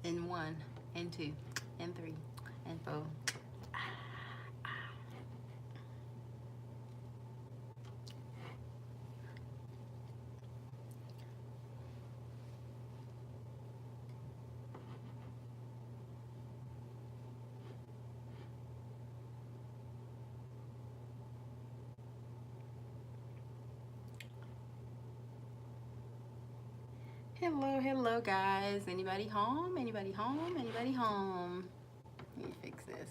and 1 and 2 and 3 and 4. Hello, hello, guys. Anybody home? Anybody home? Anybody home? Let me fix this.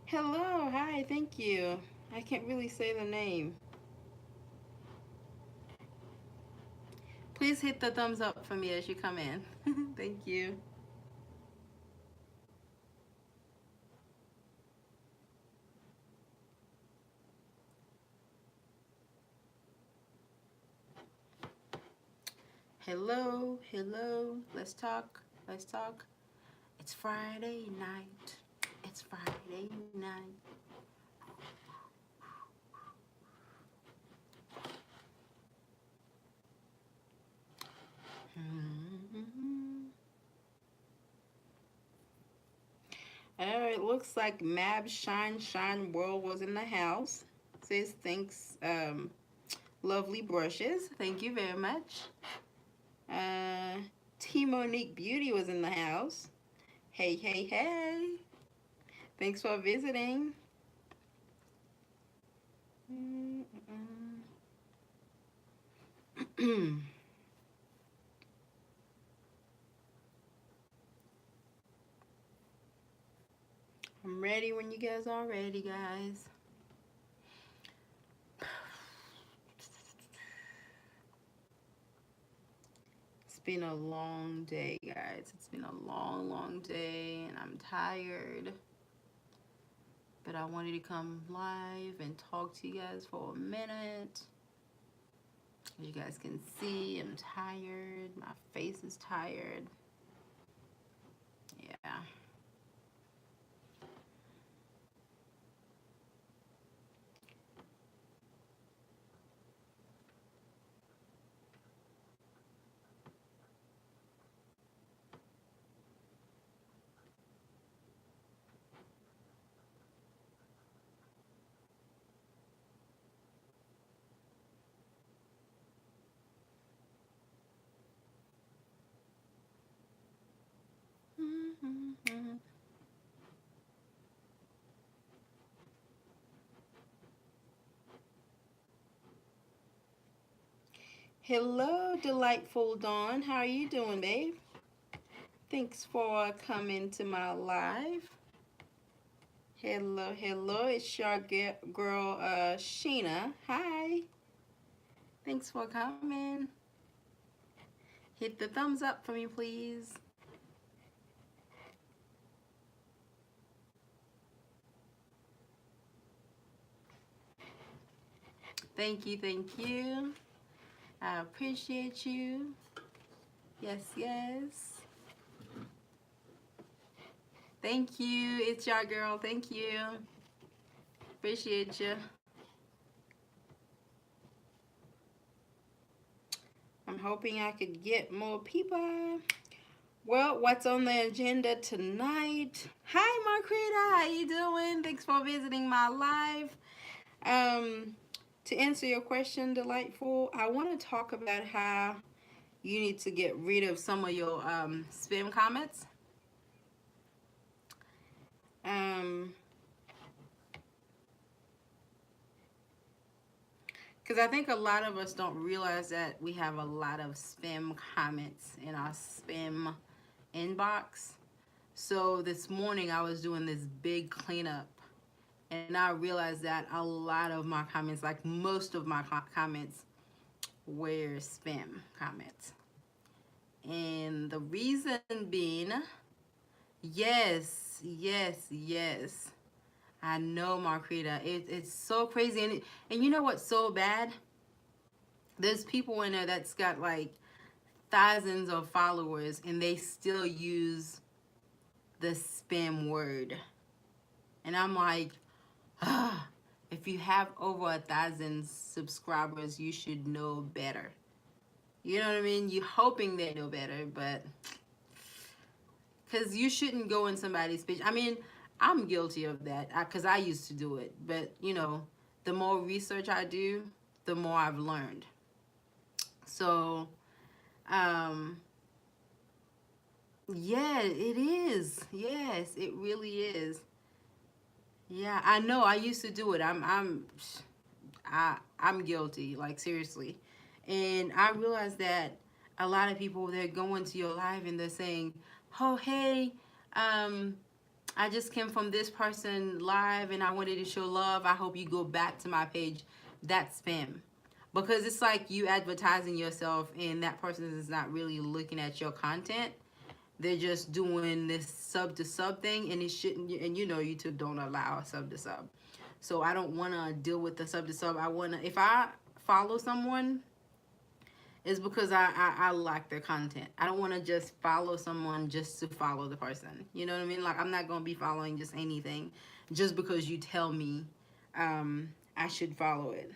Hello, hi, thank you. I can't really say the name. Please hit the thumbs up for me as you come in. Thank you. Hello, hello. Let's talk. Let's talk. It's Friday night. It's Friday night. All right, looks like Mab Shine World was in the house. Says thanks, lovely brushes. Thank you very much. T Monique Beauty was in the house. Hey, hey, hey. Thanks for visiting. I'm ready when you guys are ready, guys. It's been a long day, guys. It's been a long, long day, and I'm tired. But I wanted to come live and talk to you guys for a minute. As you guys can see, I'm tired. My face is tired. Yeah. Hello, delightful Dawn. How are you doing, babe? Thanks for coming to my live. Hello, hello. It's your girl, Sheena. Hi. Thanks for coming. Hit the thumbs up for me, please. Thank you, thank you. I appreciate you. Yes, yes. Thank you. It's your girl. Thank you. Appreciate you. I'm hoping I could get more people. Well, what's on the agenda tonight? Hi, Marquita. How you doing? Thanks for visiting my live. To answer your question, Delightful, I want to talk about how you need to get rid of some of your spam comments. Because I think a lot of us don't realize that we have a lot of spam comments in our spam inbox. So this morning I was doing this big cleanup, and I realized that a lot of my comments, like most of my comments, were spam comments. And the reason being, yes, yes, yes. I know, Marquita. It's so crazy. And you know what's so bad? There's people in there that's got like thousands of followers, and they still use the spam word. And I'm like, If you have over 1,000 subscribers, you should know better. You know what I mean? You're hoping they know better, but because you shouldn't go in somebody's page. I mean, I'm guilty of that because I used to do it. But, you know, the more research I do, the more I've learned. So, um, yeah, it is. Yes, it really is. Yeah, I know. I used to do it. I'm guilty. Like seriously, and I realized that a lot of people, they're going to your live and they're saying, "Oh, hey, um, I just came from this person live and I wanted to show love. I hope you go back to my page." That's spam. Because it's like you advertising yourself and that person is not really looking at your content. They're just doing this sub to sub thing, and it shouldn't. And you know, YouTube don't allow sub to sub, so I don't want to deal with the sub to sub. I want to, if I follow someone, it's because I like their content. I don't want to just follow someone just to follow the person. You know what I mean? Like, I'm not gonna be following just anything just because you tell me I should follow it.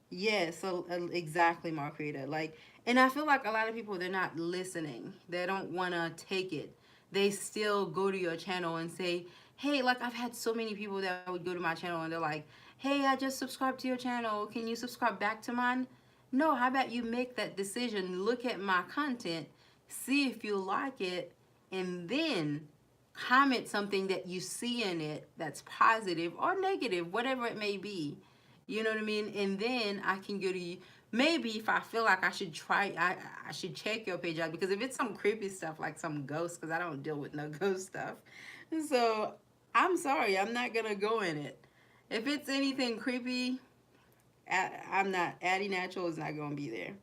Yeah, so exactly, Marquita. Like, and I feel like a lot of people, they're not listening. They don't want to take it. They still go to your channel and say, "Hey, like I've had so many people that would go to my channel and they're like, "Hey, I just subscribed to your channel. Can you subscribe back to mine?" No, how about you make that decision, look at my content, see if you like it, and then comment something that you see in it that's positive or negative, whatever it may be. You know what I mean? And then I can go to you. Maybe if I feel like I should try, I should check your page out, because if it's some creepy stuff like some ghosts, because I don't deal with no ghost stuff. So I'm sorry, I'm not gonna go in it. If it's anything creepy, I'm not. Addie Natural is not gonna be there.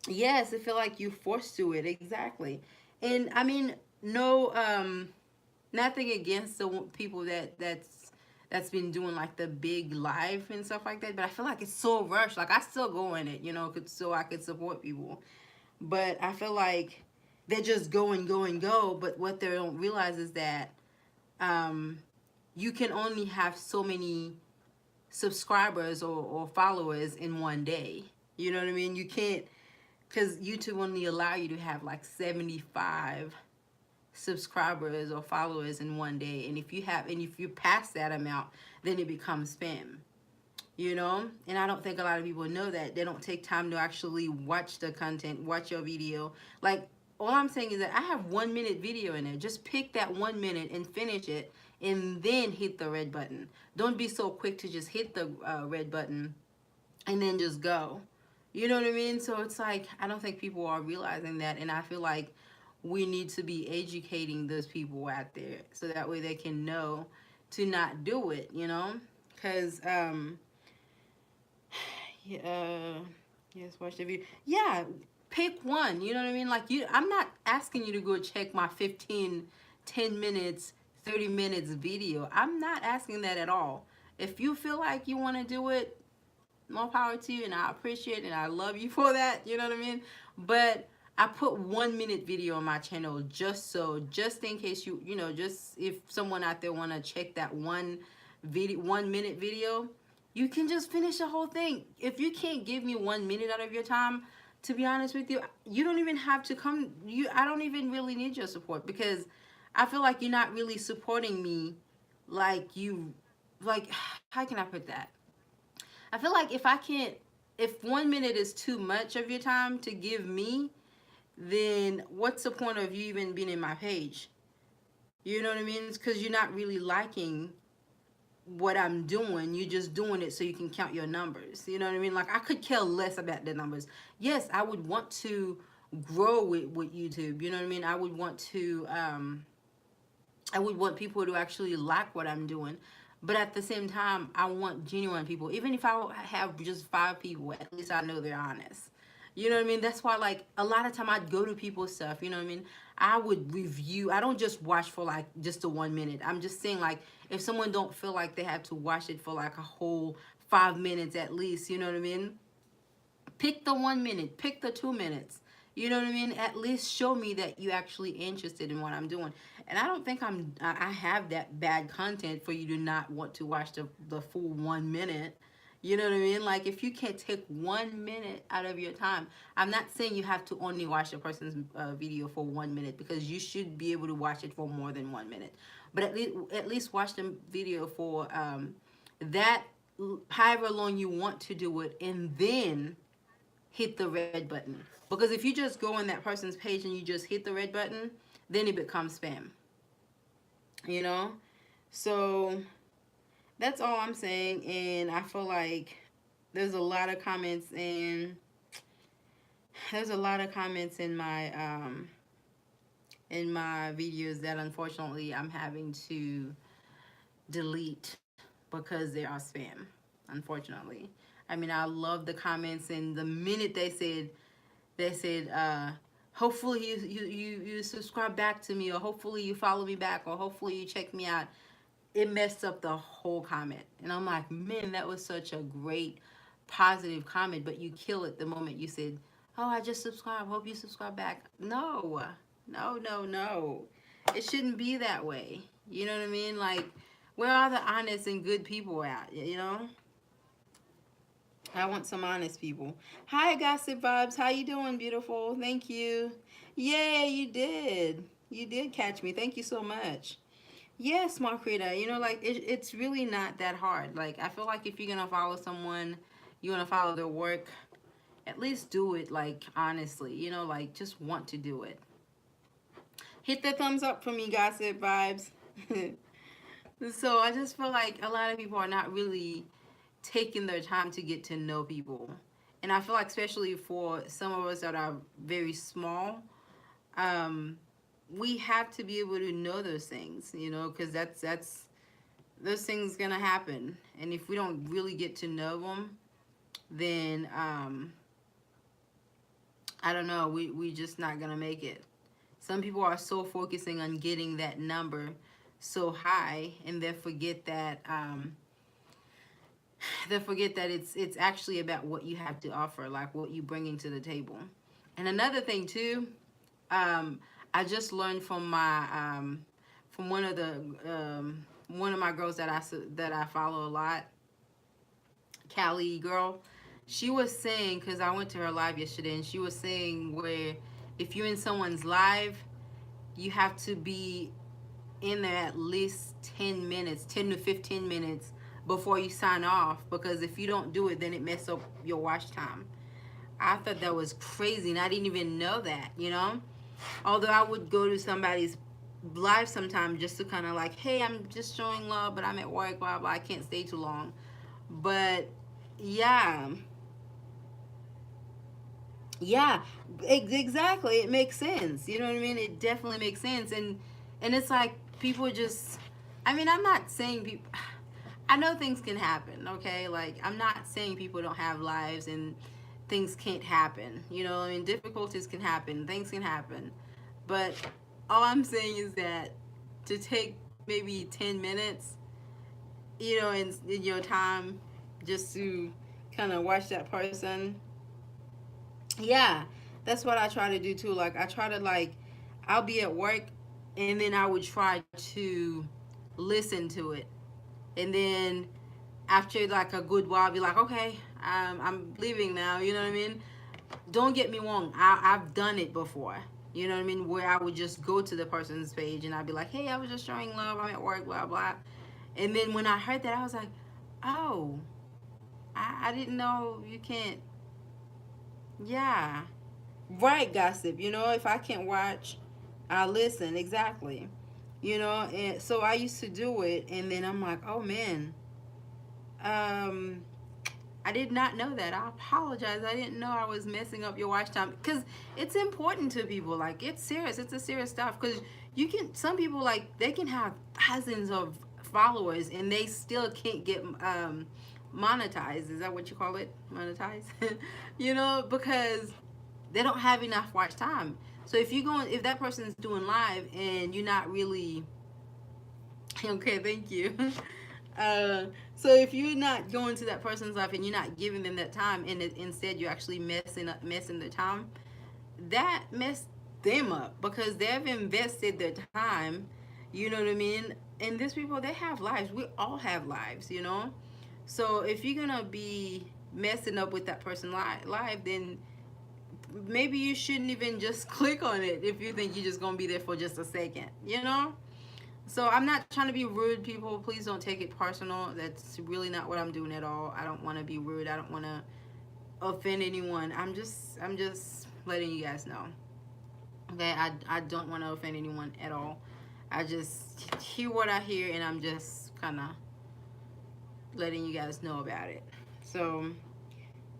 Yes, I feel like you forced to it, exactly. And I mean, no, nothing against the people that's been doing like the big live and stuff like that, but I feel like it's so rushed. Like, I still go in it, you know, so I could support people, but I feel like they just go and go and go. But what they don't realize is that um, you can only have so many subscribers or followers in one day. You know what I mean? You can't, because YouTube only allow you to have like 75 subscribers or followers in one day, and if you pass that amount, then it becomes spam, you know. And I don't think a lot of people know that. They don't take time to actually watch the content, watch your video. Like, all I'm saying is that I have 1 minute video in there. Just pick that 1 minute and finish it, and then hit the red button. Don't be so quick to just hit the red button and then just go. You know what I mean? So it's like, I don't think people are realizing that, and I feel like we need to be educating those people out there so that way they can know to not do it, you know? Because, yeah, yes, watch the video. Yeah, pick one, you know what I mean? Like, I'm not asking you to go check my 15, 10 minutes, 30 minutes video. I'm not asking that at all. If you feel like you want to do it, more power to you, and I appreciate it and I love you for that, you know what I mean? But I put 1 minute video on my channel just in case you know, just if someone out there want to check that 1 minute video, you can just finish the whole thing. If you can't give me 1 minute out of your time, to be honest with you, you don't even have to come. I don't even really need your support, because I feel like you're not really supporting me like you, like, how can I put that? I feel like if 1 minute is too much of your time to give me, then what's the point of you even being in my page? You know what I mean? It's because you're not really liking what I'm doing. You're just doing it so you can count your numbers. You know what I mean? Like, I could care less about the numbers. Yes, I would want to grow with YouTube. You know what I mean? I would want people to actually like what I'm doing. But at the same time, I want genuine people. Even if I have just 5 people, at least I know they're honest. You know what I mean? That's why, like, a lot of time I'd go to people's stuff, you know what I mean? I would review. I don't just watch for, like, just the 1 minute. I'm just saying, like, if someone don't feel like they have to watch it for, like, a whole 5 minutes at least, you know what I mean? Pick the 1 minute. Pick the 2 minutes. You know what I mean? At least show me that you actually interested in what I'm doing. And I don't think I have that bad content for you to not want to watch the full 1 minute. You know what I mean? Like, if you can't take 1 minute out of your time, I'm not saying you have to only watch a person's video for 1 minute, because you should be able to watch it for more than 1 minute. But at least watch the video for that, however long you want to do it, and then hit the red button. Because if you just go on that person's page and you just hit the red button, then it becomes spam. You know? So that's all I'm saying. And I feel like there's a lot of comments, and there's a lot of comments in my videos that unfortunately I'm having to delete because they are spam, unfortunately. I mean, I love the comments, and the minute they said hopefully you subscribe back to me, or hopefully you follow me back, or hopefully you check me out, it messed up the whole comment. And I'm like, man, that was such a great positive comment, but you kill it the moment you said, oh, I just subscribed, hope you subscribe back. No, no, no, no. It shouldn't be that way. You know what I mean? Like, where are the honest and good people at, you know? I want some honest people. Hi, Gossip Vibes. How you doing, beautiful? Thank you. Yeah, you did. You did catch me. Thank you so much. Yeah, Smart Creator. You know, like, it's really not that hard. Like, I feel like if you're gonna follow someone, you're gonna follow their work, at least do it, like, honestly. You know, like, just want to do it. Hit the thumbs up for me, Gossip Vibes. So I just feel like a lot of people are not really taking their time to get to know people. And I feel like, especially for some of us that are very small, we have to be able to know those things, you know, because that's those things gonna happen. And if we don't really get to know them, then I don't know, we just not gonna make it. Some people are so focusing on getting that number so high, and they forget that it's actually about what you have to offer, like what you bringing to the table. And another thing too, I just learned from my from one of my girls that I follow a lot, Callie girl. She was saying, because I went to her live yesterday, and she was saying where if you're in someone's live, you have to be in there at least 10 minutes, 10 to 15 minutes before you sign off, because if you don't do it, then it messes up your watch time. I thought that was crazy, and I didn't even know that, you know? Although I would go to somebody's live sometime just to kind of like, hey, I'm just showing love, but I'm at work, blah, blah, I can't stay too long. But, yeah, exactly. It makes sense. You know what I mean? It definitely makes sense. And it's like people just, I mean, I'm not saying people, I know things can happen, okay? Like, I'm not saying people don't have lives and things can't happen. You know, I mean, difficulties can happen, things can happen. But all I'm saying is that to take maybe 10 minutes, you know, in your time just to kind of watch that person, yeah, that's what I try to do too. Like, I try to, like, I'll be at work, and then I would try to listen to it. And then after like a good while, I'll be like, okay, I'm leaving now. You know what I mean? Don't get me wrong. I've done it before. You know what I mean? Where I would just go to the person's page and I'd be like, hey, I was just showing love. I'm at work, blah, blah. And then when I heard that, I was like, oh, I didn't know you can't. Yeah. Right, Gossip. You know, if I can't watch, I listen. Exactly. You know, and so I used to do it, and then I'm like, oh man, um, I did not know that. I apologize. I didn't know I was messing up your watch time, because it's important to people. Like, it's serious. It's a serious stuff, because you can, some people, like, they can have thousands of followers and they still can't get monetized. Is that what you call it? Monetized? You know, because they don't have enough watch time. So if that person is doing live and you're not really, okay, thank you. So if you're not going to that person's life and you're not giving them that time, and instead you're actually messing their time, that messed them up because they've invested their time, you know what I mean? And these people, they have lives. We all have lives, you know? So if you're gonna be messing up with that person live, then maybe you shouldn't even just click on it if you think you're just gonna be there for just a second, you know? So I'm not trying to be rude, people. Please don't take it personal. That's really not what I'm doing at all. I don't want to be rude. I don't want to offend anyone. I'm just letting you guys know. Okay, I don't want to offend anyone at all. I just hear what I hear, and I'm just kind of letting you guys know about it. So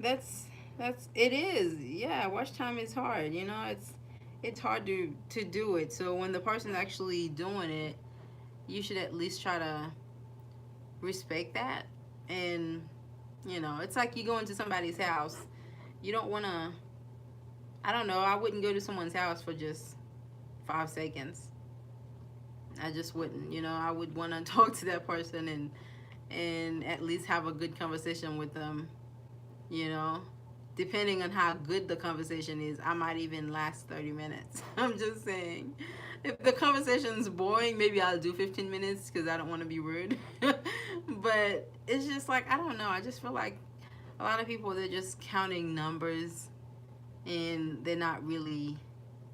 that's that's it is. Yeah, watch time is hard. You know, it's hard to do it. So when the person's actually doing it, you should at least try to respect that. And you know, it's like you go into somebody's house. You don't want to. I don't know. I wouldn't go to someone's house for just 5 seconds. I just wouldn't. You know, I would want to talk to that person and at least have a good conversation with them. You know, depending on how good the conversation is, I might even last 30 minutes. I'm just saying. If the conversation's boring, maybe I'll do 15 minutes because I don't want to be rude. But it's just like, I don't know. I just feel like a lot of people, they're just counting numbers and they're not really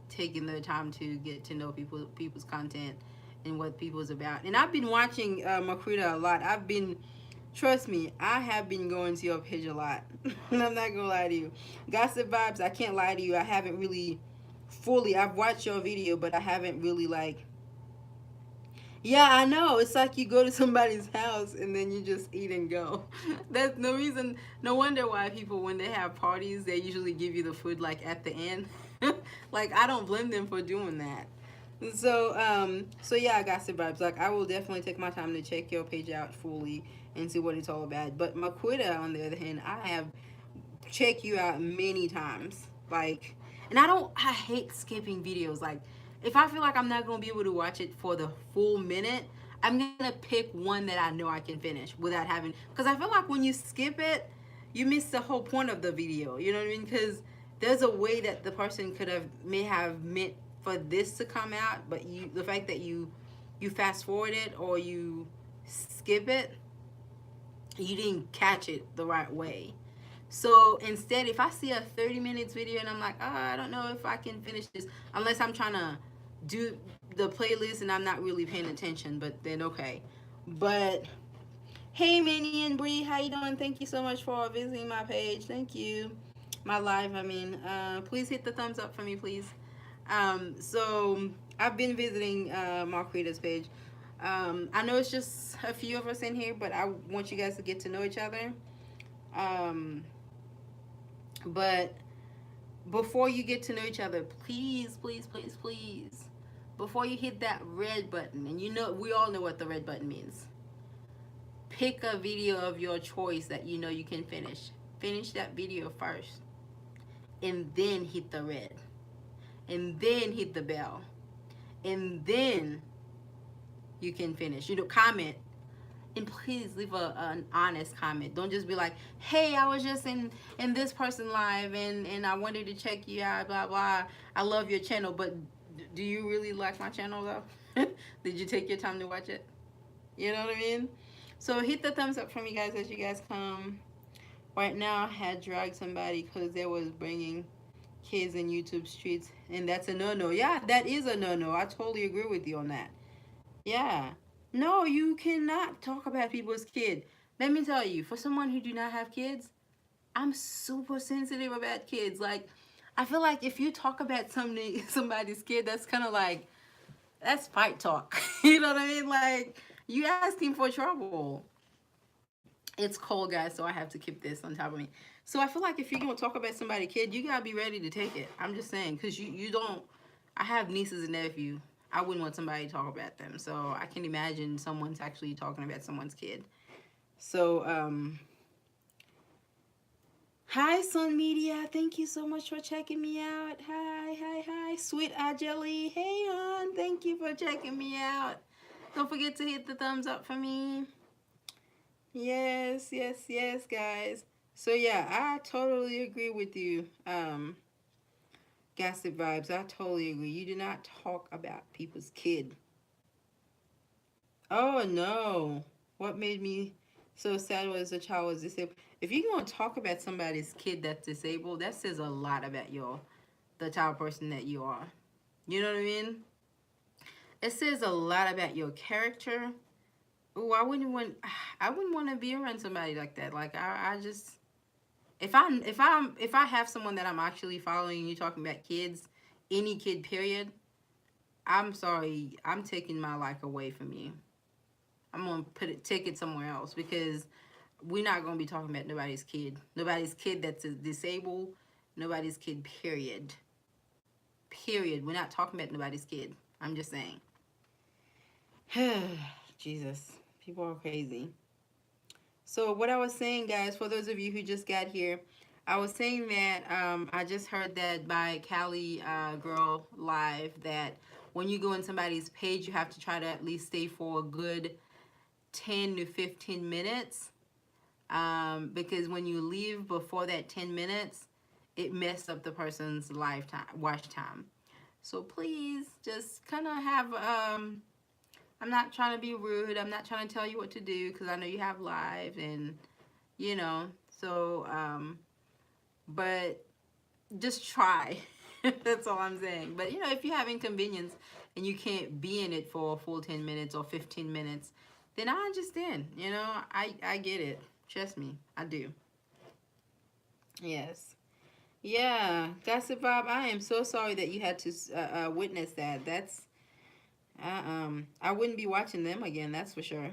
taking their time to get to know people's content and what people's about. And I've been watching Makrita a lot. Trust me, I have been going to your page a lot. And I'm not gonna lie to you. Gossip Vibes, I can't lie to you. I haven't really fully. I've watched your video, but I haven't really like. Yeah, I know. It's like you go to somebody's house and then you just eat and go. That's no reason. No wonder why people, when they have parties, they usually give you the food like at the end. Like I don't blame them for doing that. So yeah, Gossip Vibes. Like I will definitely take my time to check your page out fully and see what it's all about. But Maquita, on the other hand, I have checked you out many times. Like, and I hate skipping videos. Like, if I feel like I'm not gonna be able to watch it for the full minute, I'm gonna pick one that I know I can finish without having. Because I feel like when you skip it, you miss the whole point of the video. You know what I mean? Because there's a way that the person may have meant for this to come out, but the fact that you fast forward it or you skip it, you didn't catch it the right way. So instead, if I see a 30 minutes video and I'm like, oh, I don't know if I can finish this, unless I'm trying to do the playlist and I'm not really paying attention, but then okay. But hey, Minnie and Bree, how you doing? Thank you so much for visiting my page. Thank you. My live, I mean. Please hit the thumbs up for me, please. So I've been visiting Marquita's page. I know it's just a few of us in here, but I want you guys to get to know each other. Um, but before you get to know each other, please, please, please, please, before you hit that red button, and you know, we all know what the red button means. Pick a video of your choice that you know you can finish. Finish that video first, and then hit the red, and then hit the bell, and then you can finish. You know, comment. And please leave an honest comment. Don't just be like, hey, I was just in this person live and I wanted to check you out, blah blah. I love your channel, but do you really like my channel though? Did you take your time to watch it? You know what I mean? So hit the thumbs up for me, guys, as you guys come. Right now, I had dragged somebody because they was bringing kids in YouTube streets, and that's a no-no. Yeah, that is a no-no. I totally agree with you on that. Yeah. No, you cannot talk about people's kid. Let me tell you, for someone who do not have kids, I'm super sensitive about kids. Like, I feel like if you talk about somebody's kid, that's kind of like, that's fight talk. You know what I mean? Like, you asking for trouble. It's cold, guys, so I have to keep this on top of me. So I feel like if you're going to talk about somebody's kid, you got to be ready to take it. I'm just saying, because you don't, I have nieces and nephews. I wouldn't want somebody to talk about them. So I can imagine someone's actually talking about someone's kid. So, hi, Sun Media. Thank you so much for checking me out. Hi, hi, hi. Sweet Ajeli. Hey, hon. Thank you for checking me out. Don't forget to hit the thumbs up for me. Yes, yes, yes, guys. So, yeah, I totally agree with you. Gossip vibes. I totally agree. You do not talk about people's kid. Oh no. What made me so sad was the child was disabled. If you're gonna talk about somebody's kid that's disabled, that says a lot about the type of person that you are. You know what I mean? It says a lot about your character. Oh, I wouldn't want to be around somebody like that. Like I just if I have someone that I'm actually following, you talking about kids, any kid period, I'm sorry, I'm taking my life away from you. I'm gonna take it somewhere else because we're not gonna be talking about nobody's kid that's disabled, nobody's kid. Period. Period. We're not talking about nobody's kid. I'm just saying. Jesus, people are crazy. So what I was saying, guys, for those of you who just got here, I was saying that I just heard that by Cali Girl Live that when you go in somebody's page, you have to try to at least stay for a good 10 to 15 minutes because when you leave before that 10 minutes, it messed up the person's lifetime watch time. So please just kind of have I'm not trying to be rude. I'm not trying to tell you what to do because I know you have lives and you know. So but just try. That's all I'm saying. But you know, if you have inconvenience and you can't be in it for a full 10 minutes or 15 minutes, then I understand. You know, I get it. Trust me, I do. Yes. Yeah, Gossip Bob, I am so sorry that you had to witness that. That's I wouldn't be watching them again, that's for sure.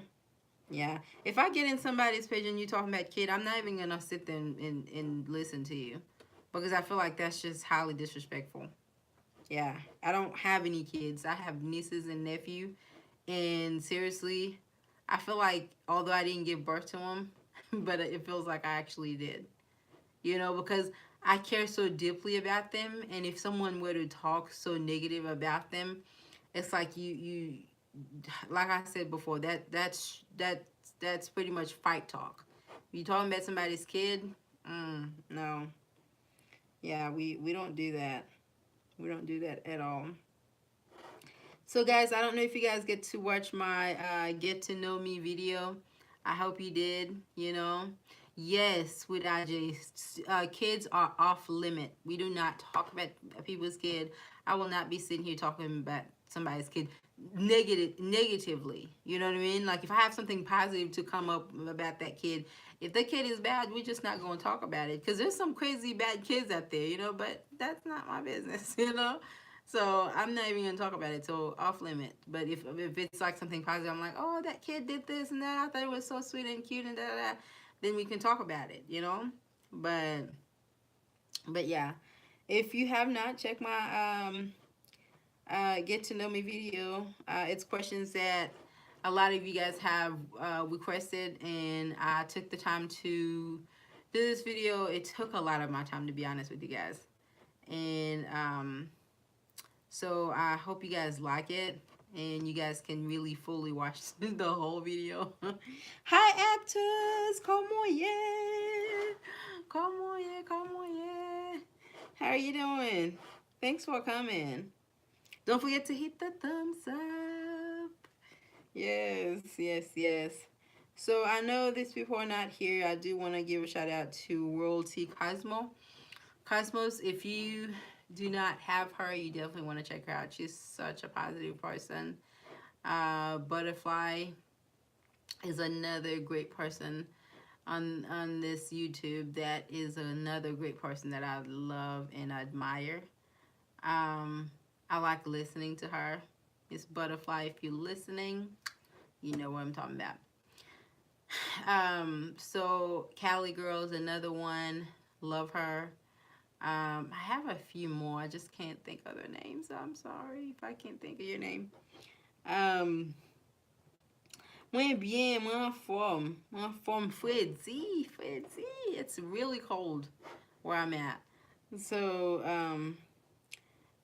Yeah. If I get in somebody's page and you talking about kid, I'm not even gonna sit there and listen to you. Because I feel like that's just highly disrespectful. Yeah. I don't have any kids. I have nieces and nephew. And seriously, I feel like although I didn't give birth to them, but it feels like I actually did. You know, because I care so deeply about them. And if someone were to talk so negative about them, it's like you like I said before, that's pretty much fight talk. You talking about somebody's kid? No. Yeah, we don't do that. We don't do that at all. So guys, I don't know if you guys get to watch my get to know me video. I hope you did, you know. Yes, with IJ, kids are off limit. We do not talk about people's kid. I will not be sitting here talking about somebody's kid negatively. You know what I mean? Like if I have something positive to come up about that kid, if the kid is bad, we're just not going to talk about it because there's some crazy bad kids out there, you know. But that's not my business, you know. So I'm not even gonna talk about it. So off limit. But if it's like something positive, I'm like, oh, that kid did this and that. I thought it was so sweet and cute and da da da. Then we can talk about it, you know. But yeah, if you have not checked my get to know me video, it's questions that a lot of you guys have requested, and I took the time to do this video. It took a lot of my time, to be honest with you guys, and so I hope you guys like it and you guys can really fully watch the whole video. Hi actors, come on, yeah. Come on, yeah, come on, yeah. How are you doing? Thanks for coming. Don't forget to hit the thumbs up. Yes, yes, yes. So I know these people are not here. I do want to give a shout out to World T Cosmo. Cosmos, if you do not have her, you definitely want to check her out. She's such a positive person. Butterfly is another great person on this YouTube. That is another great person that I love and admire. I like listening to her. It's Butterfly. If you're listening, you know what I'm talking about. So Cali Girl is another one. Love her. I have a few more. I just can't think of their names. I'm sorry if I can't think of your name. Muy bien, muy form. Muy form Fredzy. Fredzy. It's really cold where I'm at.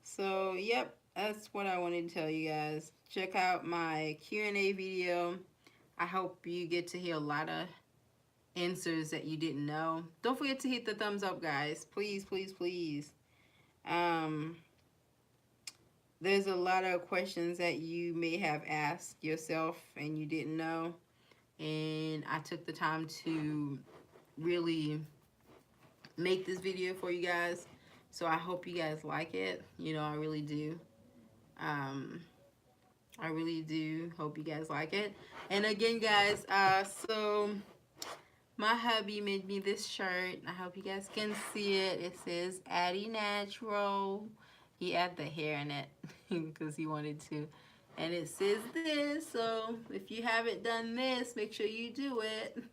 So, yep, that's what I wanted to tell you guys. Check out my Q&A video. I hope you get to hear a lot of answers that you didn't know. Don't forget to hit the thumbs up, guys. Please, please, please. Um, there's a lot of questions that you may have asked yourself and you didn't know. And I took the time to really make this video for you guys. So I hope you guys like it. You know, I really do. Um, I really do hope you guys like it. And again, guys, so my hubby made me this shirt. I hope you guys can see it. It says Addie Natural. He added the hair in it because he wanted to. And it says this, so if you haven't done this, make sure you do it.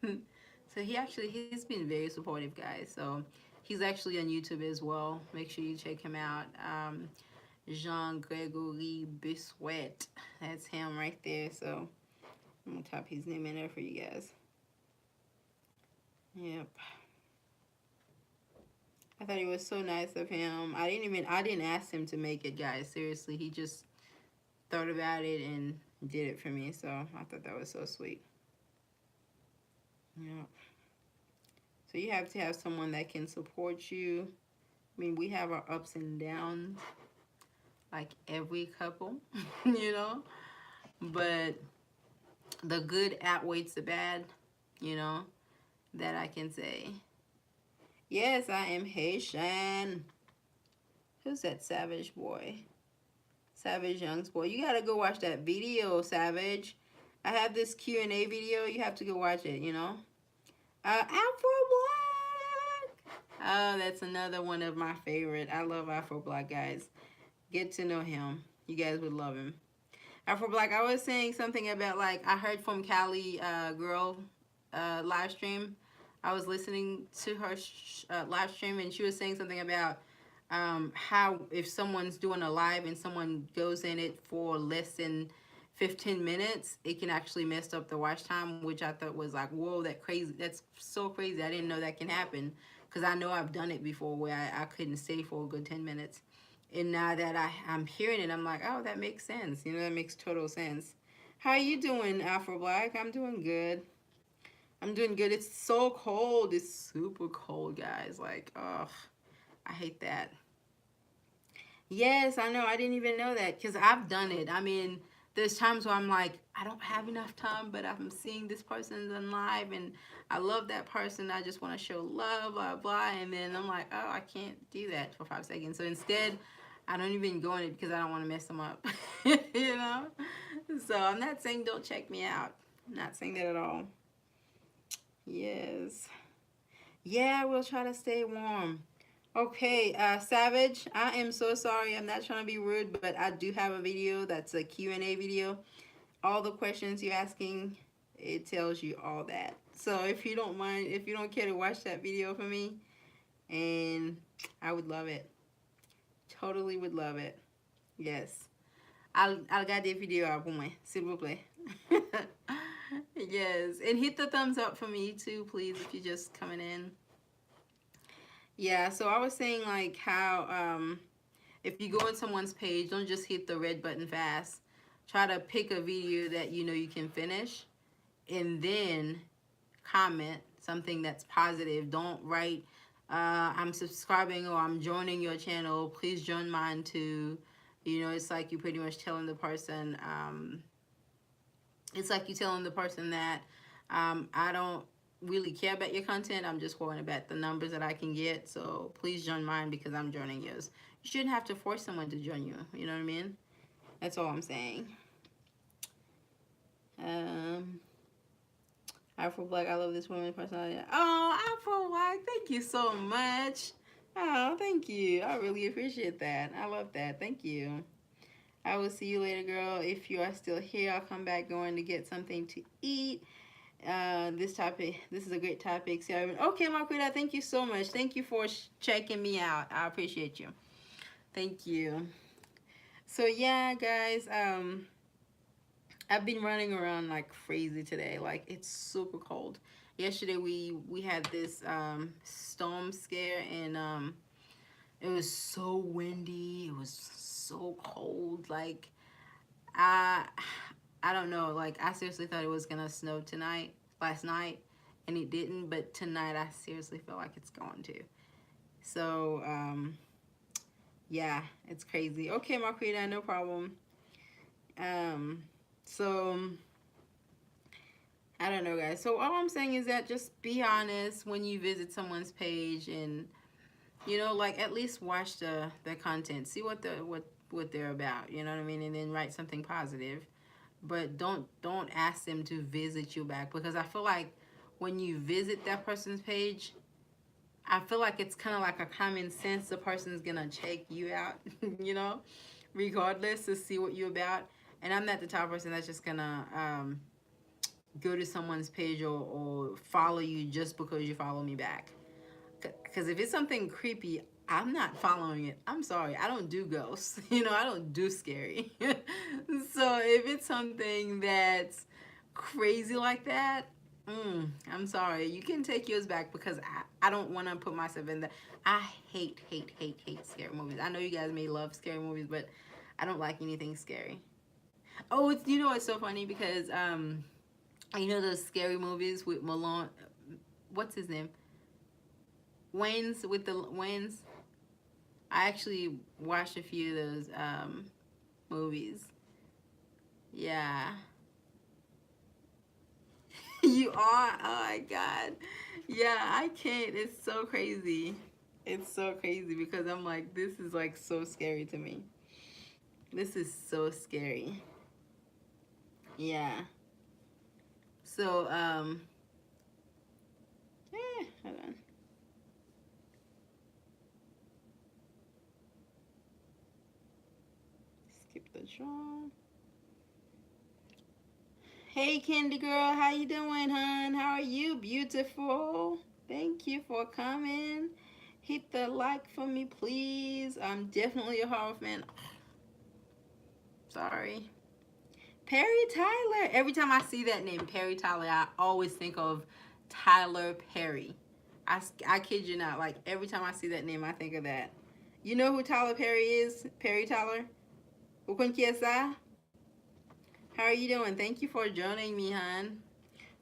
So he's been very supportive, guys. So he's actually on YouTube as well. Make sure you check him out. Jean-Gregory Bissuet. That's him right there. So I'm gonna type his name in there for you guys. Yep. I thought it was so nice of him. I didn't ask him to make it, guys. Seriously, he just thought about it and did it for me. So I thought that was so sweet. Yep. So you have to have someone that can support you. I mean, we have our ups and downs, like every couple, you know. But the good outweighs the bad, you know. That I can say. Yes, I am Haitian. Who's that Savage boy? Savage Young's boy. You gotta go watch that video, Savage. I have this Q&A video. You have to go watch it, you know. Afro Black. Oh, that's another one of my favorite. I love Afro Black, guys. Get to know him. You guys would love him. Afro Black, I was saying something about, like, I heard from Cali Girl live stream. I was listening to her live stream, and she was saying something about how if someone's doing a live and someone goes in it for less than 15 minutes, it can actually mess up the watch time, which I thought was like, whoa, that's so crazy. I didn't know that can happen, because I know I've done it before where I couldn't stay for a good 10 minutes. And now that I'm hearing it, I'm like, oh, that makes sense. You know, that makes total sense. How are you doing, Afro Black? I'm doing good. I'm doing good. It's so cold. It's super cold, guys. Like, ugh, I hate that. Yes, I know. I didn't even know that because I've done it. I mean, there's times where I'm like, I don't have enough time, but I'm seeing this person on live and I love that person. I just want to show love, blah, blah. And then I'm like, oh, I can't do that for 5 seconds. So instead, I don't even go in it because I don't want to mess them up, you know? So I'm not saying don't check me out. I'm not saying that at all. Yes. Yeah, we'll try to stay warm. Okay, Savage, I am so sorry. I'm not trying to be rude, but I do have a video that's a Q&A video. All the questions you're asking, it tells you all that. So if you don't mind, if you don't care to watch that video for me, and I would love it. Totally would love it. Yes. I'll regarder video pour moi, s'il vous plaît. Yes, and hit the thumbs up for me too, please, if you're just coming in. Yeah, so I was saying like how if you go on someone's page, don't just hit the red button fast. Try to pick a video that you know you can finish, and then comment something that's positive. Don't write, I'm subscribing or I'm joining your channel. Please join mine too. You know, it's like you pretty much telling the person, it's like you telling the person that I don't really care about your content. I'm just worrying about the numbers that I can get. So please join mine because I'm joining yours. You shouldn't have to force someone to join you. You know what I mean? That's all I'm saying. Afro Black, I love this woman personality. Oh, Afro Black, thank you so much. Oh, thank you. I really appreciate that. I love that. Thank you. I will see you later, girl. If you are still here, I'll come back going to get something to eat. This is a great topic. So, okay, Marquita, thank you so much. Thank you for checking me out. I appreciate you. Thank you. So yeah, guys, I've been running around like crazy today. Like, it's super cold. Yesterday we had this storm scare, and it was so windy. It was so cold. Like, I don't know. Like, I seriously thought it was gonna snow last night, and it didn't. But tonight, I seriously feel like it's going to. So Yeah, it's crazy. Okay, Marquita, no problem. Um, so I don't know, guys. So all I'm saying is that just be honest when you visit someone's page, and like at least watch the content, see what they're about. You know what I mean, and then write something positive. But don't ask them to visit you back, because I feel like when you visit that person's page, I feel like it's kind of like a common sense the person's gonna check you out, you know, regardless, to see what you're about. And I'm not the type of person that's just gonna go to someone's page or follow you just because you follow me back. Because if it's something creepy, I'm not following it. I'm sorry, I don't do ghosts. I don't do scary. So if it's something that's crazy like that, I'm sorry. You can take yours back, because I don't want to put myself in that. I hate scary movies. I know you guys may love scary movies, but I don't like anything scary. Oh, it's so funny because those scary movies with Malone. What's his name? Wayne's with the Wayne's. I actually watched a few of those movies. Yeah. You are? Oh my God. Yeah, I can't. It's so crazy. It's so crazy because I'm like, this is like so scary to me. This is so scary. Yeah. So, hold on. Skip the draw. Hey, Candy Girl, how you doing, hon? How are you? Beautiful. Thank you for coming. Hit the like for me, please. I'm definitely a horror fan. Sorry. Perry Tyler. Every time I see that name, Perry Tyler, I always think of Tyler Perry. I kid you not. Like, every time I see that name, I think of that. You know who Tyler Perry is? Perry Tyler? How are you doing? Thank you for joining me, hon.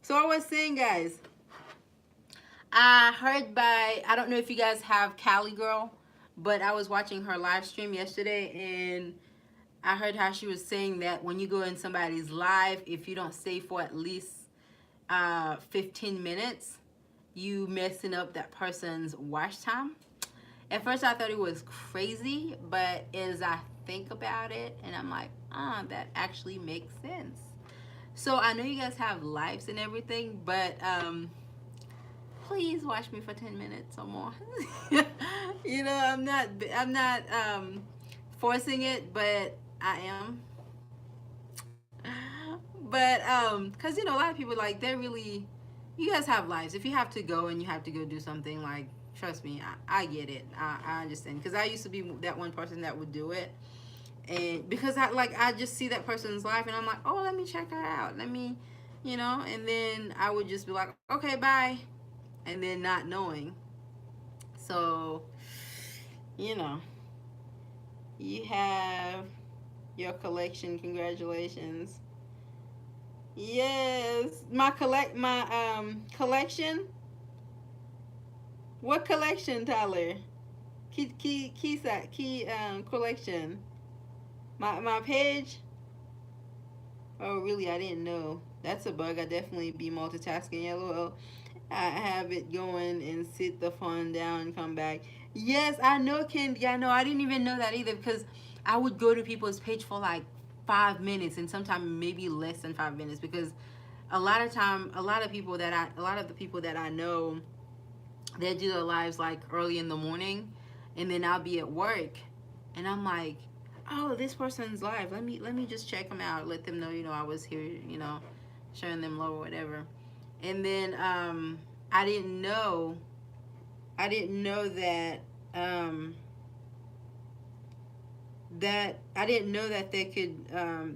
So I was saying, guys, I heard I don't know if you guys have Cali Girl, but I was watching her live stream yesterday, and I heard how she was saying that when you go in somebody's live, if you don't stay for at least 15 minutes, you messing up that person's watch time. At first I thought it was crazy, but as I think about it, and I'm like, that actually makes sense. So I know you guys have lives and everything, but please watch me for 10 minutes or more. I'm not forcing it, but I am. But because a lot of people, like, they're really, you guys have lives. If you have to go and you have to go do something, like, trust me, I get it. I understand, because I used to be that one person that would do it, and because I just see that person's life and I'm like, oh, let me check her out, let me, and then I would just be like, okay, bye, and then not knowing. So, you know, you have your collection. Congratulations. Yes, my collection. What collection, Tyler? Key collection. My page. Oh, really? I didn't know. That's a bug. I definitely be multitasking. LOL. I have it going and sit the phone down and come back. Yes, I know, Candy. I know. I didn't even know that either, because I would go to people's page for like 5 minutes, and sometimes maybe less than 5 minutes, because a lot of the people that I know, they do their lives like early in the morning, and then I'll be at work, and I'm like, oh, this person's live. Let me just check them out. Let them know, I was here, showing them love or whatever. And then I didn't know, that I didn't know that they could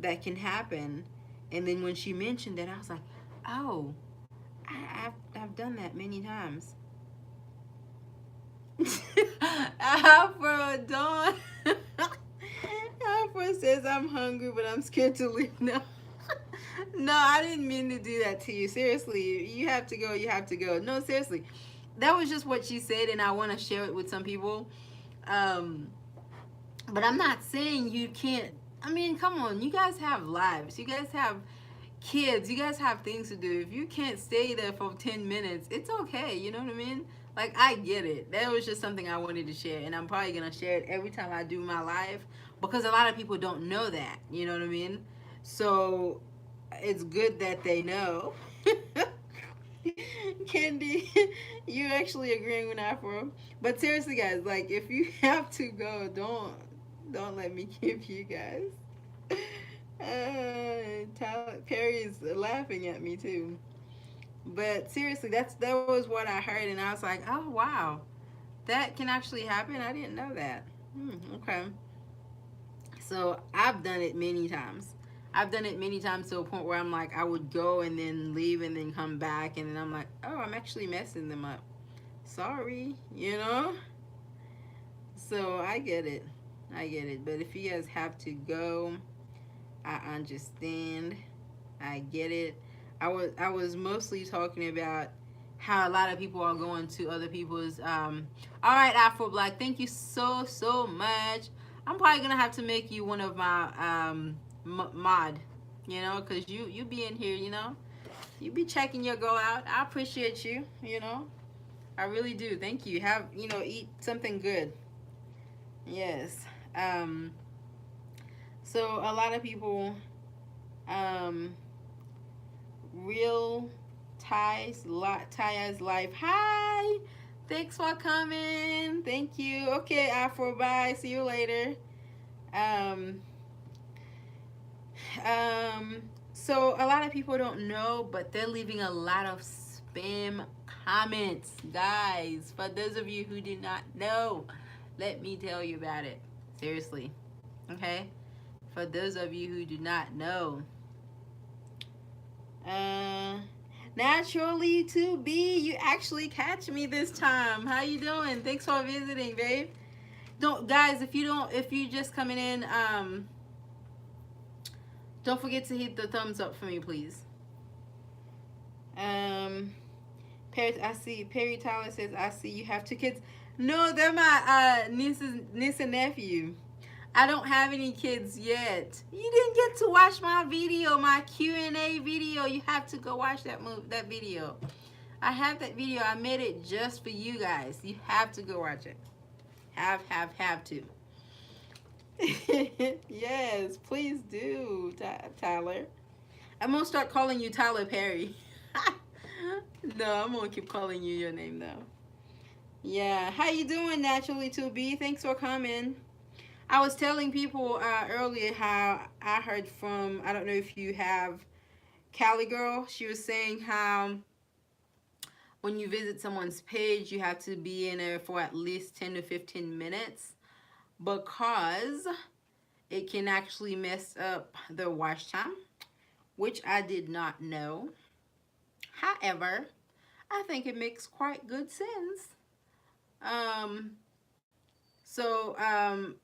that can happen. And then when she mentioned that, I was like, oh, I've done that many times. Afro Dawn. Afro says I'm hungry, but I'm scared to leave now. No, I didn't mean to do that to you. Seriously, you have to go. You have to go. No, seriously, that was just what she said, and I want to share it with some people. Um, But I'm not saying you can't. I mean, come on, you guys have lives, you guys have kids, you guys have things to do. If you can't stay there for 10 minutes, it's okay, you know what I mean? Like, I get it. That was just something I wanted to share, and I'm probably gonna share it every time I do my live, because a lot of people don't know that, you know what I mean? So it's good that they know. Candy, you're actually agreeing with Afro. But seriously, guys, like, if you have to go, don't let me keep you guys. Tyler Perry is laughing at me too. But seriously, that was what I heard, and I was like, oh wow, that can actually happen. I didn't know that. Okay. So I've done it many times. I've done it many times to a point where I'm like, I would go and then leave and then come back, and then I'm like, oh, I'm actually messing them up. Sorry, you know? So I get it. I get it. But if you guys have to go, I understand. I get it. I was mostly talking about how a lot of people are going to other people's all right, Afro Black, thank you so much. I'm probably gonna have to make you one of my mod, you know, because you be in here, you know, you be checking your girl out. I appreciate you, you know, I really do. Thank you. Have, you know, eat something good. Yes. um so a lot of people, um real Taya's life. Hi. Thanks for coming. Thank you. Okay, Afro. Bye. See you later. Um, um, so a lot of people don't know, but they're leaving a lot of spam comments, guys. For those of you who do not know, let me tell you about it. Seriously, okay? For those of you who do not know, Uh, naturally to be, you actually catch me this time. How you doing? Thanks for visiting, babe. Don't, guys, if you just coming in, don't forget to hit the thumbs up for me, please. Um, I see Perry Tyler says, I see you have two kids. No, they're my niece and nephew. I don't have any kids yet. You didn't get to watch my video, my Q&A video. You have to go watch that video. I have that video. I made it just for you guys. You have to go watch it. Have to. Yes, please do, Tyler. I'm gonna start calling you Tyler Perry. No, I'm gonna keep calling you your name though. Yeah, how you doing, Naturally to be? Thanks for coming. I was telling people earlier how I heard from, I don't know if you have Cali Girl. She was saying how when you visit someone's page, you have to be in there for at least 10 to 15 minutes because it can actually mess up the watch time, which I did not know. However, I think it makes quite good sense. Um,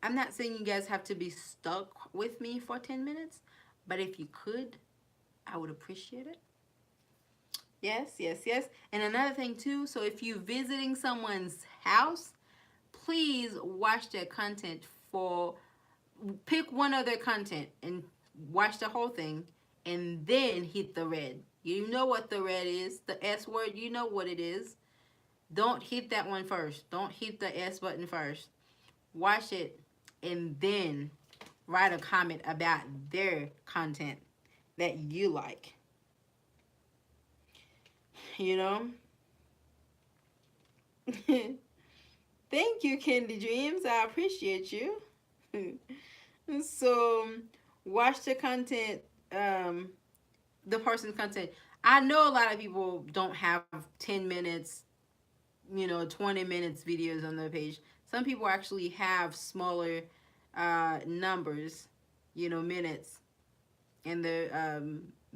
I'm not saying you guys have to be stuck with me for 10 minutes, but if you could, I would appreciate it. Yes, yes, yes. And another thing too, so if you're visiting someone's house, please watch their content for, pick one of their content and watch the whole thing and then hit the red. You know what the red is, the S word, you know what it is. Don't hit that one first. Don't hit the S button first. Watch it and then write a comment about their content that you like. You know? Thank you, Candy Dreams. I appreciate you. So, watch um, the person's content. I know a lot of people don't have 10 minutes, 20 minutes videos on their page. Some people actually have smaller numbers, minutes in their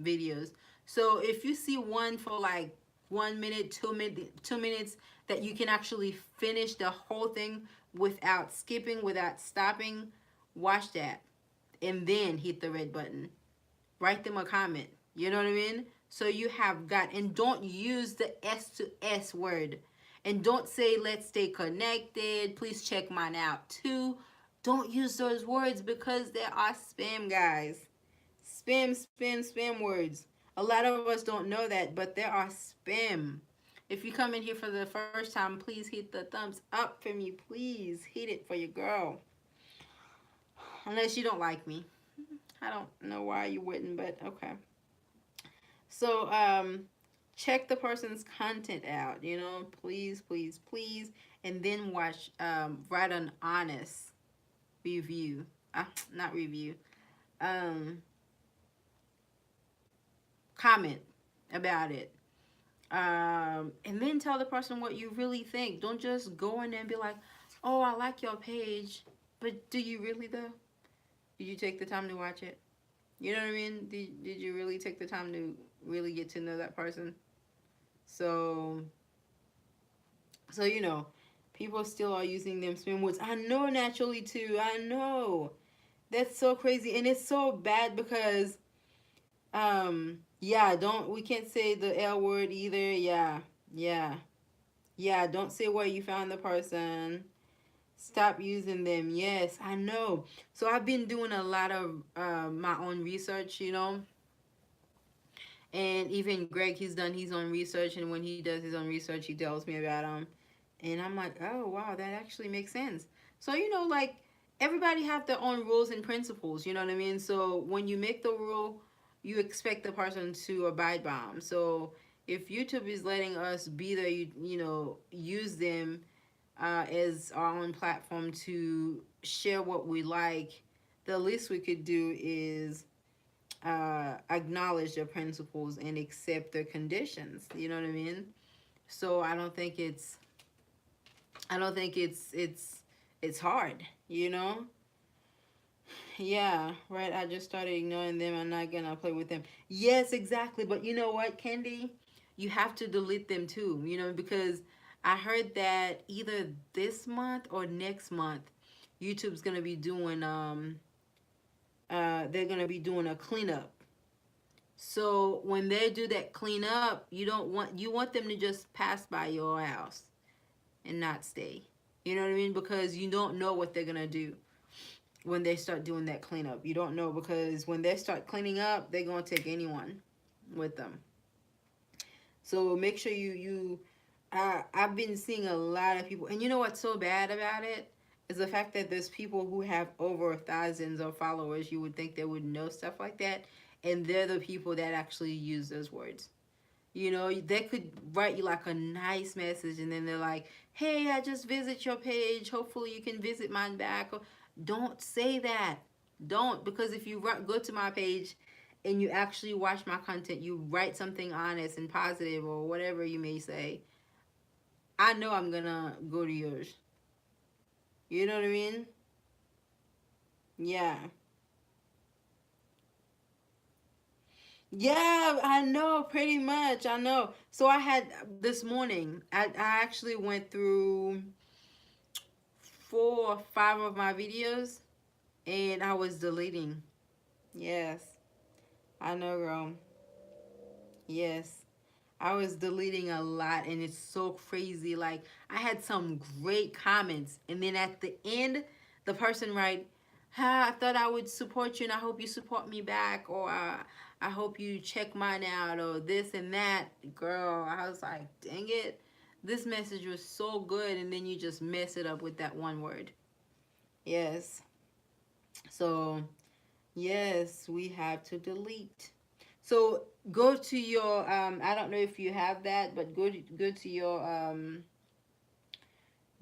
videos. So if you see one for like 1 minute, 2 minutes, that you can actually finish the whole thing without skipping, without stopping, watch that and then hit the red button. Write them a comment. You know what I mean? So you have got, and don't use the S to S word. And don't say, let's stay connected. Please check mine out too. Don't use those words because they are spam, guys. Spam words. A lot of us don't know that, but there are spam. If you come in here for the first time, please hit the thumbs up for me. Please hit it for your girl. Unless you don't like me. I don't know why you wouldn't, but okay. So, check the person's content out, please, please, please. And then write an honest review. Not review. Um, Comment about it. And then tell the person what you really think. Don't just go in there and be like, oh, I like your page. But do you really, though? Did you take the time to watch it? You know what I mean? Did you really take the time to really get to know that person? So, people still are using them spam words. I know, naturally, too. I know. That's so crazy. And it's so bad because, yeah, we can't say the L word either. Yeah, yeah. Yeah, don't say where you found the person. Stop using them. Yes, I know. So I've been doing a lot of my own research, and even Greg, he's done his own research, and when he does his own research, he tells me about them, and I'm like, oh wow, that actually makes sense. So like everybody have their own rules and principles. You know what I mean? So when you make the rule, you expect the person to abide by them. So if YouTube is letting us be there, use them as our own platform to share what we like, the least we could do is acknowledge their principles and accept their conditions. You know what I mean? So I don't think it's hard. Yeah, right. I just started ignoring them. I'm not gonna play with them. Yes, exactly. But you know what, Candy? You have to delete them too. Because I heard that either this month or next month, YouTube's gonna be doing they're gonna be doing a cleanup. So when they do that cleanup, you want them to just pass by your house and not stay. You know what I mean? Because you don't know what they're gonna do when they start doing that cleanup. You don't know, because when they start cleaning up, they're gonna take anyone with them. So make sure I've been seeing a lot of people, and you know what's so bad about it is the fact that there's people who have over thousands of followers. You would think they would know stuff like that, and they're the people that actually use those words. They could write you like a nice message, and then they're like, hey, I just visit your page, hopefully you can visit mine back. Don't say that. Don't, because if you go to my page and you actually watch my content, you write something honest and positive or whatever you may say, I know I'm gonna go to yours. You know what I mean? Yeah. Yeah, I know, pretty much. I know. So I had this morning, I actually went through 4 or 5 of my videos, and I was deleting. Yes, I know, girl. Yes. I was deleting a lot, and it's so crazy. Like, I had some great comments, and then at the end, the person write, I thought I would support you, and I hope you support me back, or I hope you check mine out, or this and that. Girl, I was like, dang it. This message was so good, and then you just mess it up with that one word. Yes. So, yes, we have to delete. So go to your I don't know if you have that, but go to your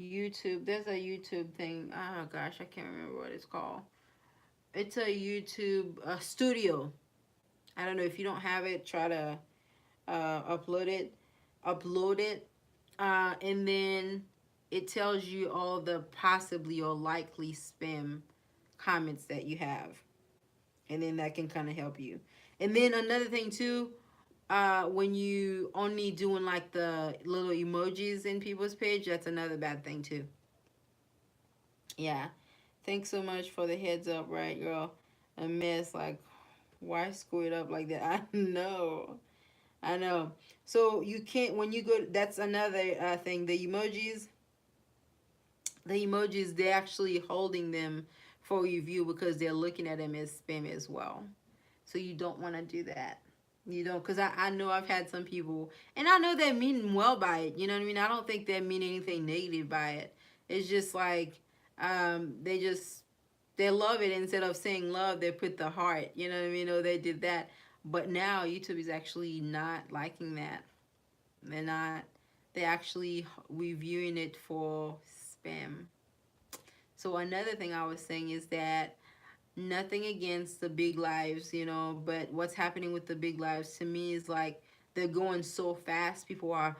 YouTube. There's a YouTube thing. Oh gosh, I can't remember what it's called. It's a YouTube studio. I don't know if you don't have it. Try to upload it. Upload it, and then it tells you all the possibly or likely spam comments that you have, and then that can kind of help you. And then another thing too, when you only doing like the little emojis in people's page, that's another bad thing too. Yeah. Thanks so much for the heads up, right, girl? A mess, like, why screw it up like that? I know. I know. So you can't, when you go, that's another thing. The the emojis, they're actually holding them for review because they're looking at them as spam as well. So you don't want to do that. You don't, because I know I've had some people, and I know they mean well by it. You know what I mean? I don't think they mean anything negative by it. It's just like they just they love it. Instead of saying love, they put the heart. You know what I mean? Or they did that. But now YouTube is actually not liking that. They're not. They're actually reviewing it for spam. So another thing I was saying is that nothing against the big lives, you know, but what's happening with the big lives to me is like they're going so fast. People are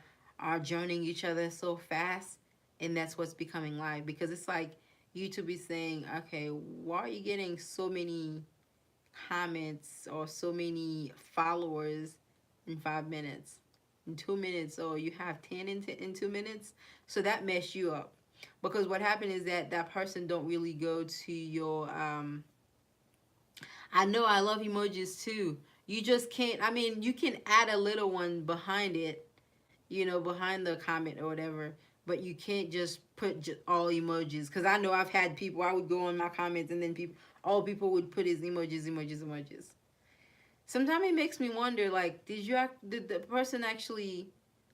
joining each other so fast, and that's what's becoming live, because it's like YouTube is saying, okay, why are you getting so many comments or so many followers in 5 minutes? In 2 minutes, or you have 10 in 2 minutes? So that messed you up, because what happened is that that person don't really go to your I know I love emojis too. You just can't, I mean, you can add a little one behind it, you know, behind the comment or whatever, but you can't just put all emojis. Because I know I've had people, I would go on my comments and then all people would put is emojis, emojis, emojis. Sometimes it makes me wonder, like, did the person actually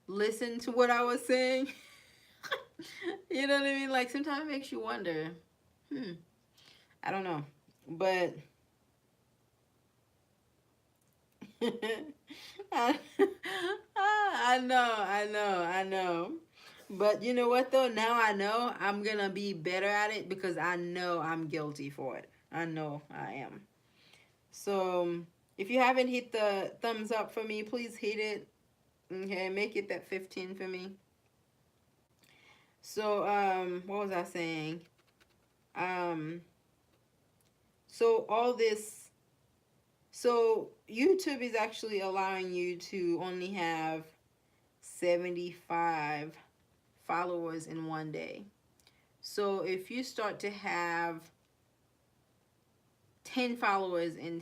listen to what I was saying? You know what I mean? Like, sometimes it makes you wonder. I don't know. But I, I know. But you know what though? Now I know I'm gonna be better at it, because I know I'm guilty for it. I know I am. So if you haven't hit the thumbs up for me, please hit it. Okay, make it that 15 for me. So what was I saying? Um, so all this, so YouTube is actually allowing you to only have 75 followers in one day. So if you start to have 10 followers in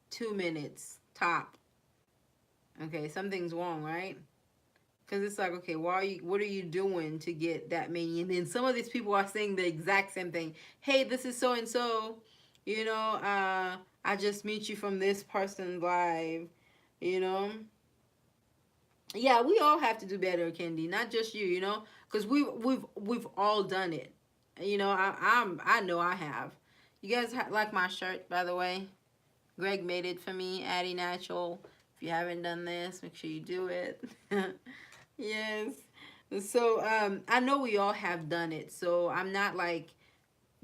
2 minutes top, okay, something's wrong, right? Because it's like, okay, what are you doing to get that many? And then some of these people are saying the exact same thing. Hey, this is so and so, you know, I just meet you from this person's live, you know. Yeah, we all have to do better, Kendi. Not just you, you know, because we've all done it. You know, I know I have. You guys like my shirt, by the way? Greg made it for me, Addie Natural. If you haven't done this, make sure you do it. Yes. So I know we all have done it. So I'm not like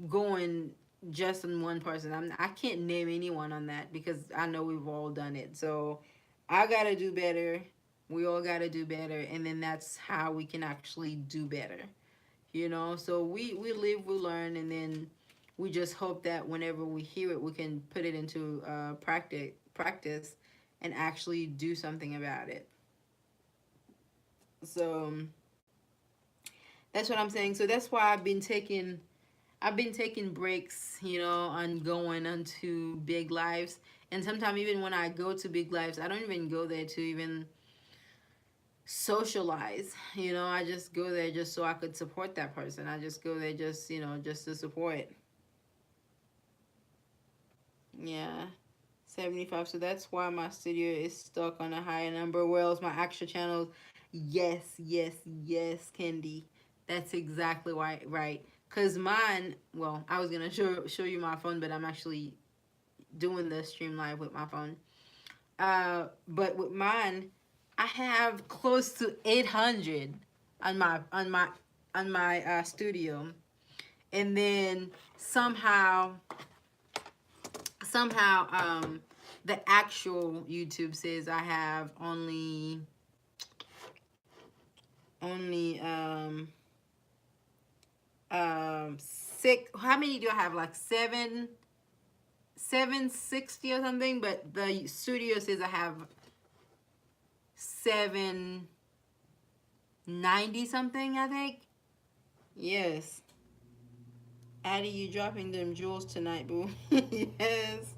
going just on one person. I can't name anyone on that, because I know we've all done it. So I gotta do better. We all gotta do better, and then that's how we can actually do better. You know. So we live, we learn, and then we just hope that whenever we hear it, we can put it into practice, and actually do something about it. So that's what I'm saying. So that's why I've been taking breaks, you know, on going onto big lives. And sometimes even when I go to big lives, I don't even go there to even socialize. You know, I just go there just so I could support that person. I just go there just, you know, just to support. Yeah. 75. So that's why my studio is stuck on a higher number. Whereas my actual channels, yes, yes, yes, Kendi. That's exactly why, right. Because mine, well, I was going to show you my phone, but I'm actually doing the stream live with my phone. But with mine, I have close to 800 on my studio. And then somehow the actual YouTube says I have only six. How many do I have? Like 760 or something. But the studio says I have 790 something, I think. Yes. Addie, you dropping them jewels tonight, boo. Yes.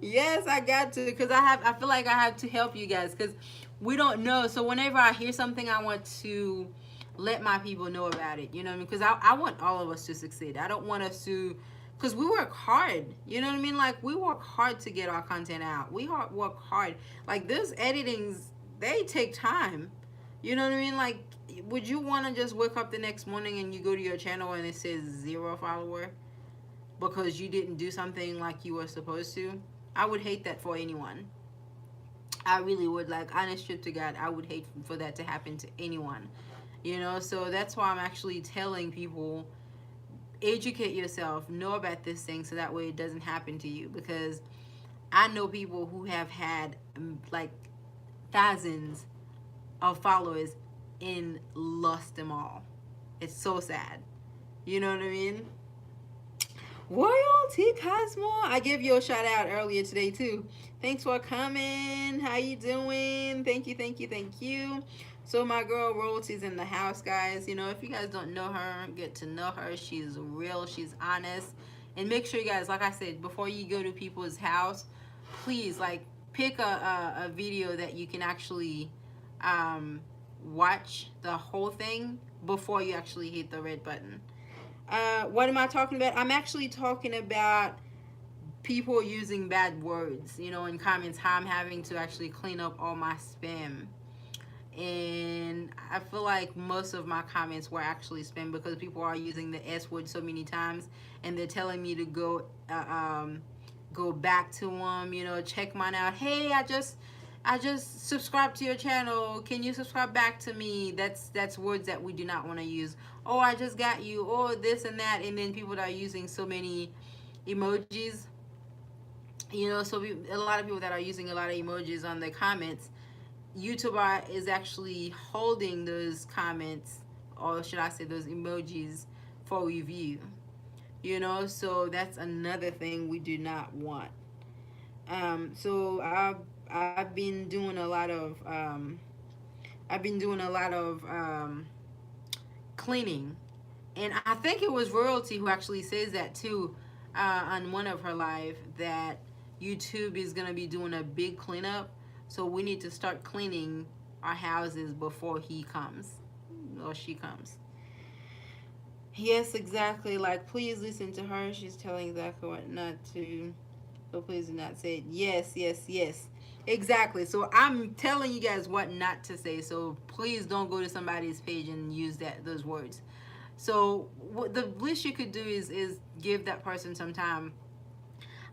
Yes, I got to, because I feel like I have to help you guys, because we don't know. So whenever I hear something, I want to let my people know about it. You know what I mean? Because I want all of us to succeed. I don't want us to, because we work hard. You know what I mean? Like, we work hard to get our content out. Work hard. Like, those editings, they take time. You know what I mean? Like, would you want to just wake up the next morning and you go to your channel and it says 0 follower because you didn't do something like you were supposed to? I would hate that for anyone. I really would. Like, honest truth to God, I would hate for that to happen to anyone. You know, so that's why I'm actually telling people, educate yourself, know about this thing so that way it doesn't happen to you. Because I know people who have had like thousands of followers and lost them all. It's so sad. You know what I mean? Royalty Cosmo, I gave you a shout out earlier today too. Thanks for coming. How you doing? Thank you, thank you, thank you. So my girl Royalty's in the house, guys. You know, if you guys don't know her, get to know her. She's real, she's honest. And make sure you guys, like I said, before you go to people's house, please, like, pick a video that you can actually watch the whole thing before you actually hit the red button. What am I talking about? I'm actually talking about people using bad words, you know, in comments, how I'm having to actually clean up all my spam. And I feel like most of my comments were actually spam because people are using the S word so many times, and they're telling me to go back to them, you know, check mine out. Hey, I just subscribed to your channel. Can you subscribe back to me? That's words that we do not want to use. Oh, I just got you. Oh, this and that. And then people that are using so many emojis, you know, so a lot of people that are using a lot of emojis on their comments, YouTube is actually holding those comments, or should I say those emojis, for review. You know, so that's another thing we do not want. So I've been doing a lot of cleaning, and I think it was Royalty who actually says that too, on one of her live, that YouTube is gonna be doing a big cleanup, so we need to start cleaning our houses before he comes or she comes. Yes, exactly. Like, please listen to her. She's telling exactly what not to. So please do not say it. Yes, yes, yes. Exactly. So I'm telling you guys what not to say. So please don't go to somebody's page and use those words. So what the least you could do is give that person some time.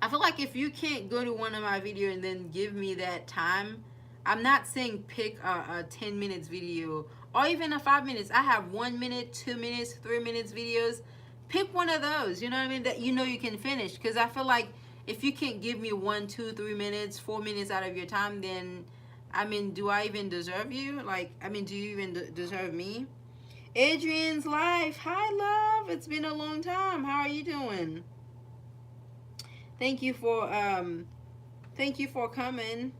I feel like if you can't go to one of my videos and then give me that time, I'm not saying pick a 10 minutes video or even a 5 minutes. I have 1 minute, 2 minutes, 3 minutes videos. Pick one of those, you know what I mean, that you know you can finish. Because I feel like if you can't give me 1, 2, 3 minutes, 4 minutes out of your time, then, I mean, do I even deserve you? Like, I mean, do you even deserve me? Adrian's life. Hi, love. It's been a long time. How are you doing? Thank you for coming.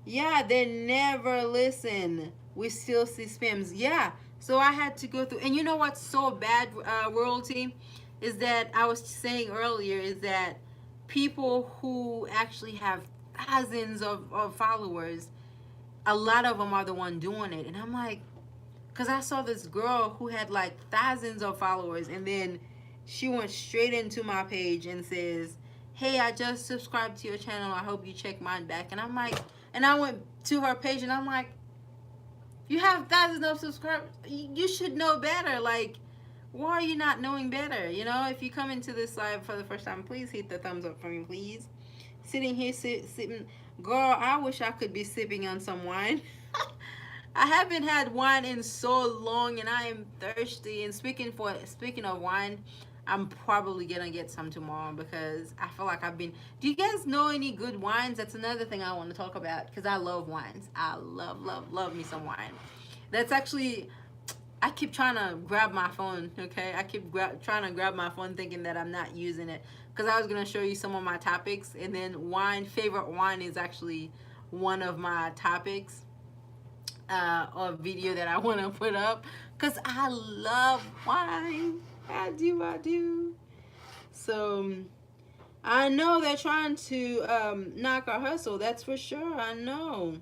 Yeah, they never listen. We still see spams. Yeah. So I had to go through, and you know what's so bad, Royalty, is that I was saying earlier is that people who actually have thousands of followers, a lot of them are the one doing it. And I'm like, because I saw this girl who had like thousands of followers, and then she went straight into my page and says, hey, I just subscribed to your channel. I hope you check mine back. And I'm like, and I went to her page and I'm like, you have thousands of subscribers. You should know better. Like, why are you not knowing better? You know, if you come into this live for the first time, please hit the thumbs up for me, please. Sitting here, sipping. Girl, I wish I could be sipping on some wine. I haven't had wine in so long, and I am thirsty. And speaking of wine, I'm probably gonna get some tomorrow because I feel like I've been. Do you guys know any good wines? That's another thing I want to talk about because I love wines. I love me some wine. That's actually. I keep trying to grab my phone. Okay, I keep trying to grab my phone, thinking that I'm not using it because I was gonna show you some of my topics, and then favorite wine is actually one of my topics. Or video that I want to put up because I love wine. I do. So I know they're trying to knock our hustle. That's for sure. I know.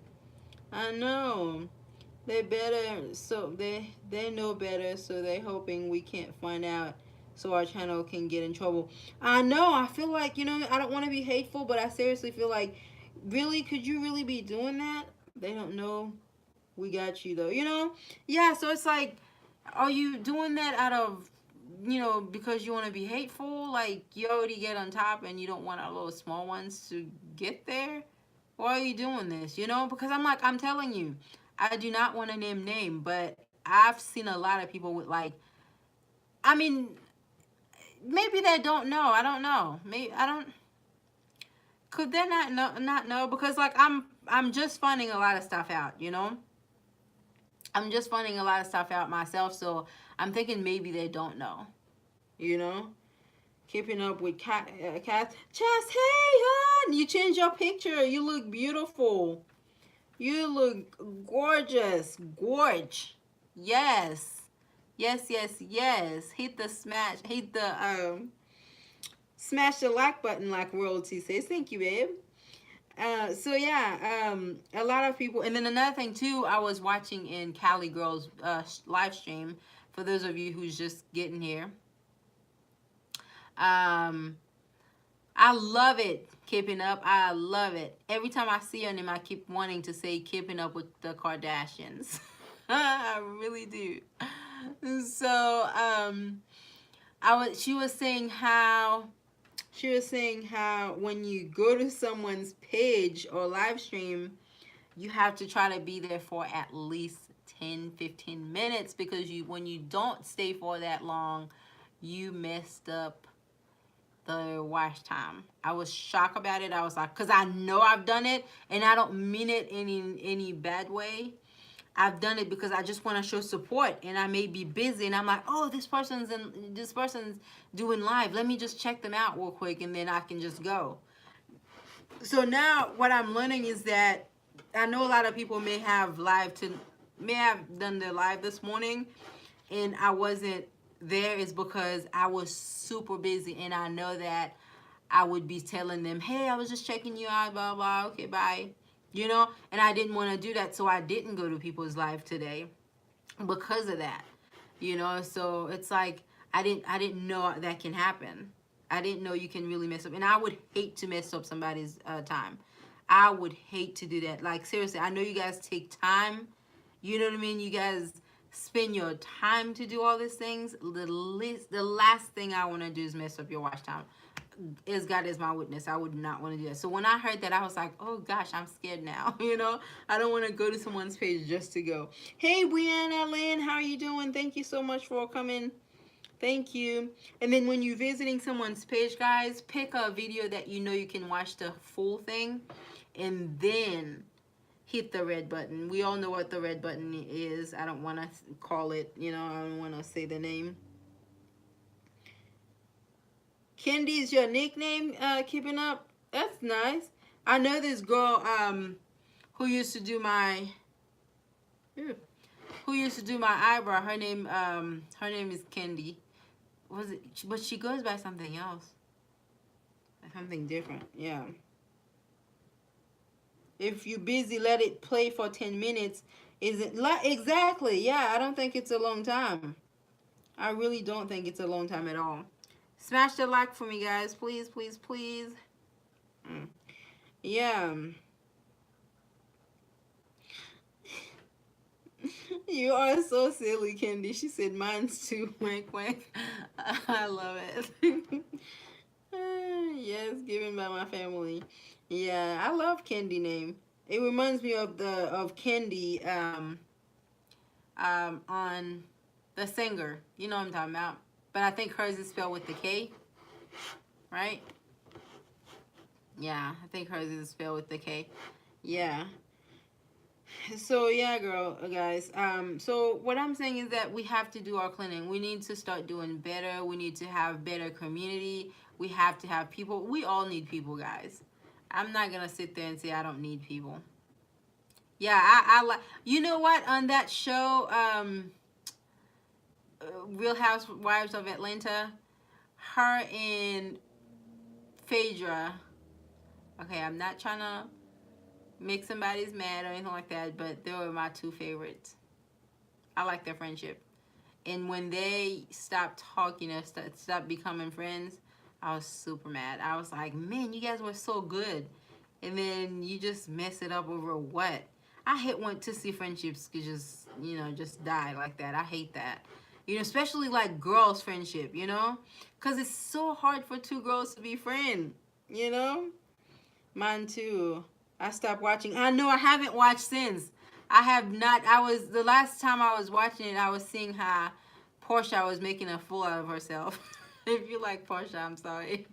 They better, so they know better, so they're hoping we can't find out, so our channel can get in trouble. I know. I feel like, I don't want to be hateful, but I seriously feel like, really, could you really be doing that? They don't know we got you though. Yeah. So it's like, are you doing that out of, because you want to be hateful? Like you already get on top and you don't want our little small ones to get there. Why are you doing this? Because I'm telling you, I do not want to name, but I've seen a lot of people with like, I mean, maybe they don't know. I don't know. Maybe I don't. Could they not know? Because like I'm just finding a lot of stuff out. I'm just finding a lot of stuff out myself, so I'm thinking maybe they don't know. You know, keeping up with Cat. Just hey, hon, you changed your picture. You look beautiful. You look gorgeous. Gorge. Yes. Yes, yes, yes. Hit the smash. Hit the smash the like button, like royalty says. Thank you, babe. So yeah, a lot of people, and then another thing too, I was watching in Cali Girls live stream. For those of you who's just getting here, um, I love it. Keeping up, I love it. Every time I see her name, I keep wanting to say "Keeping Up with the Kardashians." I really do. So, she was saying how when you go to someone's page or live stream, you have to try to be there for at least 10-15 minutes, because when you don't stay for that long, you messed up the watch time. I was shocked about it. I was like, because I know I've done it, and I don't mean it in any bad way. I've done it because I just want to show support, and I may be busy, and I'm like, oh, this person's doing live. Let me just check them out real quick, and then I can just go. So now what I'm learning is that I know a lot of people may have done their live this morning, and I wasn't there, is because I was super busy, and I know that I would be telling them, hey, I was just checking you out, blah blah, okay, bye. And I didn't want to do that, so I didn't go to people's live today because of that. So it's like I didn't know that can happen. I didn't know you can really mess up, and I would hate to mess up somebody's time. I would hate to do that. Like seriously, I know you guys take time. You know what I mean? You guys spend your time to do all these things. The last thing I want to do is mess up your watch time. As God is my witness, I would not want to do that. So when I heard that, I was like, oh gosh, I'm scared now. I don't want to go to someone's page just to go. Hey, Brianna Lynn, how are you doing? Thank you so much for coming. Thank you. And then when you're visiting someone's page, guys, pick a video that you know you can watch the full thing, and then hit the red button. We all know what the red button is. I don't want to call it, I don't want to say the name. Kendi is your nickname, keeping up? That's nice. I know this girl who used to do my eyebrow. Her name is Kendi. Was it? But she goes by something else. Something different. Yeah. If you're busy, let it play for 10 minutes. Is it exactly? Yeah, I don't think it's a long time. I really don't think it's a long time at all. Smash the like for me, guys. Please, please, please. Yeah. You are so silly, Kendi. She said mine's too. Wink, wink. I love it. Yes, given by my family. Yeah, I love Kendi name. It reminds me of Kendi on the singer. You know what I'm talking about. But I think hers is spelled with the K, right? Yeah, I think hers is spelled with the K. Yeah. So yeah, guys. So what I'm saying is that we have to do our cleaning. We need to start doing better. We need to have better community. We have to have people. We all need people, guys. I'm not gonna sit there and say I don't need people. Yeah, I like. You know what? On that show, Real Housewives of Atlanta, her and Phaedra. Okay, I'm not trying to make somebody's mad or anything like that, but they were my two favorites. I like their friendship. And when they stopped talking or stopped becoming friends, I was super mad. I was like, man, you guys were so good. And then you just mess it up over what? I hate when to see friendships just, just die like that. I hate that. Especially like girls' friendship, Because it's so hard for two girls to be friends, you know? Mine too. I stopped watching. I know I haven't watched since. I have not. The last time I was watching it, I was seeing how Portia was making a fool out of herself. If you like Portia, I'm sorry.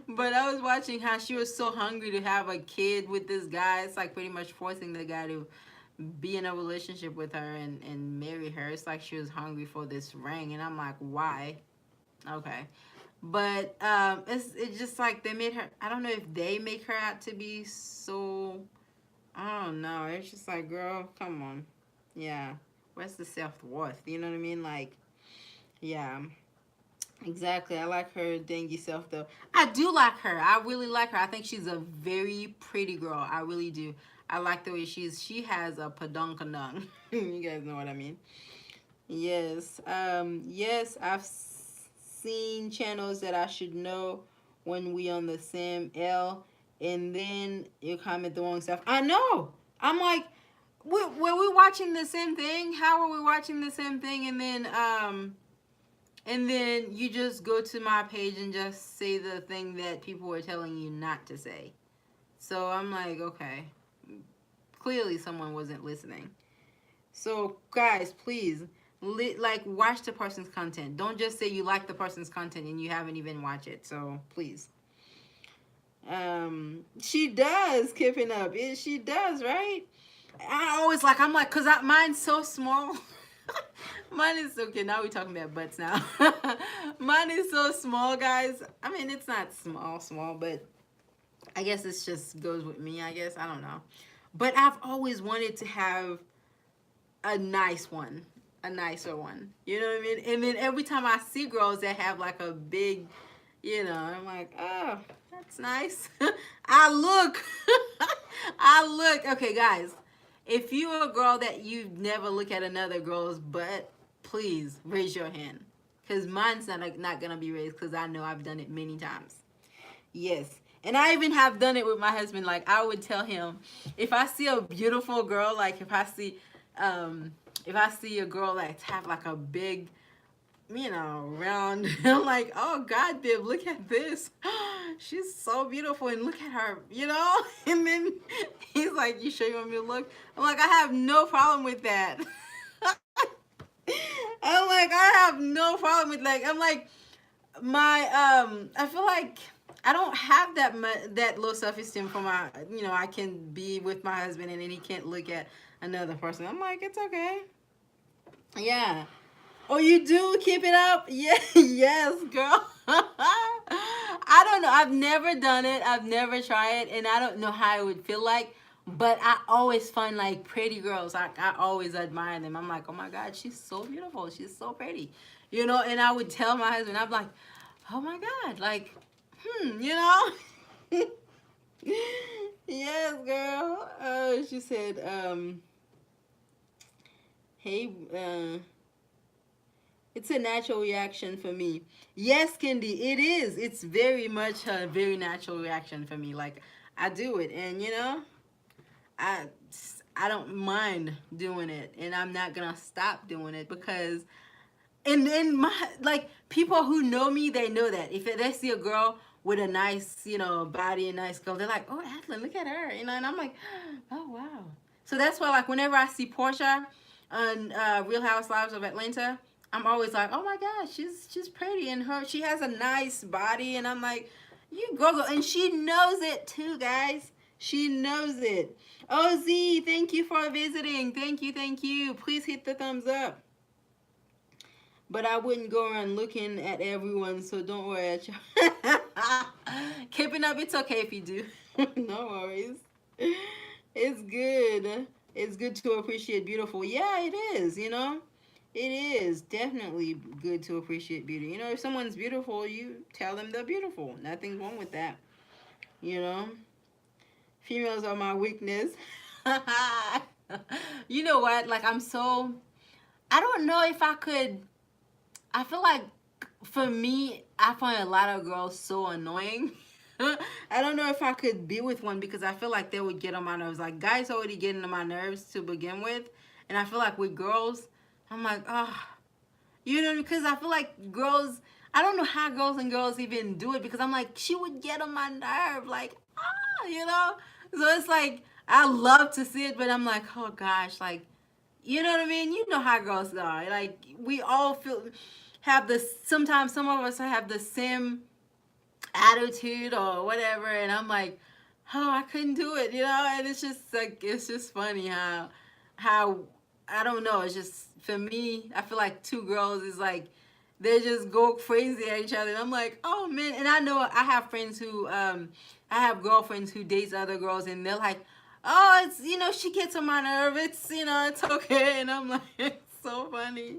But I was watching how she was so hungry to have a kid with this guy. It's like pretty much forcing the guy to be in a relationship with her and marry her. It's like she was hungry for this ring. And I'm like, why? Okay. But it's just like they made her. I don't know if they make her out to be so. I don't know. It's just like, girl, come on. Yeah. Where's the self-worth? You know what I mean? Like, yeah. Exactly. I like her dingy self though. I do like her. I really like her. I think she's a very pretty girl. I really do. I like the way she has a padunkadunk. You guys know what I mean. Yes. Yes, seen channels that I should know when we on the same L, and then you comment the wrong stuff. I know. I'm like, were we watching the same thing? How are we watching the same thing? And then you just go to my page and just say the thing that people were telling you not to say. So I'm like, okay, clearly someone wasn't listening. So guys, please, like, watch the person's content. Don't just say you like the person's content and you haven't even watched it. So please. She does, keeping up. She does, right? I'm like, cause mine's so small. Mine is okay. Now we're talking about butts now. Mine is so small, guys. I mean, it's not small, but I guess it just goes with me. I guess I don't know, but I've always wanted to have a nice one, a nicer one. You know what I mean? And then every time I see girls that have like a big, I'm like, oh, that's nice. I look, I look. Okay, guys, if you're a girl that you never look at another girl's butt, please raise your hand. Because mine's not going to be raised because I know I've done it many times. Yes. And I even have done it with my husband. Like, I would tell him, if I see a beautiful girl, like if I see a girl that have like a big, round, I'm like, oh God, babe, look at this. She's so beautiful, and look at her, And then he's like, you sure you want me to look? I'm like, I have no problem with that. I'm like, I have no problem with, like, I'm like, I feel like I don't have that low self-esteem for my, I can be with my husband and then he can't look at another person. I'm like, it's okay. Yeah. Oh, you do keep it up? Yeah, yes, girl. I don't know. I've never done it. I've never tried it, and I don't know how it would feel like. But I always find like pretty girls. I always admire them. I'm like, oh my God, she's so beautiful. She's so pretty, And I would tell my husband, I'm like, oh my God, like, Yes, girl. She said, hey, it's a natural reaction for me. Yes, Kendi, it is. It's very much a very natural reaction for me. Like, I do it, and I I don't mind doing it, and I'm not gonna stop doing it because, and my, like, people who know me, they know that if they see a girl with a nice body and nice girl, they're like, oh, Athlon, look at her, and I'm like, oh wow. So that's why, like, whenever I see Portia on Real Housewives of Atlanta, I'm always like, oh my gosh, she's pretty, and she has a nice body, and I'm like, you go, and she knows it too, guys. She knows it. Oh, Z, thank you for visiting. Thank you, thank you. Please hit the thumbs up. But I wouldn't go around looking at everyone, so don't worry. Keeping up, it's okay if you do. No worries. It's good. It's good to appreciate beautiful. Yeah, it is, It is definitely good to appreciate beauty. If someone's beautiful, you tell them they're beautiful. Nothing wrong with that. You know? Females are my weakness. You know what? Like, I don't know if I could. I feel like for me, I find a lot of girls so annoying. I don't know if I could be with one because I feel like they would get on my nerves. Like, guys already getting on my nerves to begin with, and I feel like with girls, I'm like, oh, you know, because I feel like girls. I don't know how girls even do it because I'm like, she would get on my nerve, like, you know. So it's like I love to see it, but I'm like, oh gosh, like, you know what I mean? You know how girls are. Like, we all have this. Sometimes some of us have the same attitude or whatever, and I'm like, oh, I couldn't do it, you know. And it's just like, it's just funny how I don't know. It's just for me. I feel like two girls is like they just go crazy at each other. And I'm like, oh man. And I know I have friends who I have girlfriends who dates other girls, and they're like, oh, it's, you know, she gets on my nerve. It's, you know, it's okay. And I'm like, it's so funny,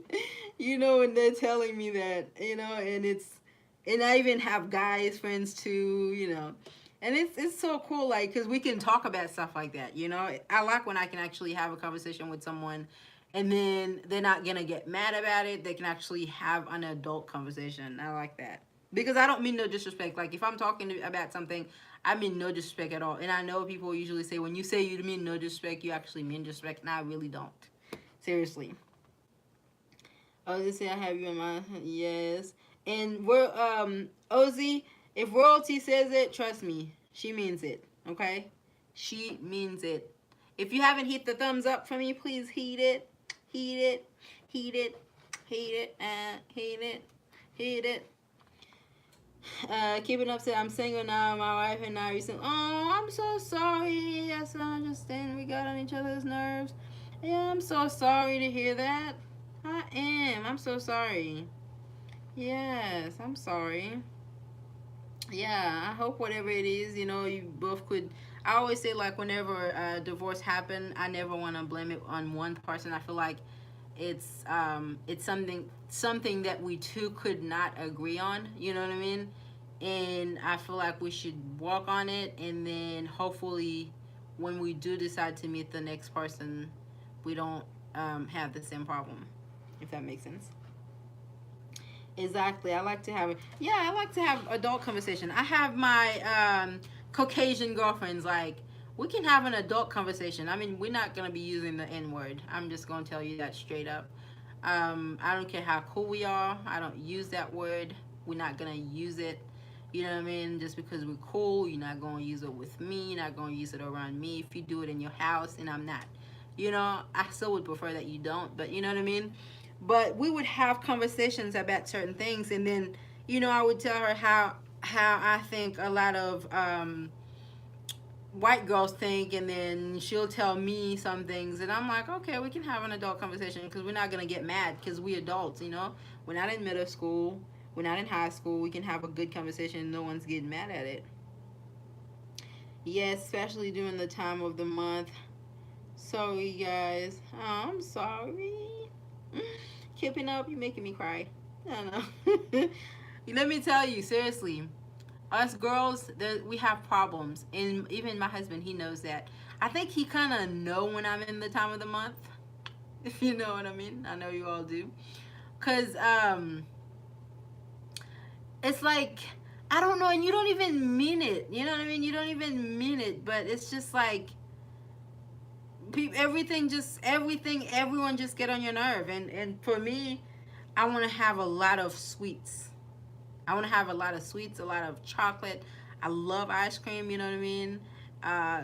you know, when they're telling me that, you know, and I even have guys friends too, you know, and it's so cool, like, because we can talk about stuff like that, you know. I like when I can actually have a conversation with someone, and then they're not gonna get mad about it. They can actually have an adult conversation. I like that because I don't mean no disrespect. Like, if I'm talking about something, I mean no disrespect at all. And I know people usually say when you say you mean no disrespect, you actually mean disrespect, and I really don't. Seriously. I was just say I have you in mind. Yes. And we're Ozzy, if royalty says it, trust me, she means it. Okay? She means it. If you haven't hit the thumbs up for me, please heat it. Heat it. Heat it. Heat it. Heat it. Heat it. Keeping up said I'm single now. My wife and I recently. Oh, I'm so sorry. Yes, I understand. We got on each other's nerves. Yeah, I'm so sorry to hear that. I am. I'm so sorry. Yes, I'm sorry. Yeah, I hope whatever it is, you know, you both could. I always say, like, whenever divorce happen, I never want to blame it on one person. I feel like it's something that we two could not agree on. You know what I mean? And I feel like we should work on it, and then hopefully, when we do decide to meet the next person, we don't have the same problem. If that makes sense. Exactly. I like to have yeah, I like to have adult conversation. I have my Caucasian girlfriends, like, we can have an adult conversation. I mean, we're not gonna be using the N word. I'm just gonna tell you that straight up. I don't care how cool we are. I don't use that word. We're not gonna use it. You know what I mean? Just because we're cool, you're not gonna use it with me. You're not gonna use it around me. If you do it in your house and I'm not, you know, I still would prefer that you don't. But you know what I mean? But we would have conversations about certain things, and then, you know, I would tell her how I think a lot of white girls think, and then she'll tell me some things, and I'm like, okay, we can have an adult conversation because we're not gonna get mad because we adults, you know. We're not in middle school, we're not in high school. We can have a good conversation. No one's getting mad at it. Yes, especially during the time of the month. Sorry, guys. Oh, I'm sorry. Keeping up, you're making me cry. I don't know. Let me tell you, seriously, us girls, we have problems, and even my husband, he knows that. I think he kind of know when I'm in the time of the month, if you know what I mean. I know you all do, cause it's like, I don't know, and you don't even mean it. You know what I mean? You don't even mean it, but it's just like everyone just get on your nerve, and for me, I want to have a lot of sweets. I want to have a lot of sweets, a lot of chocolate. I love ice cream, you know what I mean?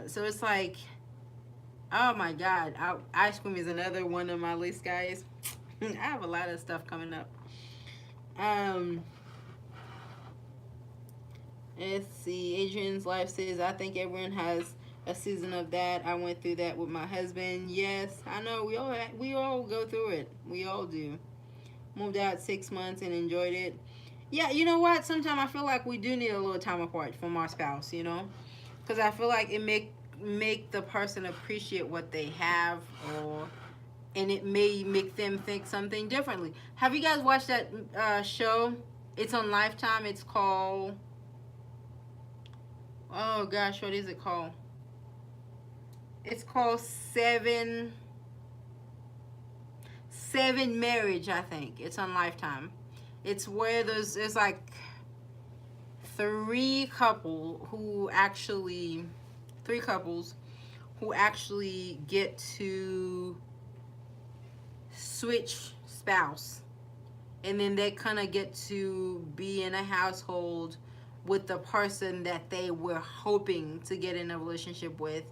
So it's like, oh my God, ice cream is another one of my list, guys. I have a lot of stuff coming up. um let's see. Adrian's life says, I think everyone has a season of that. I went through that with my husband. Yes, I know, we all go through it. We all do. Moved out 6 months and enjoyed it. Yeah, you know what? Sometimes I feel like we do need a little time apart from our spouse, you know, because I feel like it make the person appreciate what they have, or and it may make them think something differently. Have you guys watched that show? It's on Lifetime. It's called, oh gosh, what is it called? It's called Seven Marriage, I think. It's on Lifetime. It's where there's like three couples who actually get to switch spouse, and then they kind of get to be in a household with the person that they were hoping to get in a relationship with.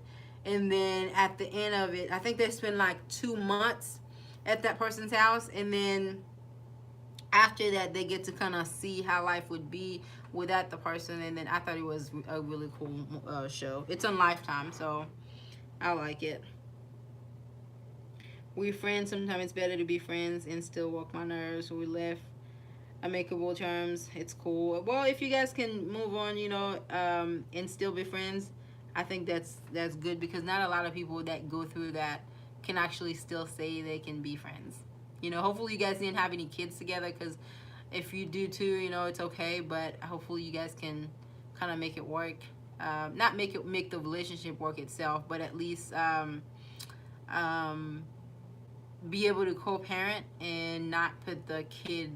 And then at the end of it, I think they spend like 2 months at that person's house, and then after that they get to kind of see how life would be without the person. And then I thought it was a really cool show. It's on Lifetime, so I like it. We friends. Sometimes it's better to be friends and still walk my nerves. We left amicable terms. It's cool. Well, if you guys can move on, and still be friends, I think that's good, because not a lot of people that go through that can actually still say they can be friends. Hopefully you guys didn't have any kids together, because if you do too, it's okay. But hopefully you guys can kind of make it work. Not make the relationship work itself, but at least um, be able to co-parent and not put the kid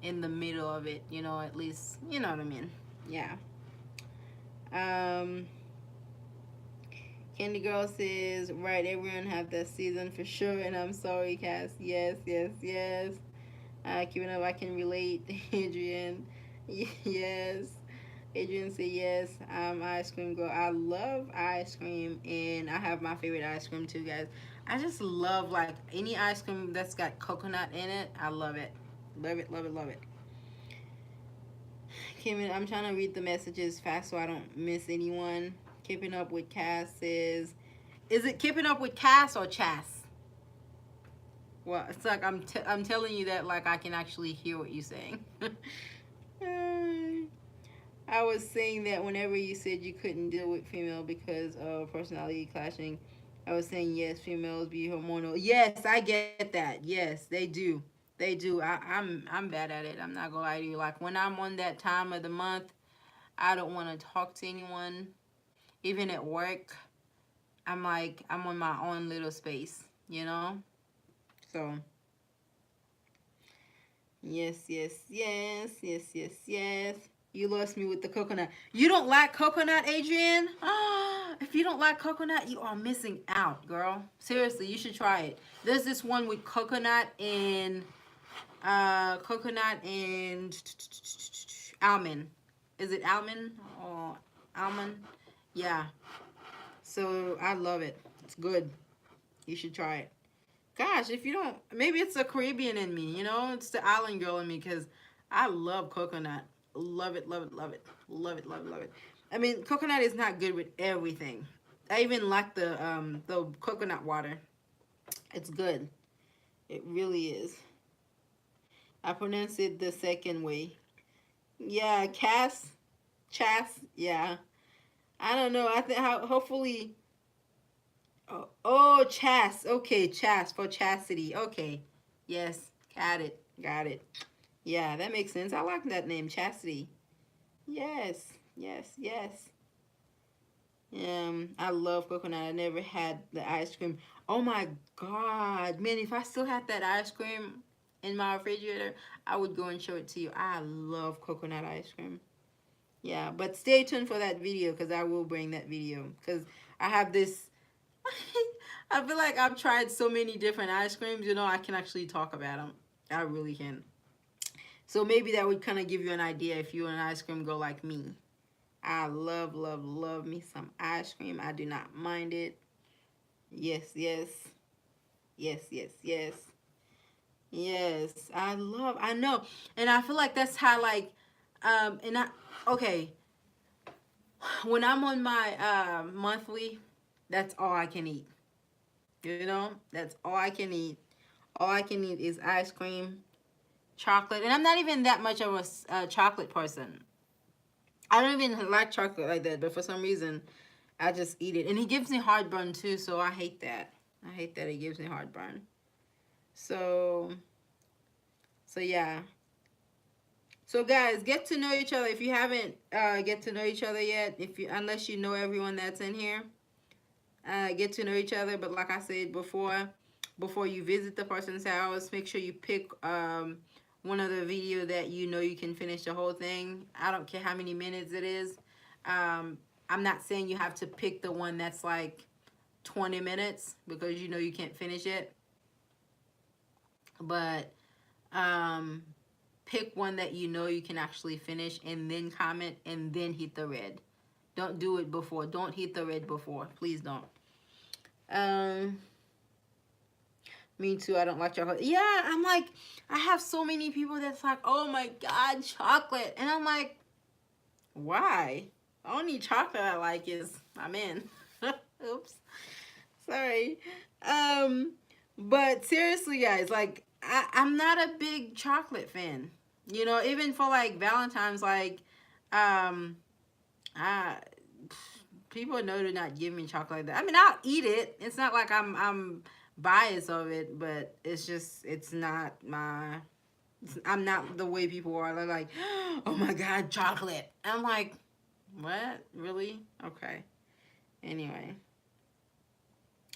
in the middle of it. At least you know what I mean. Yeah. Um, Candy Girl says, right, everyone have that season for sure, and I'm sorry, Cass. Yes, yes, yes. Keeping up, I can relate. Adrian, yes. Adrian said yes. Ice cream girl. I love ice cream, and I have my favorite ice cream too, guys. I just love like any ice cream that's got coconut in it. I love it. Love it, love it, love it. Kim, I'm trying to read the messages fast so I don't miss anyone. Keeping up with Cass says, is it keeping up with Cass or Chas? Well, it's like I'm telling you that like I can actually hear what you're saying. I was saying that whenever you said you couldn't deal with female because of personality clashing, I was saying yes, females be hormonal. Yes, I get that. Yes, they do. They do. I'm bad at it. I'm not gonna lie to you. Like when I'm on that time of the month, I don't want to talk to anyone. Even at work, I'm like I'm on my own little space. So yes, yes, yes, yes, yes, yes. You lost me with the coconut. You don't like coconut, Adrian? If you don't like coconut, you are missing out, girl. Seriously, you should try it. There's this one with coconut and almond. Is it almond or almond? Yeah. So I love it. It's good. You should try it. Gosh, if you don't, maybe it's the Caribbean in me, it's the island girl in me, because I love coconut. Love it, love it, love it. Love it, love it, love it. I mean, coconut is not good with everything. I even like the coconut water. It's good. It really is. I pronounce it the second way. Yeah, Chas, yeah. I don't know. I think hopefully. Oh, Chas. Okay, Chas for chastity. Okay. Yes, got it. Got it. Yeah, that makes sense. I like that name, Chastity. Yes, yes, yes. I love coconut. I never had the ice cream. Oh my God, man! If I still had that ice cream in my refrigerator, I would go and show it to you. I love coconut ice cream. Yeah, but stay tuned for that video, because I will bring that video, because I have this. I feel like I've tried so many different ice creams. I can actually talk about them. I really can. So maybe that would kind of give you an idea if you're an ice cream girl like me. I love, love, love me some ice cream. I do not mind it. Yes, yes. Yes, yes, yes. Yes. I know. And I feel like that's how like okay, when I'm on my monthly, that's all I can eat. That's all I can eat. All I can eat is ice cream, chocolate, and I'm not even that much of a chocolate person. I don't even like chocolate like that, but for some reason, I just eat it. And it gives me heartburn too, so I hate that. I hate that it gives me heartburn. So, so yeah. So guys, get to know each other. If you haven't get to know each other yet, unless you know everyone that's in here, get to know each other. But like I said before you visit the person's house, make sure you pick one of the video that you know you can finish the whole thing. I don't care how many minutes it is. I'm not saying you have to pick the one that's like 20 minutes because you know you can't finish it. But pick one that you know you can actually finish and then comment and then hit the red. Don't do it before. Don't hit the red before. Please don't. Um, Me too. I don't like chocolate. Yeah, I'm like, I have so many people that's like, oh my God, chocolate. And I'm like, why? The only chocolate I like is my man. Oops. Sorry. Um, but seriously, guys, like, I'm not a big chocolate fan. You know, even for like Valentine's, like, um, I people know to not give me chocolate like that. I mean, I'll eat it. It's not like I'm biased of it, but it's just it's not my. I'm not the way people are. They're like, oh my God, chocolate. I'm like, what? Really? Okay. Anyway,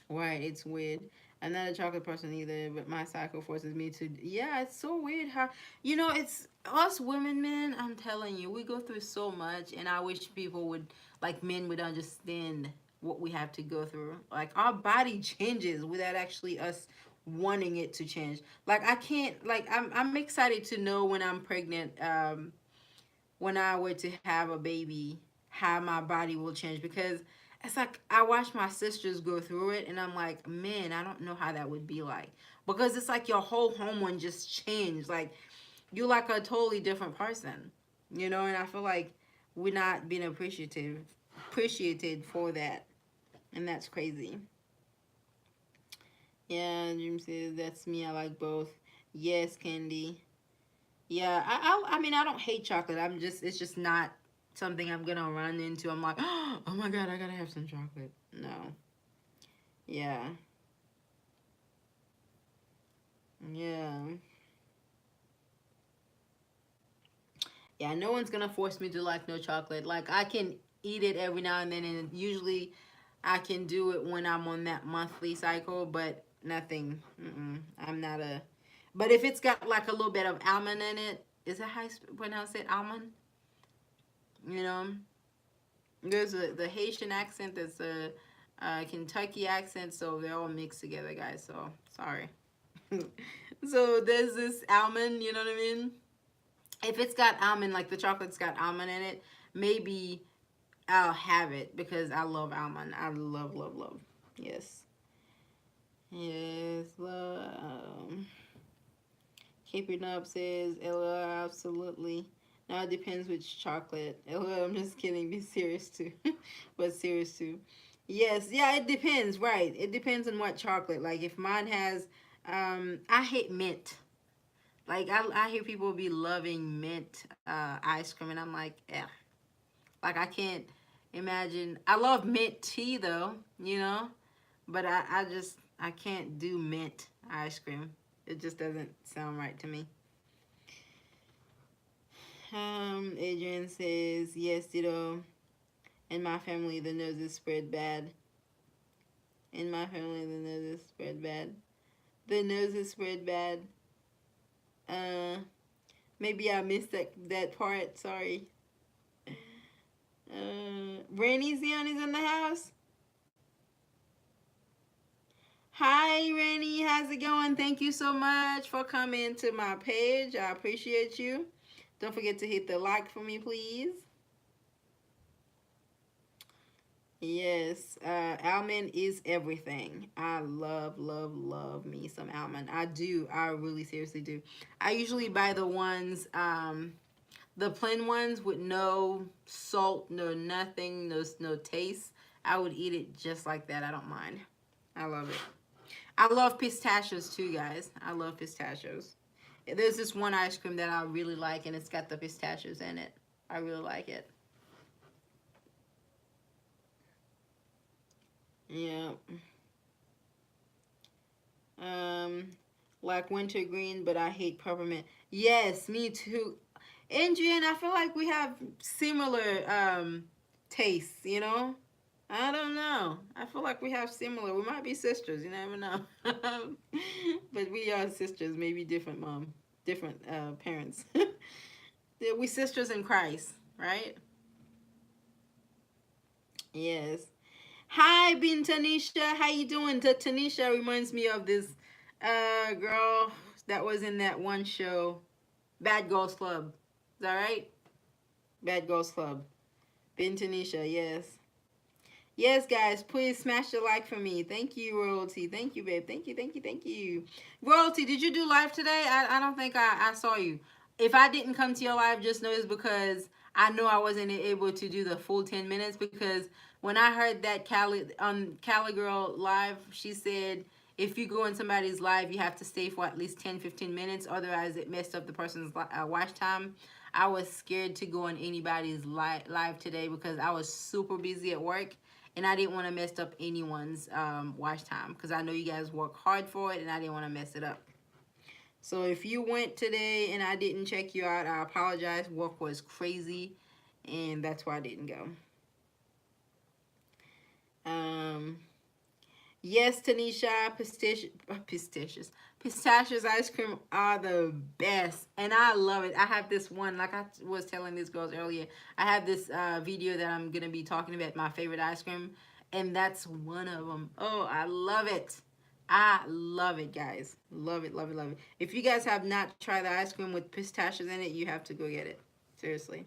right? It's weird. I'm not a chocolate person either, but my cycle forces me to. Yeah, it's so weird how it's us women, men. I'm telling you, we go through so much, and I wish people would like men would understand what we have to go through. Like our body changes without actually us wanting it to change. Like I can't. Like I'm excited to know when I'm pregnant. When I were to have a baby, how my body will change because it's like I watch my sisters go through it and I'm like, man, I don't know how that would be like. Because it's like your whole hormone just changed. Like you're like a totally different person. And I feel like we're not being appreciated for that. And that's crazy. Yeah, Dream says that's me. I like both. Yes, Candy. Yeah, I mean I don't hate chocolate. It's just not something I'm gonna run into. I'm like, oh my God, I gotta have some chocolate. No. Yeah. Yeah. Yeah, no one's gonna force me to like no chocolate. Like I can eat it every now and then and usually I can do it when I'm on that monthly cycle, but nothing. I'm not a but if it's got like a little bit of almond in it, is it how you pronounce it? Almond? You know? There's the Haitian accent, there's a Kentucky accent, so they're all mixed together, guys. So sorry. So there's this almond, you know what I mean? If it's got almond, like the chocolate's got almond in it, maybe I'll have it because I love almond. I love, love, love. Yes. Yes, love. Keeping Up says, LOL, absolutely. Now it depends which chocolate. LOL, I'm just kidding. Be serious too. But serious too. Yes, yeah, it depends, right. It depends on what chocolate. Like if mine has, I hate mint. Like I hear people be loving mint ice cream and I'm like, yeah. Like I can't imagine. I love mint tea though, but I can't do mint ice cream. It just doesn't sound right to me. Adrian says, yes, ditto. In my family, the noses spread bad. In my family, the noses spread bad. The noses spread bad. Uh, Maybe I missed that part. Sorry. Rainy Zion is in the house. Hi, Rainy. How's it going? Thank you so much for coming to my page. I appreciate you. Don't forget to hit the like for me, please. Yes, almond is everything. I love, love, love me some almond. I do. I really seriously do. I usually buy the ones, the plain ones with no salt, no nothing, no taste. I would eat it just like that. I don't mind. I love it. I love pistachios too, guys. I love pistachios. There's this one ice cream that I really like, and it's got the pistachios in it. I really like it. Yeah. Um, like wintergreen, but I hate peppermint. Yes, me too. Adrian, I feel like we have similar tastes, I don't know. I feel like we have similar. We might be sisters. You never know. But we are sisters. Maybe different mom, different parents. We sisters in Christ, right? Yes. Hi, Bin Tanisha. How you doing? Tanisha reminds me of this girl that was in that one show, Bad Girls Club. Is that right? Bad Girls Club. Bin Tanisha, yes. Yes, guys, please smash the like for me. Thank you, Royalty. Thank you, babe. Thank you, thank you, thank you. Royalty, did you do live today? I don't think I saw you. If I didn't come to your live, just know it's because I knew I wasn't able to do the full 10 minutes because when I heard that Cali Girl live, she said if you go in somebody's live, you have to stay for at least 10-15 minutes. Otherwise, it messed up the person's watch time. I was scared to go on anybody's live today because I was super busy at work and I didn't want to mess up anyone's watch time because I know you guys work hard for it and I didn't want to mess it up. So if you went today and I didn't check you out, I apologize. Work was crazy and that's why I didn't go. Yes, Tanisha, pistachios ice cream are the best, and I love it. I have this one, like I was telling these girls earlier, I have this video that I'm gonna be talking about my favorite ice cream, and that's one of them. Oh, I love it. I love it, guys. Love it, love it, love it. If you guys have not tried the ice cream with pistachios in it, you have to go get it. Seriously.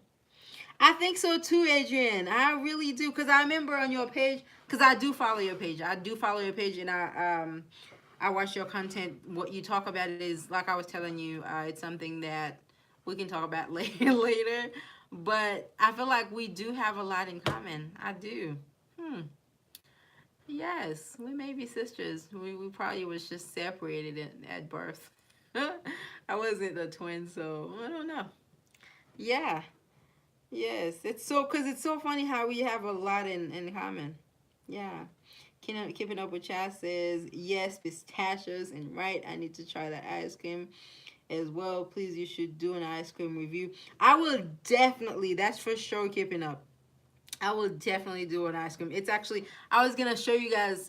I think so too, Adrian. I really do, cause I remember on your page, cause I do follow your page. I do follow your page, and I watch your content. What you talk about is like I was telling you. It's something that we can talk about later. But I feel like we do have a lot in common. I do. Yes, we may be sisters. We probably was just separated at birth. I wasn't a twin, so I don't know. Yeah. Yes, it's so because it's so funny how we have a lot in common. Yeah. Keeping up with Chad says yes, pistachios and right. I need to try that ice cream as well. Please, you should do an ice cream review. I will definitely. That's for sure. Keeping up. I will definitely do an ice cream. It's actually I was gonna show you guys.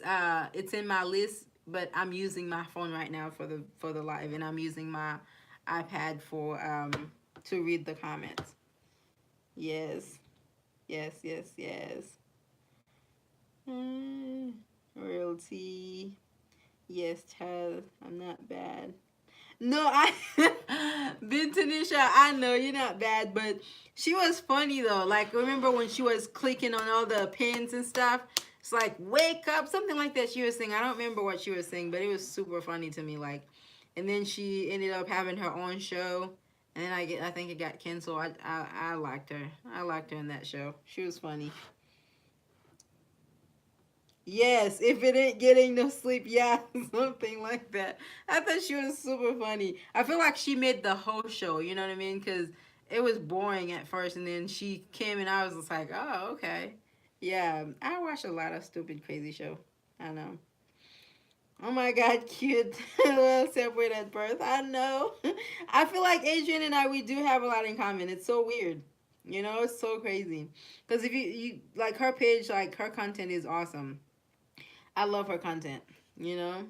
It's in my list, but I'm using my phone right now for the live, and I'm using my iPad for to read the comments. Yes. Yes, yes, yes. Royalty. Yes, child. I'm not bad. No, I Been Tanisha, I know you're not bad, but she was funny though. Like remember when she was clicking on all the pins and stuff? It's like wake up, something like that she was saying. I don't remember what she was saying, but it was super funny to me. Like, and then she ended up having her own show, and then I think it got canceled. I liked her. I liked her in that show. She was funny. Yes, if it ain't getting no sleep, yeah, something like that. I thought she was super funny. I feel like she made the whole show, you know what I mean? Because it was boring at first, and then she came and I was just like, oh, okay. Yeah, I watch a lot of stupid, crazy show. I know. Oh my God, cute. Well, separate at birth. I know. I feel like Adrian and I, we do have a lot in common. It's so weird. You know, it's so crazy. Because if you like her page, like her content is awesome. I love her content, you know?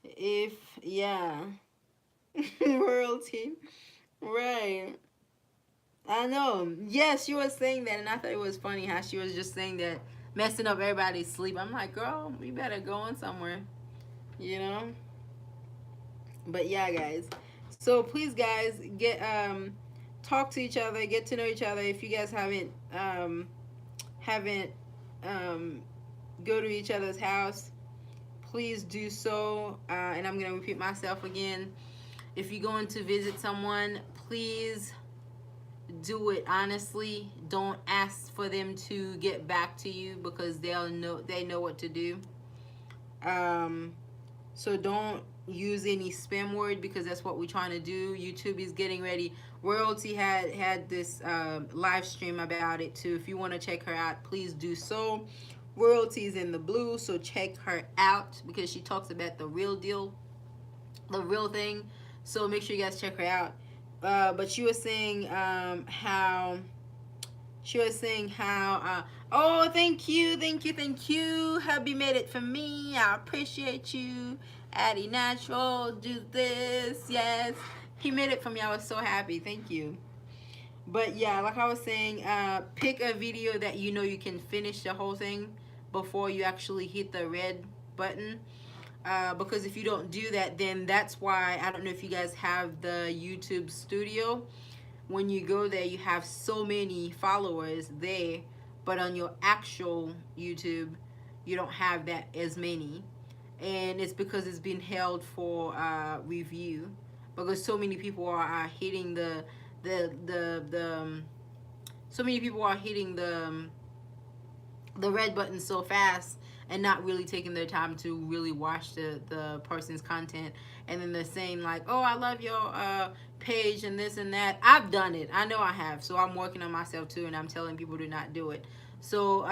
If, yeah. Royalty. Right. I know. Yes, she was saying that, and I thought it was funny how she was just saying that, messing up everybody's sleep. I'm like, girl, we better go on somewhere, you know? But yeah, guys. So please, guys, talk to each other, get to know each other. If you guys haven't um, go to each other's house, please do so. And I'm going to repeat myself again. If you're going to visit someone, please do it honestly. Don't ask for them to get back to you because they know what to do. So don't use any spam word because that's what we're trying to do. YouTube is getting ready. Royalty had this live stream about it too. If you want to check her out, please do so. Royalty's in the blue, so check her out because she talks about the real deal, the real thing. So make sure you guys check her out. But she was saying how She was saying how, oh, thank you, thank you, thank you. Hubby made it for me. I appreciate you. Addie Natural, do this. Yes. He made it for me. I was so happy. Thank you. But yeah, like I was saying, pick a video that you know you can finish the whole thing before you actually hit the red button. Because if you don't do that, then that's why, I don't know if you guys have the YouTube Studio. When you go there, you have so many followers there, but on your actual YouTube, you don't have that as many. And it's because it's been held for review, because so many people are hitting the so many people are hitting the red button so fast and not really taking their time to really watch the person's content. And then they're saying like, oh, I love your page and this and that. I've done it. I know I have. So I'm working on myself too, and I'm telling people to not do it. So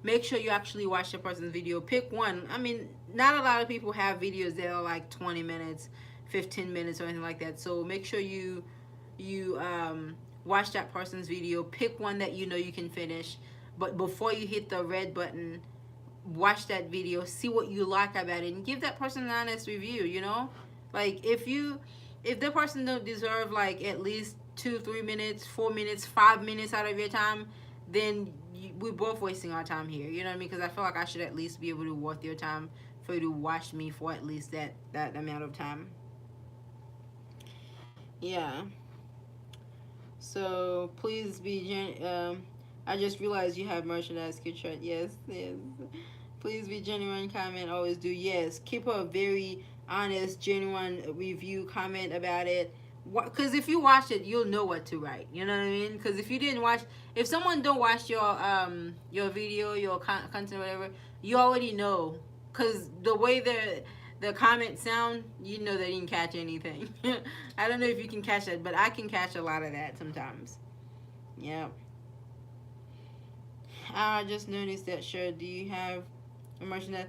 make sure you actually watch the person's video. Pick one. I mean, not a lot of people have videos that are like 20 minutes, 15 minutes or anything like that. So make sure you watch that person's video. Pick one that you know you can finish. But before you hit the red button, watch that video, see what you like about it, and give that person an honest review. You know, like if the person don't deserve like at least 2 3 minutes, 4 minutes, 5 minutes out of your time, then we're both wasting our time here. You know what I mean? Because I feel like I should at least be able to worth your time for you to watch me for at least that amount of time. Yeah. So please I just realized you have merchandise, kid shirt. Yes, yes. Please be genuine. Comment. Always do. Yes. Keep a very honest, genuine review. Comment about it. Because if you watch it, you'll know what to write. You know what I mean? Because if you didn't watch, if someone don't watch your video, your content, whatever, you already know. Because the way the comments sound, you know they didn't catch anything. I don't know if you can catch that, but I can catch a lot of that sometimes. Yeah. I just noticed that shirt. Do you have a merchandise?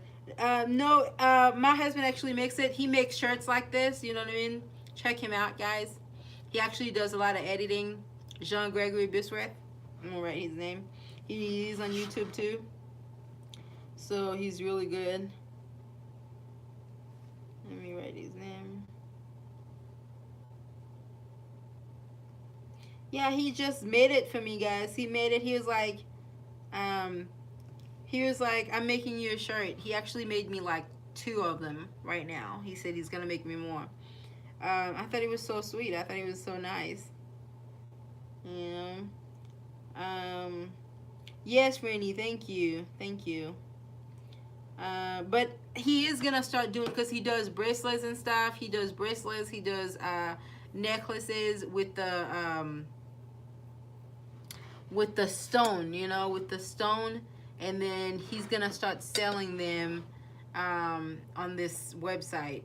No. My husband actually makes it. He makes shirts like this. You know what I mean? Check him out, guys. He actually does a lot of editing. Jean Gregory Bisworth. I'm gonna write his name. He's on YouTube too. So he's really good. Let me write his name. Yeah, he just made it for me, guys. He made it. Um, he was like, I'm making you a shirt. He actually made me like 2 of them right now. He said he's gonna make me more. I thought he was so sweet. I thought he was so nice. You know. Yes, Rainy. Thank you. Thank you. But he is gonna start doing, because he does bracelets and stuff. He does bracelets. He does necklaces with the stone, you know, with the stone, and then he's gonna start selling them on this website.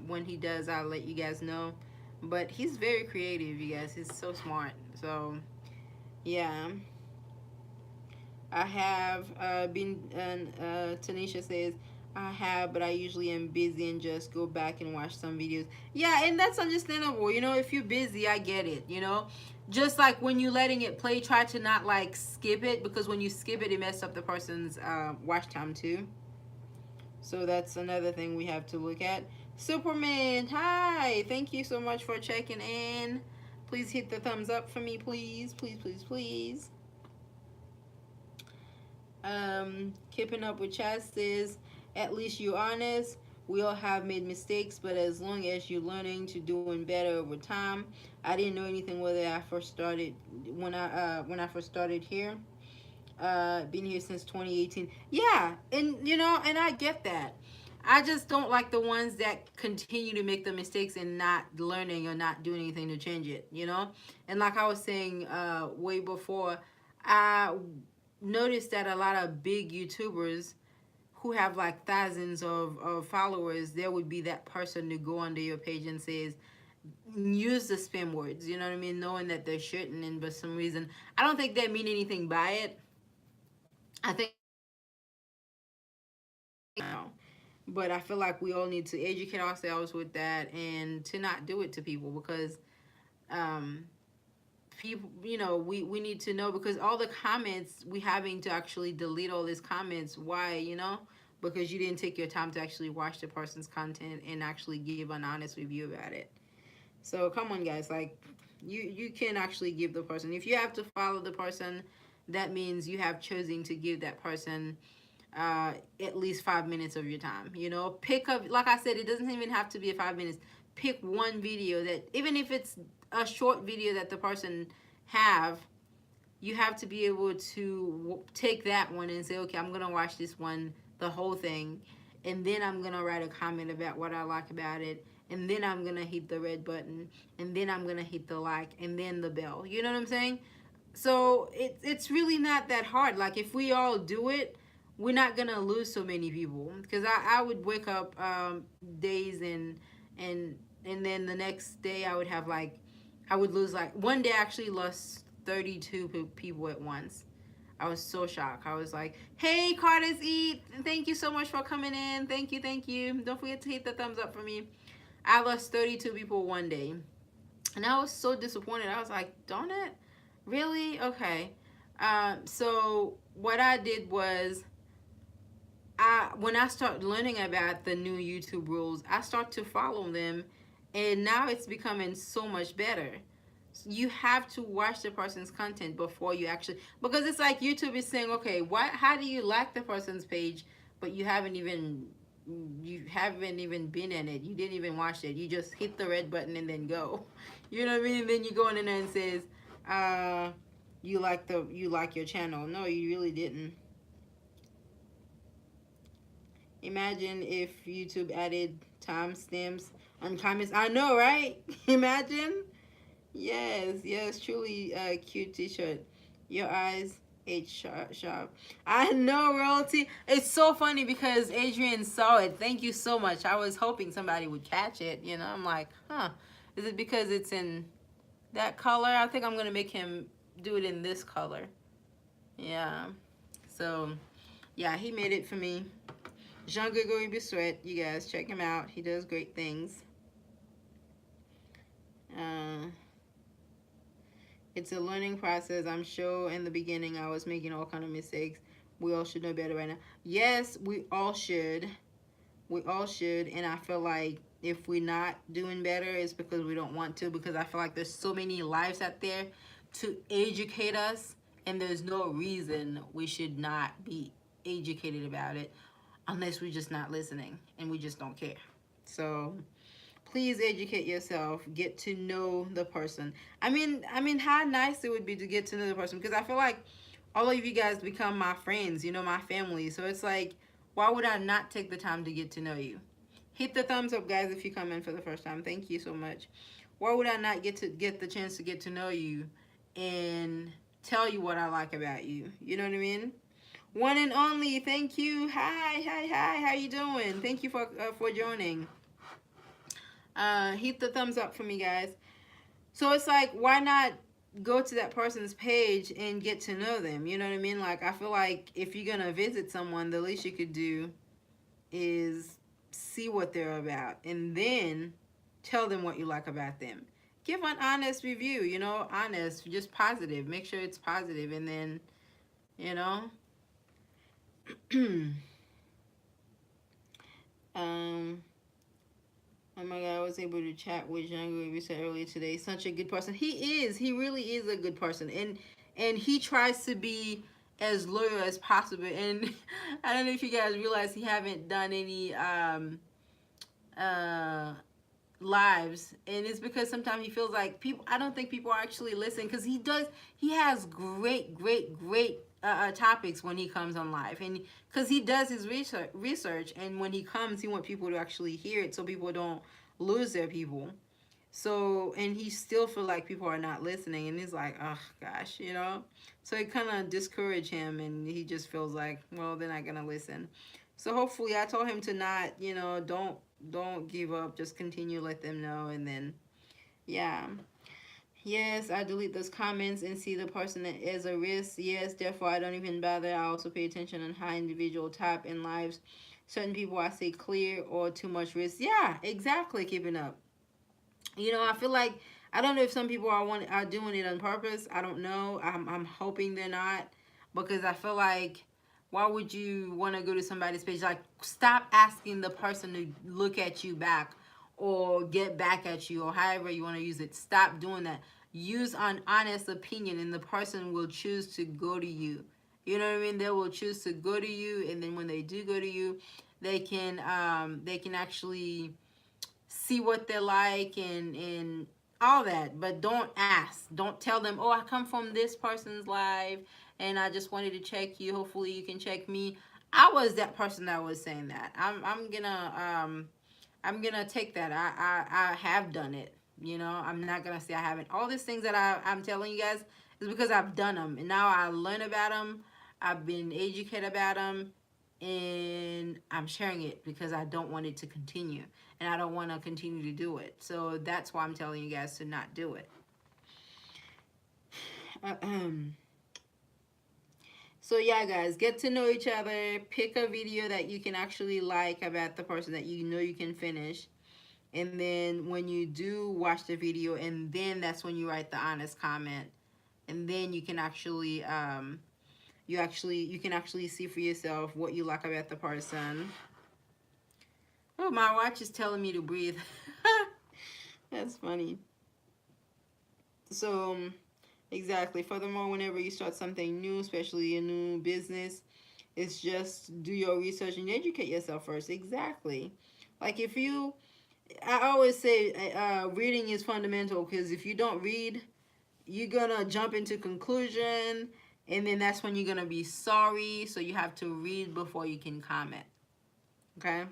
When he does, I'll let you guys know. But he's very creative, you guys. He's so smart. So yeah. I have been, Tanisha says, I have, but I usually am busy and just go back and watch some videos. Yeah, and that's understandable. You know, if you're busy, I get it, you know. Just like when you're letting it play, try to not like skip it, because when you skip it, it messes up the person's watch time too. So that's another thing we have to look at. Superman, hi. Thank you so much for checking in. Please hit the thumbs up for me, please. Please, please, please. Keeping up with chat says, at least you're honest. We all have made mistakes, but as long as you're learning to doing better over time. I didn't know anything when I first started here. Been here since 2018. Yeah, and you know, and I get that. I just don't like the ones that continue to make the mistakes and not learning or not doing anything to change it, you know? And like I was saying way before, I noticed that a lot of big YouTubers who have like thousands of followers, there would be that person to go onto your page and says, use the spam words, you know what I mean? Knowing that they shouldn't, and for some reason, I don't think they mean anything by it. I think, but I feel like we all need to educate ourselves with that and to not do it to people, because people, you know, we need to know, because all the comments, we having to actually delete all these comments. Why? You know, because you didn't take your time to actually watch the person's content and actually give an honest review about it. So come on, guys, like, you can actually give the person, if you have to follow the person, that means you have chosen to give that person at least 5 minutes of your time. You know, pick up, like I said, it doesn't even have to be a 5 minutes. Pick one video that, even if it's a short video that the person have, you have to be able to take that one and say, okay, I'm gonna watch this one, the whole thing, and then I'm gonna write a comment about what I like about it, and then I'm gonna hit the red button, and then I'm gonna hit the like, and then the bell. You know what I'm saying? So it's really not that hard. Like, if we all do it, we're not gonna lose so many people. Because I would wake up days, and and then the next day I would have like, I would lose, like, one day I actually lost 32 people at once. I was so shocked. I was like, hey, Carter's Eat, thank you so much for coming in. Thank you, thank you. Don't forget to hit the thumbs up for me. I lost 32 people one day. And I was so disappointed. I was like, darn it? Really? Okay. So what I did was, when I start learning about the new YouTube rules, I start to follow them, and now it's becoming so much better. You have to watch the person's content before you actually, because it's like YouTube is saying, okay, how do you like the person's page, but you haven't even been in it, you didn't even watch it, you just hit the red button and then go. You know what I mean? And then you go in there and says, you like your channel. No, you really didn't. Imagine if YouTube added timestamps on comments. I know, right? Imagine. Yes, yes, truly cute t-shirt. Your eyes, H sharp. I know, royalty. It's so funny because Adrian saw it. Thank you so much. I was hoping somebody would catch it. You know, I'm like, huh? Is it because it's in that color? I think I'm gonna make him do it in this color. Yeah. So, yeah, he made it for me. Jean-Gregory Bissuet, you guys check him out. He does great things. Uh, it's a learning process. I'm sure in the beginning I was making all kind of mistakes. We all should know better right now. Yes, we all should. We all should. And I feel like if we're not doing better, it's because we don't want to. Because I feel like there's so many lives out there to educate us. And there's no reason we should not be educated about it, unless we're just not listening and we just don't care. So please educate yourself, get to know the person. I mean how nice it would be to get to know the person, because I feel like all of you guys become my friends, you know, my family. So it's like, why would I not take the time to get to know you? Hit the thumbs up, guys, if you come in for the first time. Thank you so much. Why would I not get the chance to get to know you and tell you what I like about you? You know what I mean? One and only, thank you. Hi, hi, hi. How you doing? Thank you for joining. Hit the thumbs up for me, guys. So it's like, why not go to that person's page and get to know them? You know what I mean? Like, I feel like if you're gonna visit someone, the least you could do is see what they're about, and then tell them what you like about them. Give an honest review, you know, honest, just positive. Make sure it's positive, and then, you know. um Oh my God, I was able to chat with Django we said earlier today. Such a good person. He is. He really is a good person. And he tries to be as loyal as possible. And I don't know if you guys realize he haven't done any uh lives, and it's because sometimes he feels like people, I don't think people are actually listening, because he has great topics when he comes on live, and because he does his research, and when he comes he wants people to actually hear it so people don't lose their people. So, and he still feel like people are not listening, and he's like, oh gosh, you know. So it kind of discourage him, and he just feels like, well, they're not gonna listen. So hopefully, I told him to not, you know, don't give up, just continue, let them know, and then, yeah. Yes, I delete those comments and see the person that is a risk. Yes, therefore I don't even bother. I also pay attention on how individual type in lives. Certain people I say clear or too much risk. Yeah, exactly, keeping up. You know, I feel like I don't know if some people are doing it on purpose. I don't know. I'm hoping they're not, because I feel like, why would you want to go to somebody's page? Like, stop asking the person to look at you back or get back at you, or however you want to use it. Stop doing that. Use an honest opinion, and the person will choose to go to you. You know what I mean? They will choose to go to you, and then when they do go to you, they can actually see what they're like, and all that. But don't ask. Don't tell them, oh, I come from this person's live and I just wanted to check you. Hopefully you can check me. I was that person that was saying that. I'm gonna take that. I have done it. You know, I'm not gonna say I haven't. All these things that I'm telling you guys is because I've done them, and now I learn about them. I've been educated about them, and I'm sharing it because I don't want it to continue, and I don't want to continue to do it. So that's why I'm telling you guys to not do it. So yeah, guys, get to know each other. Pick a video that you can actually like about the person that you know you can finish. And then when you do watch the video, and then that's when you write the honest comment. And then you can actually you can actually see for yourself what you like about the person. Oh, my watch is telling me to breathe. That's funny. So exactly. Furthermore, whenever you start something new, especially a new business, it's just do your research and educate yourself first. Exactly. Like, if you, I always say reading is fundamental, because if you don't read, you're gonna jump into conclusion, and then that's when you're gonna be sorry. So you have to read before you can comment. Okay.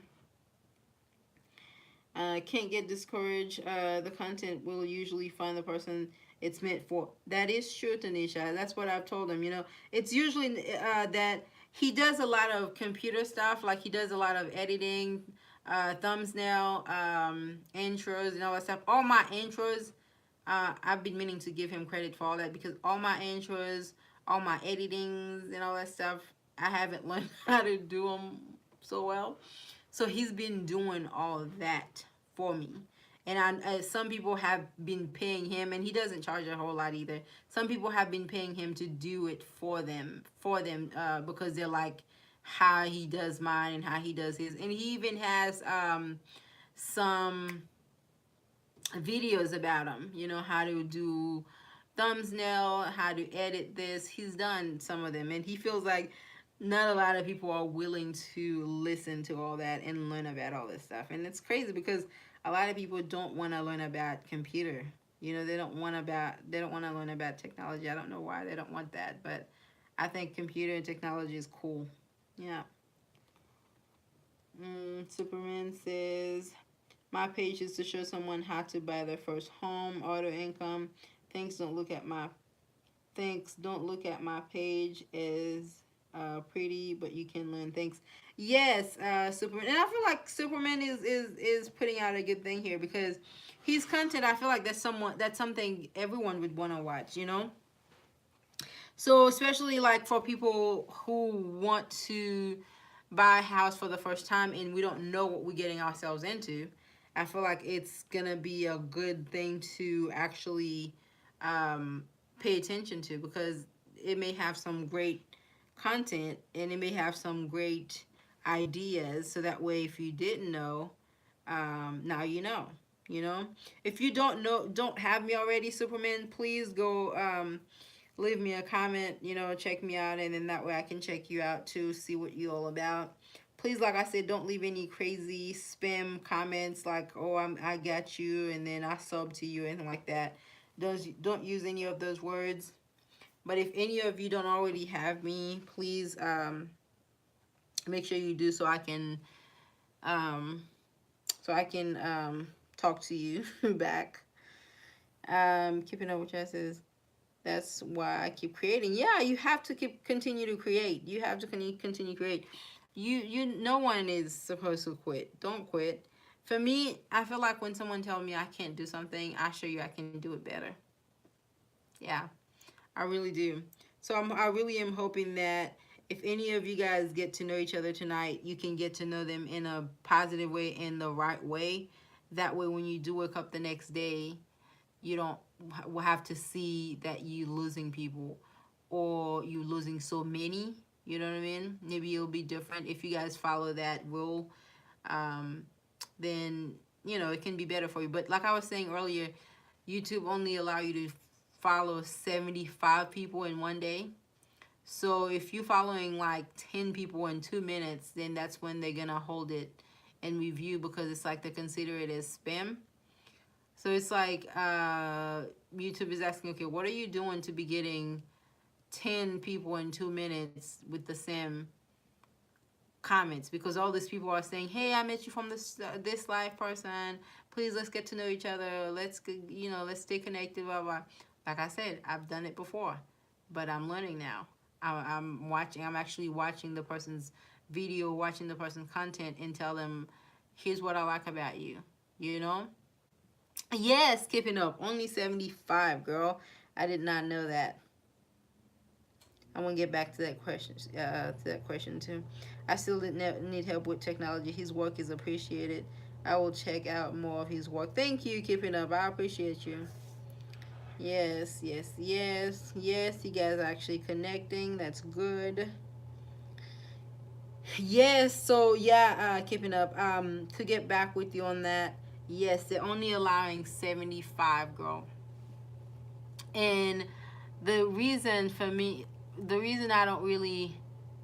Can't get discouraged. The content will usually find the person it's meant for. That is true, Tanisha. That's what I've told him. You know, it's usually that he does a lot of computer stuff. Like, he does a lot of editing, thumbnail, intros, and all that stuff. All my intros, I've been meaning to give him credit for all that, because all my intros, all my editings, and all that stuff, I haven't learned how to do them so well. So he's been doing all of that for me. And some people have been paying him, and he doesn't charge a whole lot either. Some people have been paying him to do it for them, because they're like how he does mine and how he does his. And he even has some videos about him, you know, how to do thumbnail, how to edit this. He's done some of them, and he feels like not a lot of people are willing to listen to all that and learn about all this stuff. And it's crazy, because a lot of people don't want to learn about computer. You know, they don't want to learn about technology. I don't know why they don't want that, but I think computer and technology is cool. Yeah. Superman says, my page is to show someone how to buy their first home, auto income. Thanks, don't look at my page as pretty, but you can learn. Thanks. Yes, Superman. And I feel like Superman is putting out a good thing here, because his content, I feel like that's something everyone would want to watch, you know? So especially like for people who want to buy a house for the first time and we don't know what we're getting ourselves into, I feel like it's gonna be a good thing to actually pay attention to, because it may have some great content, and it may have some great ideas. So that way, if you didn't know, now you know. You know, if you don't have me already, Superman, please go leave me a comment, you know, check me out, and then that way I can check you out too, see what you all about. Please, like I said, don't leave any crazy spam comments like, oh, I got you, and then I sub to you, anything like that. Don't use any of those words. But if any of you don't already have me, please make sure you do, so I can talk to you back. Keeping up with Chess says, that's why I keep creating. Yeah, you have to continue to create. You have to continue to create. No one is supposed to quit. Don't quit. For me, I feel like when someone tells me I can't do something, I show you I can do it better. Yeah, I really do. So I really am hoping that if any of you guys get to know each other tonight, you can get to know them in a positive way, in the right way. That way, when you do wake up the next day, you don't will have to see that you losing people or you losing so many. You know what I mean? Maybe it'll be different if you guys follow that rule. Um, then you know it can be better for you. But like I was saying earlier, YouTube only allow you to follow 75 people in one day. So if you're following like 10 people in 2 minutes, then that's when they're gonna hold it and review, because it's like they consider it as spam. So it's like YouTube is asking, okay, what are you doing to be getting 10 people in 2 minutes with the same comments? Because all these people are saying, hey, I met you from this live person. Please, let's get to know each other. Let's stay connected, blah, blah. Like I said, I've done it before, but I'm learning now. I'm actually watching the person's video, watching the person's content, and tell them, here's what I like about you, you know? Yes, keeping up. Only 75, girl. I did not know that. I want to get back to that question too. I still need help with technology. His work is appreciated. I will check out more of his work. Thank you, keeping up. I appreciate you. Yes, yes, yes, yes. You guys are actually connecting. That's good. Yes. So yeah, keeping up. To get back with you on that. Yes, they're only allowing 75, girl. And the reason for me, the reason I don't really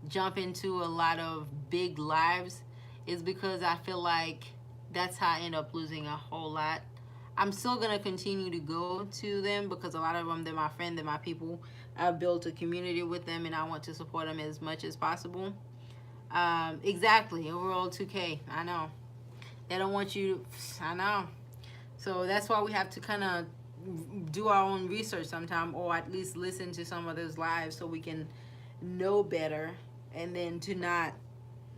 jump into a lot of big lives is because I feel like that's how I end up losing a whole lot. I'm still going to continue to go to them because a lot of them, they're my friend, they're my people. I've built a community with them and I want to support them as much as possible. Exactly. Overall 2K. I know. They don't want you to, I know. So that's why we have to kind of do our own research sometime, or at least listen to some of those lives so we can know better, and then to not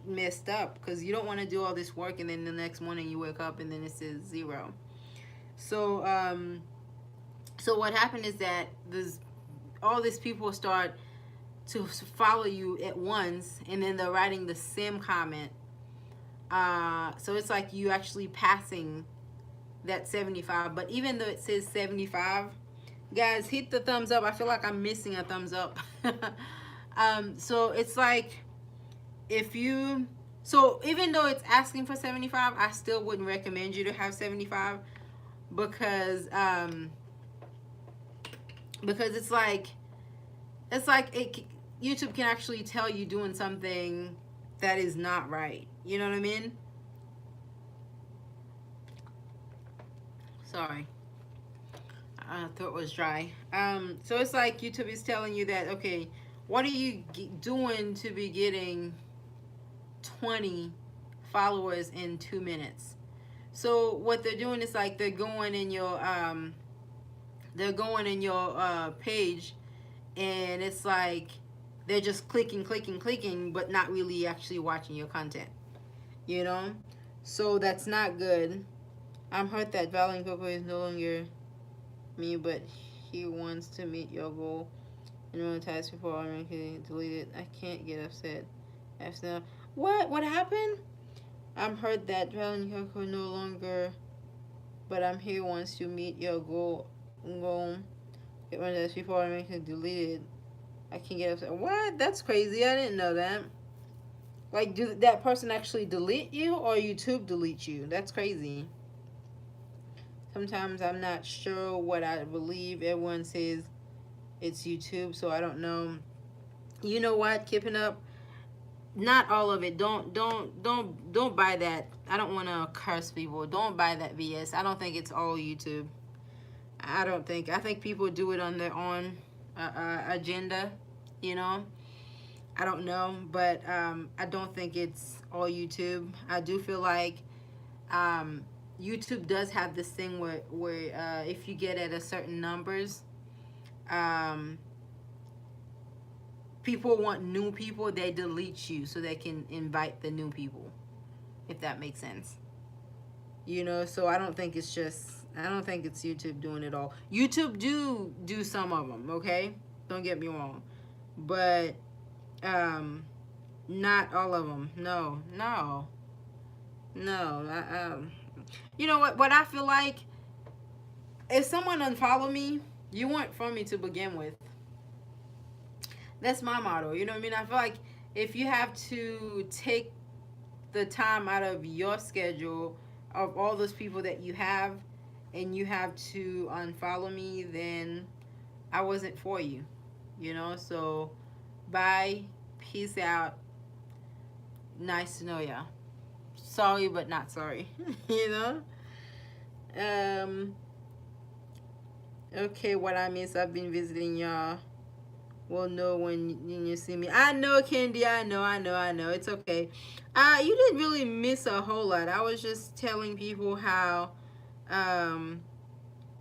messed up, because you don't want to do all this work and then the next morning you wake up and then it says 0. So what happened is that all these people start to follow you at once, and then they're writing the same comment. So it's like you actually passing that 75. But even though it says 75, guys, hit the thumbs up. I feel like I'm missing a thumbs up. So it's like, so even though it's asking for 75, I still wouldn't recommend you to have 75, because it's like YouTube can actually tell you doing something that is not right. You know what I mean? Sorry. Throat was dry. So it's like YouTube is telling you that, okay, what are you doing to be getting 20 followers in 2 minutes? So what they're doing is like they're going in your page, and it's like they're just clicking, but not really actually watching your content. You know? So that's not good. I'm hurt that Valen Coco is no longer me, but he wants to meet your goal and monetize before I can delete it. I can't get upset. Now, what happened? I'm hurt that Valen Coco no longer, but I'm here once you meet your goal. Get monetized before I can delete it. I can't get upset. What? That's crazy. I didn't know that. Like, do that person actually delete you, or YouTube delete you? That's crazy. Sometimes I'm not sure what I believe. Everyone says it's YouTube, so I don't know. You know what? Keeping up. Not all of it. Don't buy that. I don't want to curse people. Don't buy that BS. I don't think it's all YouTube. I think people do it on their own agenda. You know. I don't know, but I don't think it's all YouTube. I do feel like YouTube does have this thing where if you get at a certain numbers, people want new people, they delete you so they can invite the new people, if that makes sense. You know, so I don't think it's YouTube doing it all. YouTube do some of them, okay? Don't get me wrong. But not all of them. No. You know what I feel like? if someone unfollow me, you weren't from me to begin with. That's my motto. You know what I mean? I feel like if you have to take the time out of your schedule of all those people that you have and you have to unfollow me, then I wasn't for you. You know? So bye. Peace out. Nice to know ya. Sorry but not sorry. You know? Okay, what I miss, I've been visiting y'all. Will know when you see me. I know, Candy. I know. It's okay. You didn't really miss a whole lot. I was just telling people how um,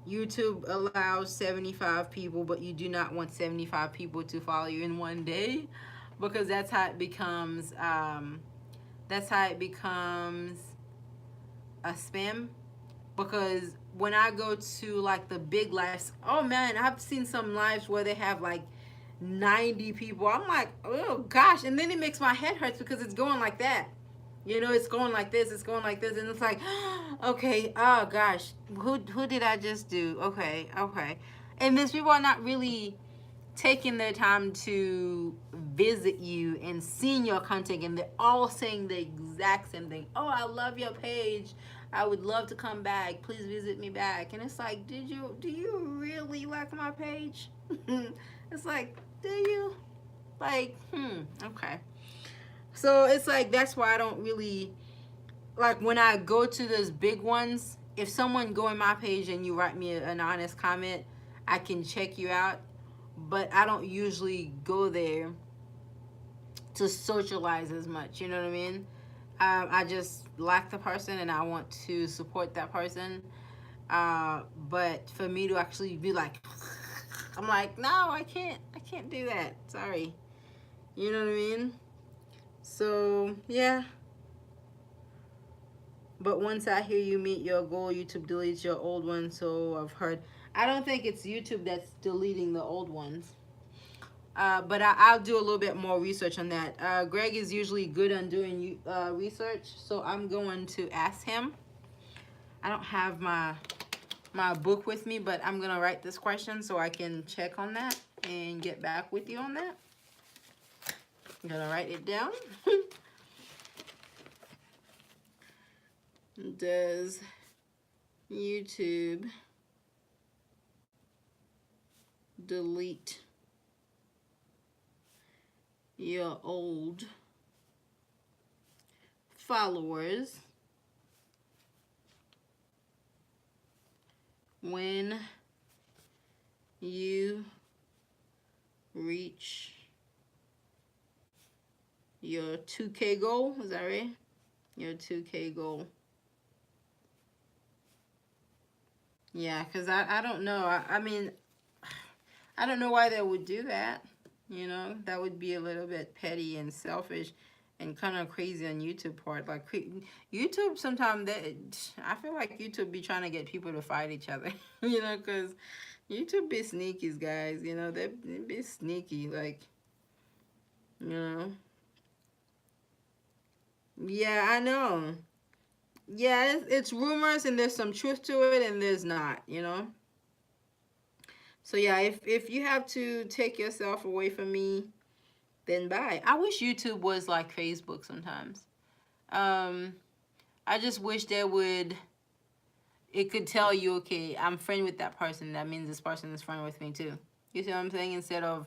YouTube allows 75 people, but you do not want 75 people to follow you in one day, because that's how it becomes. That's how it becomes a spam. Because when I go to like the big lives, oh man, I've seen some lives where they have like 90 people. I'm like, oh gosh. And then it makes my head hurts because it's going like that. You know, it's going like this, it's going like this, and it's like, okay, oh gosh, who did I just do? Okay. And these people are not really taking their time to visit you and seeing your content, and they're all saying the exact same thing. Oh, I love your page. I would love to come back. Please visit me back. And it's like, do you really like my page? It's like, do you? Like, okay. So it's like, that's why I don't really like when I go to those big ones. If someone go in my page and you write me an honest comment, I can check you out, but I don't usually go there to socialize as much. You know what I mean? I just like the person and I want to support that person. But for me to actually be like, I'm like, no, I can't do that. Sorry. You know what I mean? So yeah. But once I hear you meet your goal, YouTube deletes your old ones. So I've heard. I don't think it's YouTube that's deleting the old ones. But I'll do a little bit more research on that. Greg is usually good on doing research, so I'm going to ask him. I don't have my book with me, but I'm gonna write this question so I can check on that and get back with you on that. I'm gonna write it down. Does YouTube delete your old followers when you reach your 2K goal? Is that right? Your 2K goal. Yeah, because I don't know. I mean, I don't know why they would do that. You know, that would be a little bit petty and selfish and kind of crazy on YouTube part. Like, YouTube sometimes, I feel like YouTube be trying to get people to fight each other. You know, because YouTube be sneakies, guys. You know, they be sneaky. Like, you know. Yeah, I know. Yeah, it's rumors and there's some truth to it and there's not, you know. So yeah, if you have to take yourself away from me, then bye. I wish YouTube was like Facebook sometimes. I just wish it could tell you, okay, I'm friend with that person. That means this person is friend with me too. You see what I'm saying? Instead of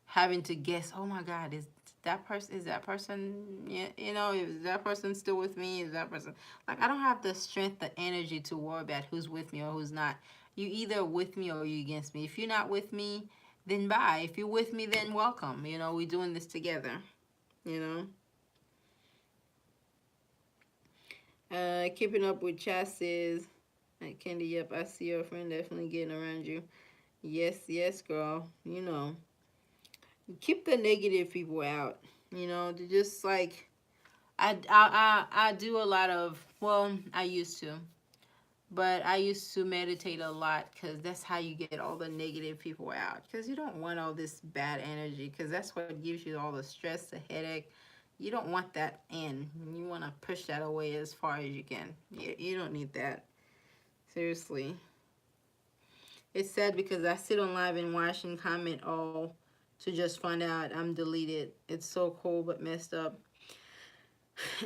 having to guess, oh my God, is that person, yeah, you know, is that person still with me? Is that person, like, I don't have the strength, the energy to worry about who's with me or who's not. You either with me or you against me. If you're not with me, then bye. If you're with me, then welcome. You know, we're doing this together, you know. Keeping up with chat says, Candy, yep, I see your friend definitely getting around you. Yes, girl, you know. Keep the negative people out. You know, to just like I do a lot of, well, I used to, but I used to meditate a lot because that's how you get all the negative people out. Because you don't want all this bad energy, because that's what gives you all the stress, the headache. You don't want that in. You want to push that away as far as you can. You don't need that. Seriously. It's sad because I sit on live and watch and comment all to just find out I'm deleted. It's so cool but messed up.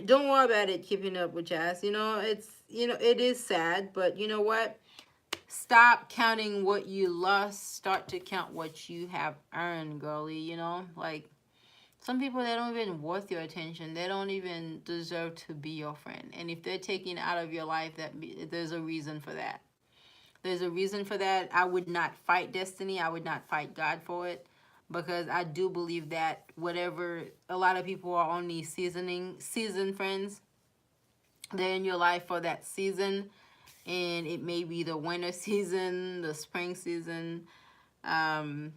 Don't worry about it, keeping up with Jazz. It is sad, but you know what? Stop counting what you lost. Start to count what you have earned, girlie. Like some people, they don't even worth your attention. They don't even deserve to be your friend. And if they're taken out of your life, there's a reason for that. There's a reason for that. I would not fight destiny. I would not fight God for it, because I do believe that whatever, a lot of people are only season friends. They're in your life for that season, and it may be the winter season, the spring season, um,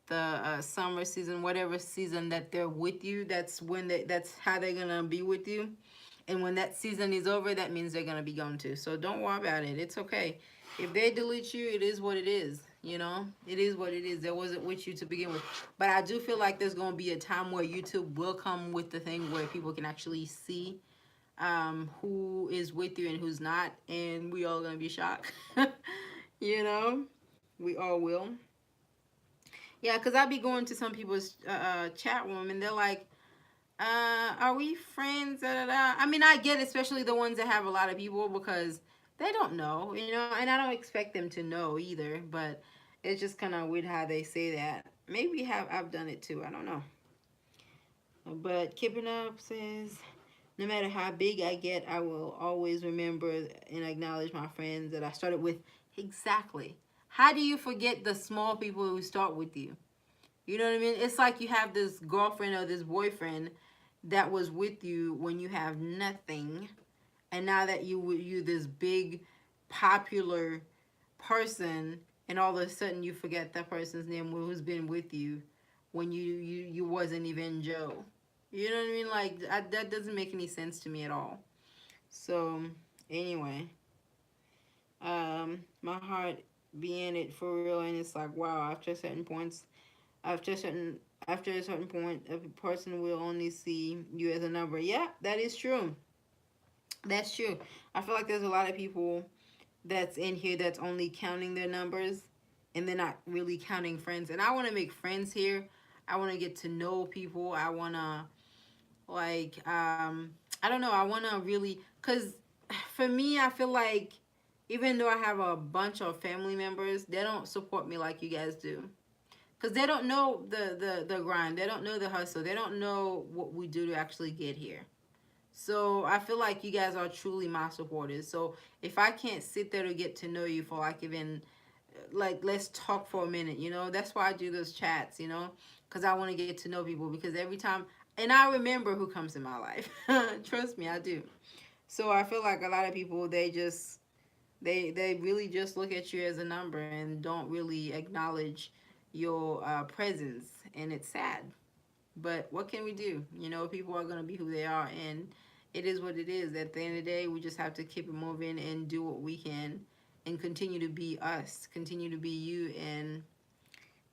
the summer season, whatever season that they're with you. That's how they're gonna be with you. And when that season is over, that means they're gonna be gone too. So don't worry about it. It's okay. If they delete you, it is what it is. It is what it is. There wasn't with you to begin with. But I do feel like there's gonna be a time where YouTube will come with the thing where people can actually see who is with you and who's not, and we all gonna be shocked. you know, we all will. Yeah, because I be going to some people's chat room and they're like, are we friends? Da, da, da. I mean, I get especially the ones that have a lot of people, because they don't know, and I don't expect them to know either, but it's just kind of weird how they say that. Maybe I've done it too. I don't know. But Keeping Up says, no matter how big I get, I will always remember and acknowledge my friends that I started with. Exactly. How do you forget the small people who start with you? You know what I mean? It's like you have this girlfriend or this boyfriend that was with you when you have nothing, and now that you this big popular person, and all of a sudden you forget that person's name who's been with you when you wasn't even Joe. You know what I mean? Like that doesn't make any sense to me at all. So anyway, my heart be in it for real, and it's like, wow. After a certain point, a person will only see you as a number. Yeah, that is true. That's true. I feel like there's a lot of people that's in here that's only counting their numbers, and they're not really counting friends. And I want to make friends here. I want to get to know people. I want to, like, I don't know. I want to really, because for me, I feel like even though I have a bunch of family members, they don't support me like you guys do. Because they don't know the grind. They don't know the hustle. They don't know what we do to actually get here. So I feel like you guys are truly my supporters. So if I can't sit there to get to know you for like even like let's talk for a minute, that's why I do those chats, because I want to get to know people, because every time, and I remember who comes in my life. Trust me, I do. So I feel like a lot of people, they really just look at you as a number and don't really acknowledge your presence, and it's sad. But what can we do? People are going to be who they are, and it is what it is. At the end of the day, we just have to keep it moving and do what we can, and continue to be us, continue to be you, and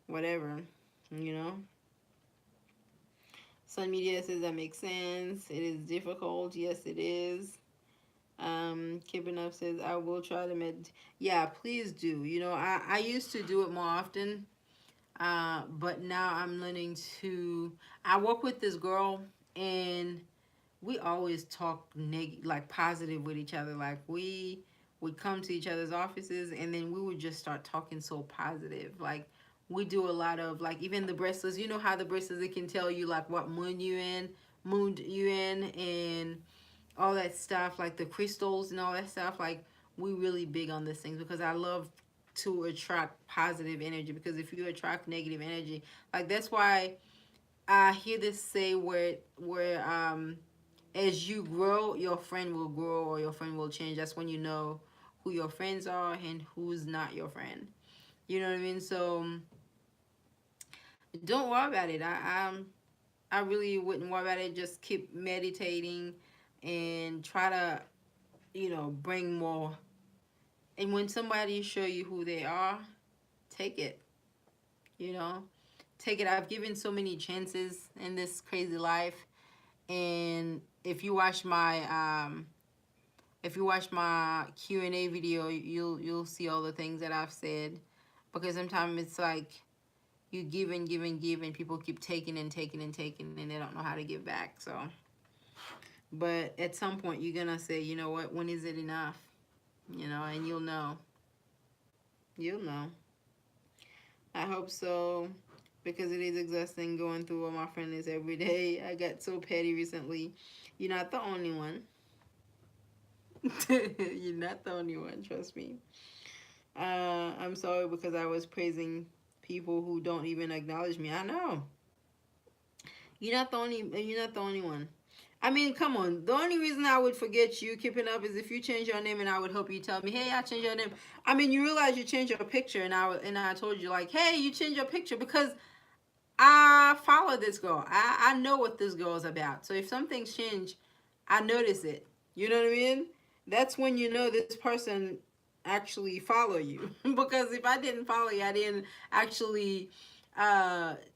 whatever, you know. Sun Media says that makes sense. It is difficult. Yes, it is. Keeping Up says, I will try to Yeah, please do. I used to do it more often. But now I'm learning to. I work with this girl, and we always talk like positive with each other. Like we would come to each other's offices, and then we would just start talking so positive. Like we do a lot of, like, even the bracelets. You know how the bracelets, they can tell you like what moon you in, and all that stuff. Like the crystals and all that stuff. Like we really big on these things, because I love to attract positive energy, because if you attract negative energy, like that's why I hear this say where as you grow, your friend will grow, or your friend will change. That's when you know who your friends are and who's not your friend. You know what I mean? So don't worry about it. I really wouldn't worry about it. Just keep meditating and try to bring more. And when somebody show you who they are, take it. You know, take it. I've given so many chances in this crazy life, and if you watch my Q&A video, you'll see all the things that I've said. because sometimes it's like you give and give and give, and people keep taking and taking and taking, and they don't know how to give back. So, but at some point, you're gonna say, you know what? When is it enough? You know, and you'll know. You'll know. I hope so, because it is exhausting going through what my friend is every day. I got so petty recently. You're not the only one. You're not the only one. Trust me. I'm sorry because I was praising people who don't even acknowledge me. I know. You're not the only. You're not the only one. I mean, come on. The only reason I would forget you keeping up is if you change your name, and I would hope you tell me, "Hey, I changed your name." I mean, you realize you changed your picture, and I told you like, "Hey, you changed your picture," because I follow this girl. I know what this girl is about. So if something's changed, I notice it. You know what I mean? That's when you know this person actually follow you. Because if I didn't follow you, I didn't actually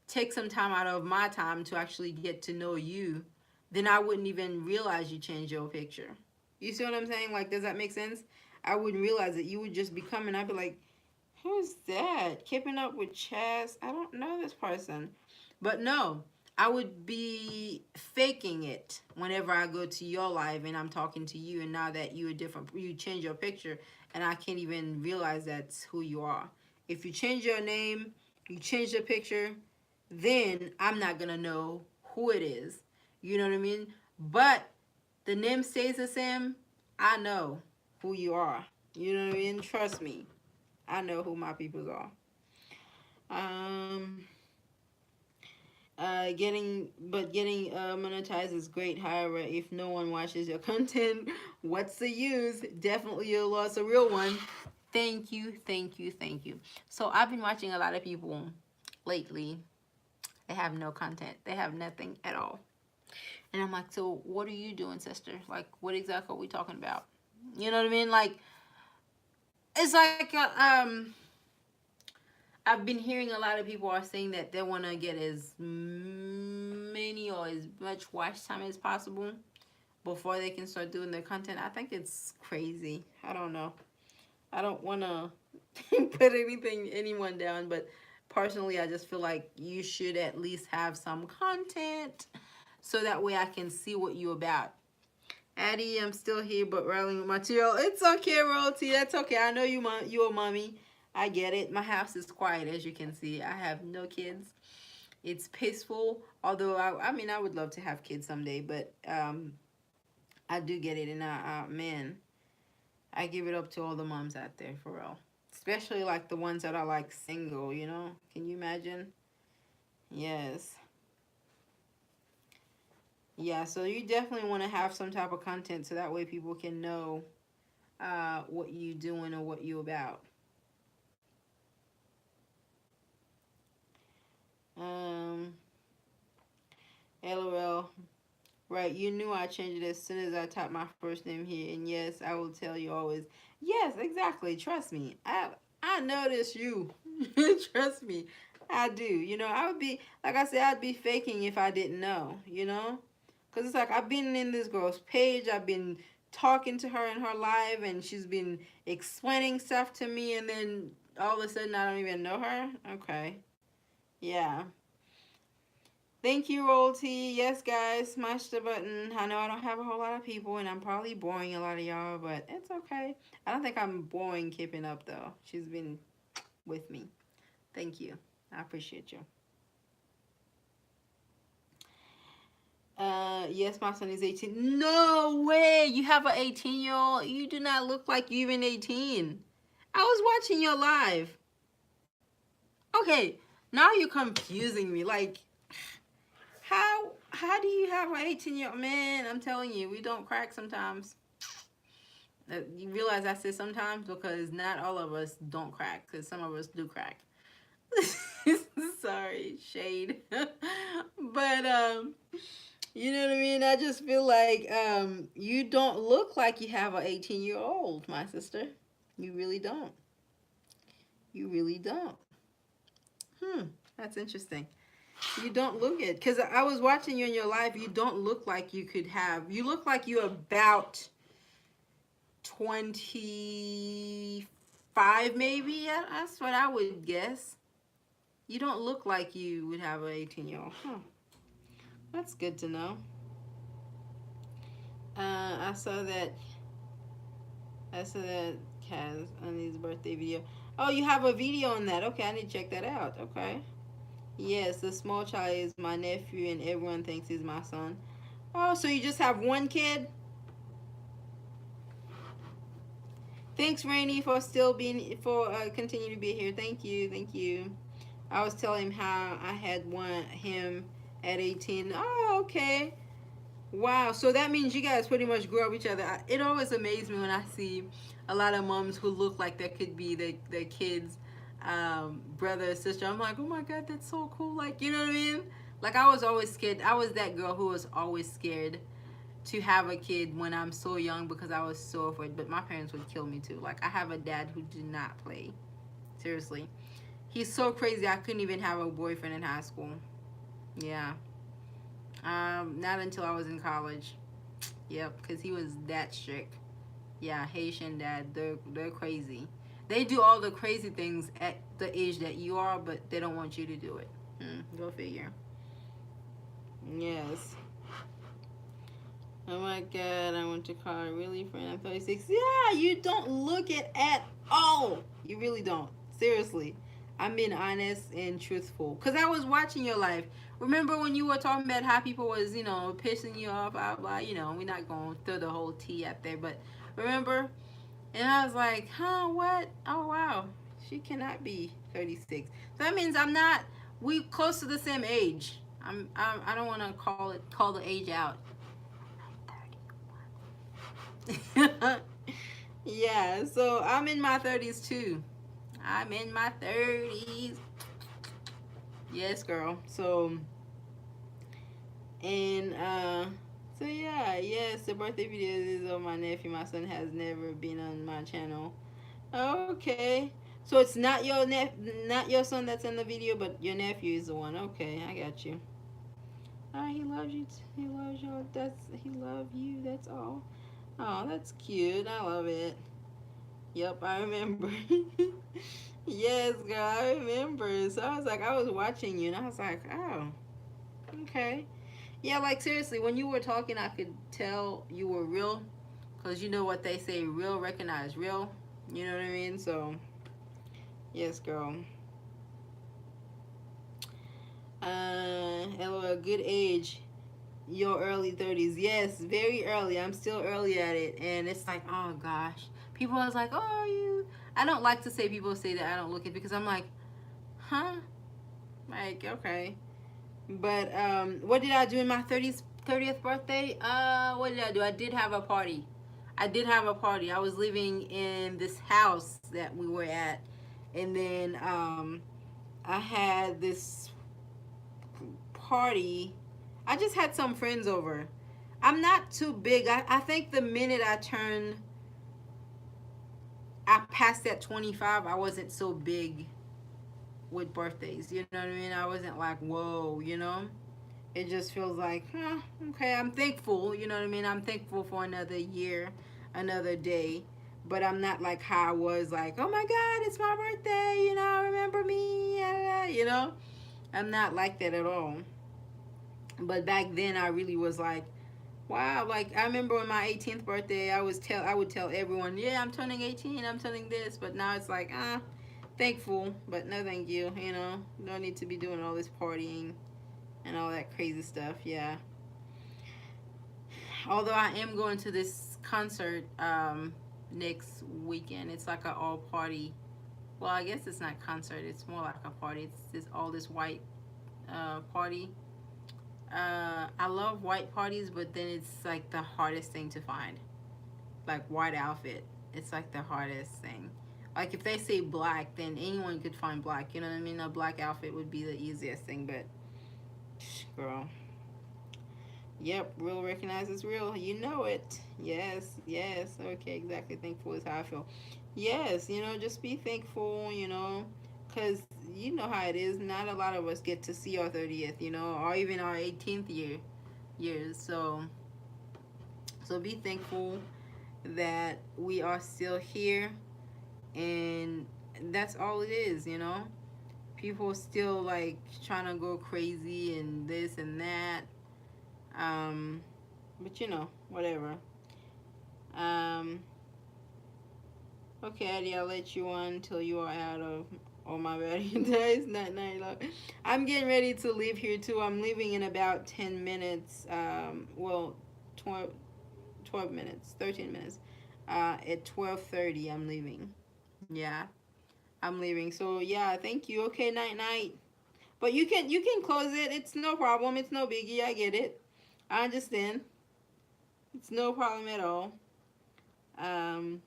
take some time out of my time to actually get to know you, then I wouldn't even realize you changed your picture. You see what I'm saying? Like, does that make sense? I wouldn't realize it. You would just be coming. I'd be like, who's that? Keeping up with Chaz? I don't know this person. But no, I would be faking it whenever I go to your live and I'm talking to you. And now that you're different, you change your picture, and I can't even realize that's who you are. If you change your name, you change the picture, then I'm not going to know who it is. You know what I mean? But the name stays the same. I know who you are. You know what I mean? Trust me. I know who my peoples are. Um, getting monetized is great. However, if no one watches your content, what's the use? Definitely you lost a real one. Thank you, thank you, thank you. So I've been watching a lot of people lately. They have no content. They have nothing at all. And I'm like, so what are you doing, sister? Like, what exactly are we talking about? You know what I mean? Like, it's like I've been hearing a lot of people are saying that they want to get as many or as much watch time as possible before they can start doing their content. I think it's crazy. I don't know. I don't want to put anyone down, but personally, I just feel like you should at least have some content so that way I can see what you're about. Addie, I'm still here, but rallying with material. It's okay, Royalty. That's okay. I know you're a mommy. I get it. My house is quiet, as you can see. I have no kids. It's peaceful. Although I mean, I would love to have kids someday, but I do get it. And man, I give it up to all the moms out there for real, especially like the ones that are like single. You know, can you imagine? Yes. Yeah. So you definitely want to have some type of content so that way people can know what you doing or what you about. Um, LOL. Right, you knew I changed it as soon as I typed my first name here, and yes, I will tell you always. Yes, exactly. Trust me. I notice you. Trust me. I do. You know, I would be like I said, I'd be faking if I didn't know. You know, because it's like I've been in this girl's page. I've been talking to her in her live, and she's been explaining stuff to me, and then all of a sudden I don't even know her. Okay. Yeah. Thank you, Royalty. Yes, guys, smash the button. I know I don't have a whole lot of people, and I'm probably boring a lot of y'all, but it's okay. I don't think I'm boring keeping up, though. She's been with me. Thank you. I appreciate you. Yes, my son is 18. No way! You have an 18-year-old? You do not look like you even 18. I was watching your live. Okay, now you're confusing me. Like, how do you have an 18-year-old man? I'm telling you, we don't crack sometimes. You realize I said sometimes because not all of us don't crack, because some of us do crack. Sorry, shade. But you know what I mean? I just feel like you don't look like you have an 18-year-old, my sister. You really don't. You really don't. That's interesting. You don't look it, because I was watching you in your life. You don't look like you could have. You look like you're about 25 5 maybe. Yeah, that's what I would guess. You don't look like you would have an 18-year-old. Huh. That's good to know. I saw that. I saw that Kaz on his birthday video. Oh, you have a video on that. Okay, I need to check that out. Okay. Yes, the small child is my nephew, and everyone thinks he's my son. Oh, so you just have one kid? Thanks, Rainy, for still being for continue to be here. Thank you. I was telling him how I had him at 18. Oh, okay. Wow. So that means you guys pretty much grew up with each other. It always amazes me when I see a lot of moms who look like that could be their kids' brother or sister. I'm like, oh my God, that's so cool. Like, you know what I mean? Like, I was always scared. I was that girl who was always scared to have a kid when I'm so young because I was so afraid. But my parents would kill me too. Like, I have a dad who did not play. Seriously. He's so crazy I couldn't even have a boyfriend in high school. Yeah. Not until I was in college. Yep, because he was that strict. Yeah, Haitian dad, they're crazy. They do all the crazy things at the age that you are, but they don't want you to do it. Go figure. Yes. Oh my God, I went to college. Really, friend? I'm 36. Yeah, you don't look it at all. You really don't. Seriously. I'm being honest and truthful. Because I was watching your life. Remember when you were talking about how people was, pissing you off, blah, blah, we're not going to throw the whole tea out there. But remember? And I was like, huh, what? Oh, wow. She cannot be 36. So that means we close to the same age. I don't want to call the age out. Yeah, so I'm in my 30s too. I'm in my 30s. Yes, girl. And so yeah, yes, the birthday video is of my nephew. My son has never been on my channel. Okay. So it's not your son that's in the video, but your nephew is the one. Okay, I got you. He loves you. He loves you. He loves you. That's all. Oh, that's cute. I love it. Yep, I remember. Yes, girl, I remember. So I was watching you, and I was like, oh, okay. Yeah, like seriously, when you were talking, I could tell you were real, cause you know what they say, real recognize real. You know what I mean? So, yes, girl. A good age. Your early 30s. Yes, very early. I'm still early at it. And it's like, oh gosh. People was like, oh, you. I don't like to say people say that I don't look it because I'm like, huh? Like, okay. But what did I do in my 30th birthday? What did I do? I did have a party. I did have a party. I was living in this house that we were at. And then I had this party. I just had some friends over. I'm not too big. I think the minute I passed that 25, I wasn't so big with birthdays. You know what I mean? I wasn't like, whoa, It just feels like, huh, okay, I'm thankful. You know what I mean? I'm thankful for another year, another day. But I'm not like how I was like, oh my God, it's my birthday. Remember me. I'm not like that at all. But back then, I really was like, wow, like I remember on my 18th birthday, I would tell everyone, yeah, I'm turning 18, I'm turning this, but now it's like, thankful, but no thank you, no need to be doing all this partying and all that crazy stuff, yeah. Although I am going to this concert next weekend. It's like an all party. Well, I guess it's not concert. It's more like a party. It's all this white party. I love white parties, but then it's like the hardest thing to find. Like white outfit, it's like the hardest thing. Like if they say black, then anyone could find black. You know what I mean? A black outfit would be the easiest thing, but girl. Yep, real recognizes real. You know it. Yes, yes. Okay, exactly. Thankful is how I feel. Yes, just be thankful, because you know how it is. Not a lot of us get to see our 30th, or even our 18th years. So be thankful that we are still here. And that's all it is, you know. People still like trying to go crazy and this and that. Um, but you know, whatever. Um, okay, Eddie, I'll let you on until you are out of all my battery dies. Not night. I'm getting ready to leave here too. I'm leaving in about 10 minutes. Well, 12, 12 minutes, 13 minutes. At 12:30, I'm leaving. Yeah, I'm leaving. So yeah, thank you. Okay, night night. But you can close it. It's no problem. It's no biggie. I get it. I understand. It's no problem at all. Um.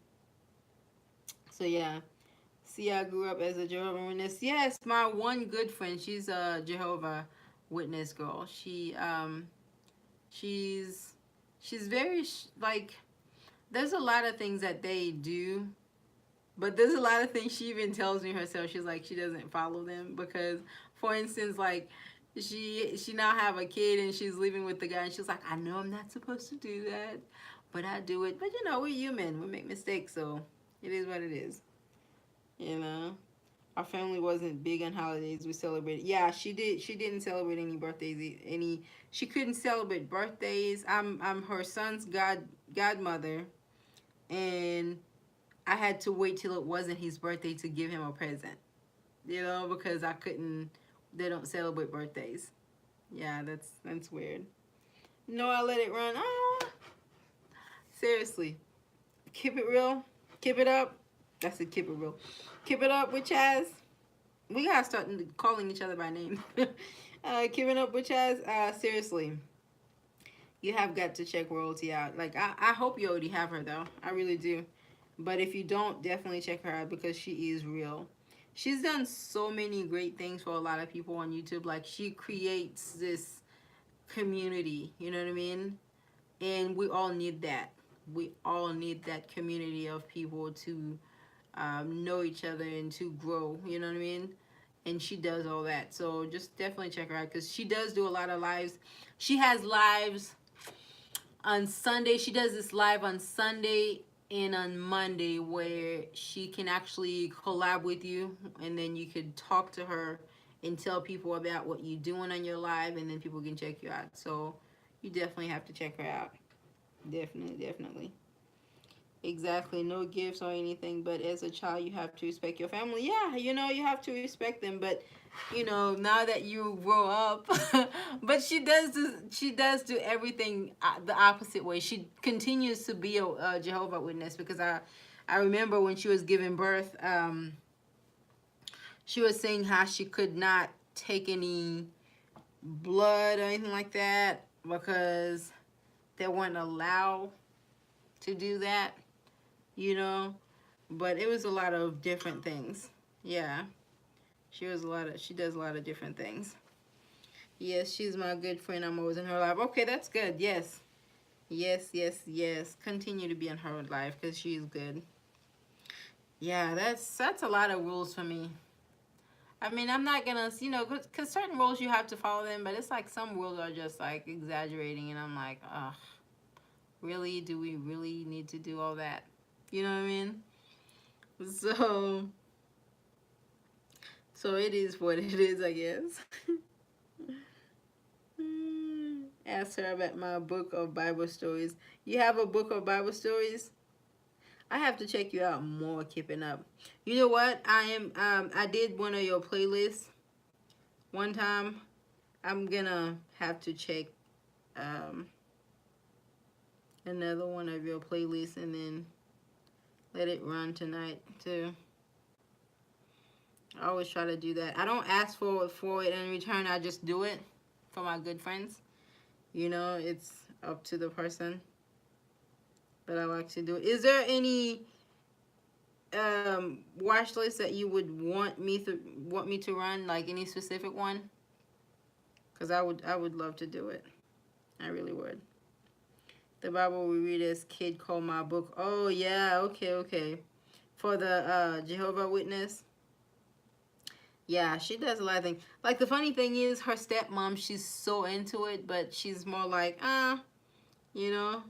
So yeah. See, I grew up as a Jehovah Witness. Yes, my one good friend. She's a Jehovah Witness girl. She's she's very like. There's a lot of things that they do, but there's a lot of things she even tells me herself. She's like she doesn't follow them because, for instance, like she now have a kid and she's living with the guy and she's like, I know I'm not supposed to do that, but I do it. But you know, we're human. We make mistakes, so it is what it is. You know, our family wasn't big on holidays. We celebrated. Yeah, she did. She didn't celebrate any birthdays. Any. She couldn't celebrate birthdays. I'm her son's godmother, and I had to wait till it wasn't his birthday to give him a present. You know, because I couldn't. They don't celebrate birthdays. Yeah, that's weird. No, I let it run. Ah, seriously, keep it real. Keep it up. That's a keep it real. Keep it up with Chaz. We gotta start calling each other by name. Keeping up with Chaz. Seriously, you have got to check Royalty out. Like I hope you already have her though. I really do. But if you don't, definitely check her out because she is real. She's done so many great things for a lot of people on YouTube. Like she creates this community. You know what I mean? And we all need that. We all need that community of people to know each other and to grow. You know what I mean? And she does all that. So just definitely check her out because she does do a lot of lives. She has lives on Sunday. She does this live on Sunday and on Monday where she can actually collab with you and then you could talk to her and tell people about what you're doing on your live and then people can check you out. So you definitely have to check her out. Definitely, definitely. Exactly. No gifts or anything, but as a child, you have to respect your family. Yeah, you know, you have to respect them, but you know, now that you grow up, but she does do everything the opposite way. She continues to be a Jehovah Witness because I remember when she was giving birth, she was saying how she could not take any blood or anything like that because they weren't allowed to do that, you know. But it was a lot of different things. Yeah, she does a lot of different things. Yes, she's my good friend. I'm always in her life. Okay, that's good. Yes, yes, yes, yes. Continue to be in her life because she's good. Yeah, that's a lot of rules for me. I mean, I'm not gonna, you know, cause certain rules you have to follow them, but it's like some rules are just like exaggerating, and I'm like, ugh, really? Do we really need to do all that? You know what I mean? So, so it is what it is, I guess. Ask her about my book of Bible stories. You have a book of Bible stories? I have to check you out more, keeping up. You know what? I did one of your playlists one time. I'm gonna have to check um another one of your playlists and then let it run tonight too. I always try to do that. I don't ask for it in return. I just do it for my good friends. You know, it's up to the person. But I like to do it. Is there any watch list that you would want me to run? Like any specific one? Because I would love to do it. I really would. The Bible we read as kid called my book. Oh yeah, okay, okay. For the Jehovah Witness. Yeah, she does a lot of things. Like the funny thing is her stepmom, she's so into it, but she's more like, you know.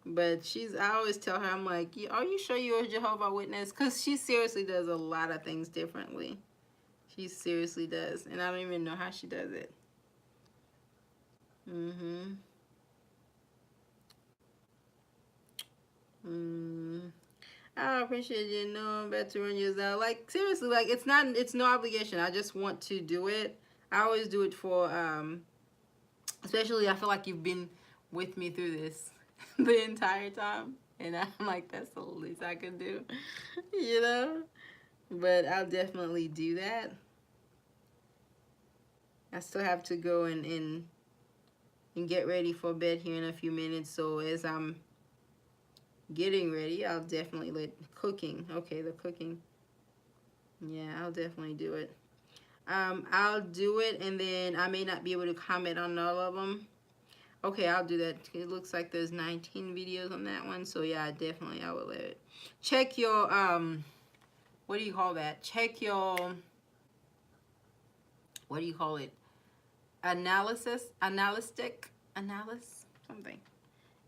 But I always tell her, I'm like, are you sure you're a Jehovah's Witness? Because she seriously does a lot of things differently. She seriously does. And I don't even know how she does it. Mm-hmm. I appreciate you. No, I'm about to run yours out. Like, seriously, like, it's no obligation. I just want to do it. I always do it for, especially I feel like you've been with me through this the entire time. And I'm like, that's the least I can do, you know? But I'll definitely do that. I still have to go and get ready for bed here in a few minutes. So as I'm getting ready, I'll definitely cooking. Okay, the cooking. Yeah, I'll definitely do it. I'll do it, and then I may not be able to comment on all of them. Okay, I'll do that. It looks like there's 19 videos on that one, so yeah, definitely I will let it. Check your what do you call that? Check your, what do you call it? Analysis, something.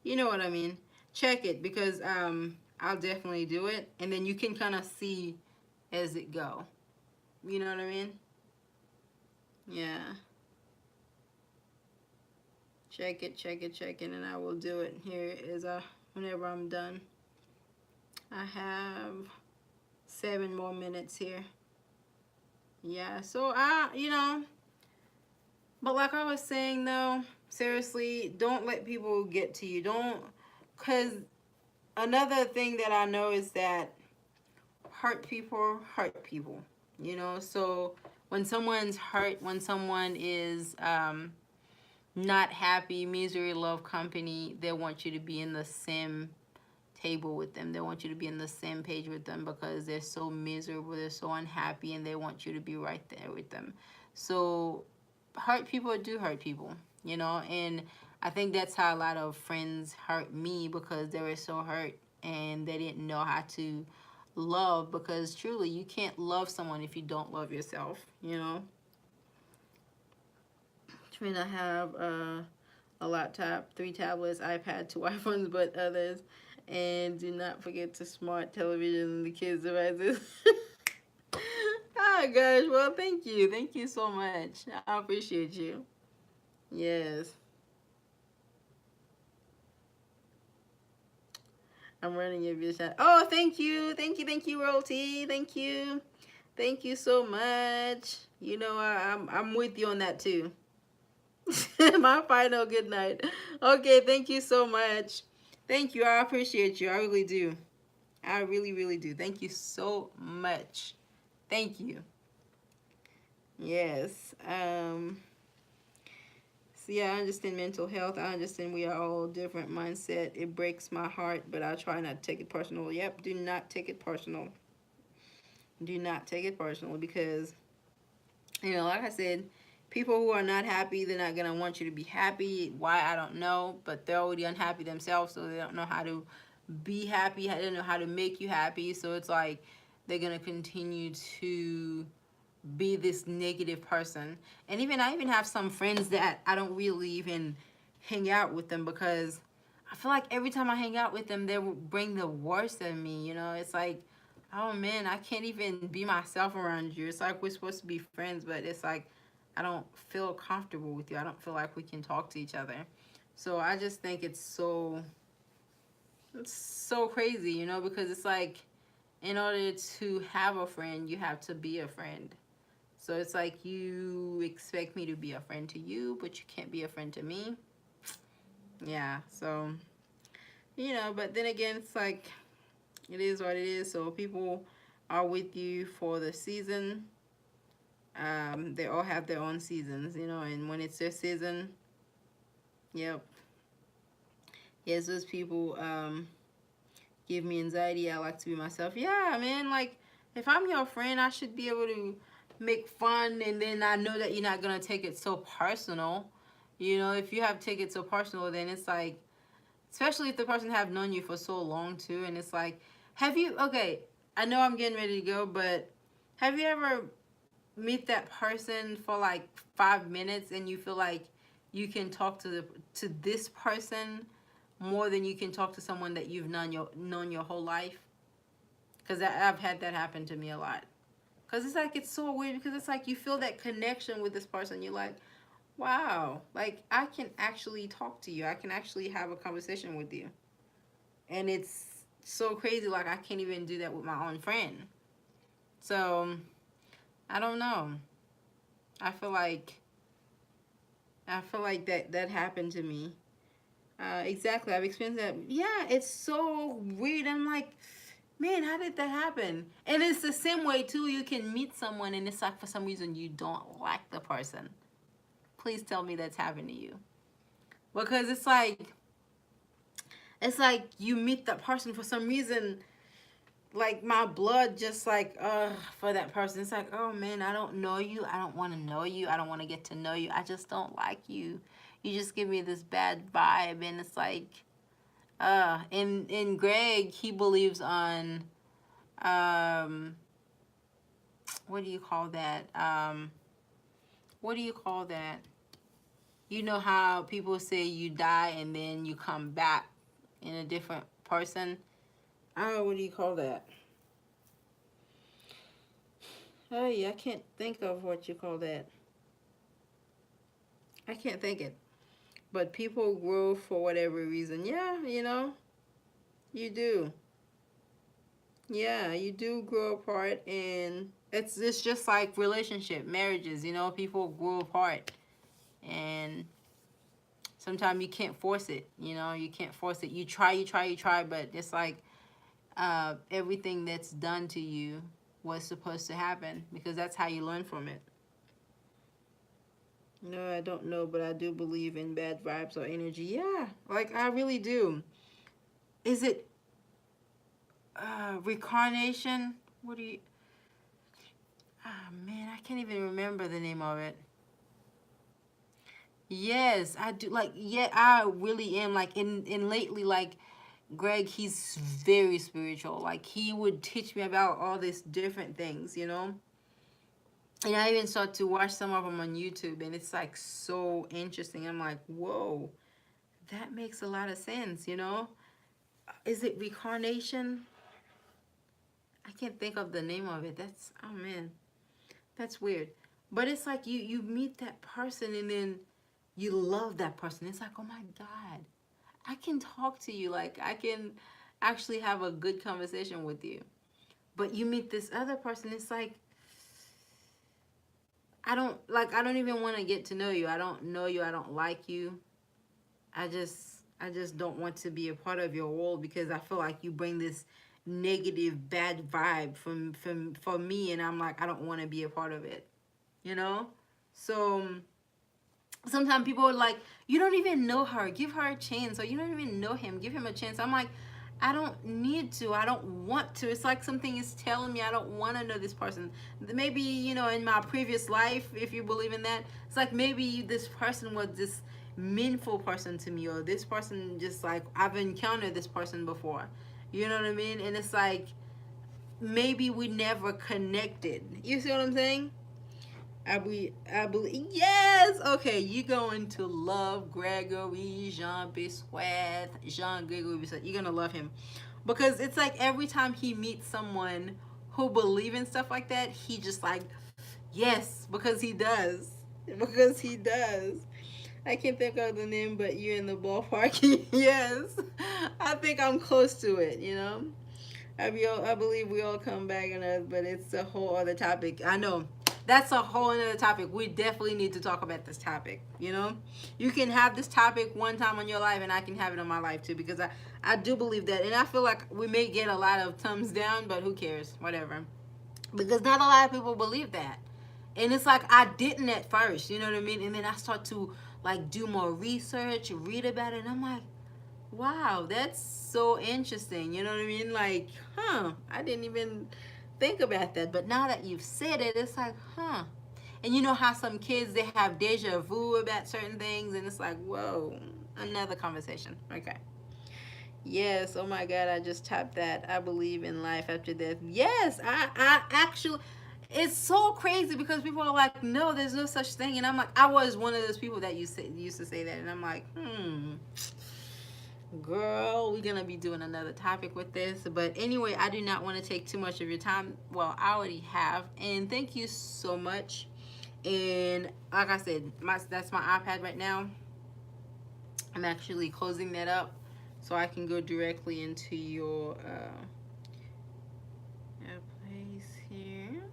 You know what I mean? Check it, because I'll definitely do it, and then you can kind of see as it go. You know what I mean? Yeah. Check it, and I will do it. Here is whenever I'm done. I have 7 more minutes here. Yeah, so but like I was saying though, seriously, don't let people get to you. Don't, because another thing that I know is that hurt people hurt people, so when someone's hurt, when someone is not happy, misery, love, company, they want you to be in the same table with them. They want you to be in the same page with them because they're so miserable, they're so unhappy, and they want you to be right there with them. So hurt people do hurt people, and I think that's how a lot of friends hurt me, because they were so hurt and they didn't know how to love, because truly you can't love someone if you don't love yourself. Trina have a laptop, 3 tablets, iPad, 2 iPhones, but others. And do not forget to smart television and the kids' devices. Oh gosh, well, thank you. Thank you so much. I appreciate you. Yes. I'm running your vision. Oh, thank you. Thank you, Royalty. Thank you. Thank you so much. I'm with you on that too. My final good night. Okay, thank you so much. Thank you. I appreciate you. I really do. I really, really do. Thank you so much. Thank you. Yes. So yeah, I understand mental health. I understand we are all different mindset. It breaks my heart, but I try not to take it personal. Yep, do not take it personal. Do not take it personal, because like I said, people who are not happy, they're not gonna want you to be happy. Why, I don't know, but they're already unhappy themselves, so they don't know how to be happy. They don't know how to make you happy. So it's like they're gonna continue to be this negative person. And I even have some friends that I don't really even hang out with them, because I feel like every time I hang out with them, they will bring the worst of me. It's like, oh man, I can't even be myself around you. It's like we're supposed to be friends, but it's like I don't feel comfortable with you. I don't feel like we can talk to each other. So I just think it's so crazy, because it's like, in order to have a friend, you have to be a friend. So it's like you expect me to be a friend to you, but you can't be a friend to me. Yeah, so, but then again, it's like, it is what it is. So people are with you for the season. They all have their own seasons, and when it's their season, yep. Yes, those people give me anxiety. I like to be myself. Yeah, man, like, if I'm your friend, I should be able to make fun, and then I know that you're not gonna take it so personal. If you have take it so personal, then it's like, especially if the person have known you for so long too, and it's like, okay, I know I'm getting ready to go, but have you ever meet that person for like 5 minutes and you feel like you can talk to this person more than you can talk to someone that you've known your whole life. Because I've had that happen to me a lot. Because it's like, it's so weird, because it's like you feel that connection with this person. You're like, wow, like I can actually talk to you. I can actually have a conversation with you. And it's so crazy, like I can't even do that with my own friend. So, I don't know. I feel like that happened to me. Exactly, I've experienced that. Yeah, it's so weird. I'm like, man, how did that happen? And it's the same way too. You can meet someone and it's like for some reason you don't like the person. Please tell me that's happened to you. Because it's like you meet that person for some reason, like my blood just like for that person. It's like, oh man, I don't know you. I don't want to know you. I don't want to get to know you. I just don't like you. You just give me this bad vibe. And it's like and Greg, he believes on what do you call that? What do you call that? You know how people say you die and then you come back in a different person? Oh, what do you call that? Oh yeah, I can't think of what you call that. I can't think it. But people grow for whatever reason. Yeah, you do. Yeah, you do grow apart, and it's just like relationship, marriages. People grow apart, and sometimes you can't force it. You can't force it. You try, but it's like everything that's done to you was supposed to happen, because that's how you learn from it. No, I don't know, but I do believe in bad vibes or energy. Yeah, like I really do. Is it reincarnation? What do you? Ah, man, I can't even remember the name of it. Yes, I do. Like, yeah, I really am. Like, in lately, like, Greg, he's very spiritual. Like, he would teach me about all these different things. And I even start to watch some of them on YouTube, and it's like so interesting. I'm like, whoa, that makes a lot of sense. Is it reincarnation? I can't think of the name of it. That's, oh man, that's weird. But it's like you meet that person and then you love that person. It's like, oh my God, I can talk to you. Like, I can actually have a good conversation with you. But you meet this other person, it's like, I don't even want to get to know you. I don't know you. I don't like you. I just don't want to be a part of your world, because I feel like you bring this negative bad vibe for me, and I'm like, I don't want to be a part of it. You know? So sometimes people are like, you don't even know her, give her a chance. Or you don't even know him, give him a chance. I'm like, I don't need to, I don't want to. It's like something is telling me I don't want to know this person. Maybe, in my previous life, if you believe in that, it's like maybe this person was this meaningful person to me, or this person, just like I've encountered this person before. You know what I mean? And it's like maybe we never connected. You see what I'm saying? I believe, yes. Okay, you're going to love Gregory Jean Biscuit, Jean Gregory Biscuit. You're gonna love him, because it's like every time he meets someone who believe in stuff like that, he just like, yes, because he does, because he does. I can't think of the name, but you're in the ballpark. Yes, I think I'm close to it. I believe we all come back on Earth, but it's a whole other topic. I know. That's a whole other topic. We definitely need to talk about this topic. You can have this topic one time in your life, and I can have it in my life too, because I do believe that. And I feel like we may get a lot of thumbs down, but who cares? Whatever. Because not a lot of people believe that. And it's like I didn't at first, you know what I mean? And then I start to like do more research, read about it, and I'm like, wow, that's so interesting. You know what I mean? Like, I didn't even think about that. But now that you've said it, it's like, And you know how some kids, they have deja vu about certain things, and it's like, whoa, another conversation. Okay. Yes, oh my God, I just tapped that. I believe in life after death. Yes, I actually, it's so crazy, because people are like, no, there's no such thing. And I'm like, I was one of those people that used to say that. And I'm like, girl, we're gonna be doing another topic with this. But anyway, I do not want to take too much of your time. Well, I already have. And thank you so much. And like I said, that's my iPad right now. I'm actually closing that up so I can go directly into your place here.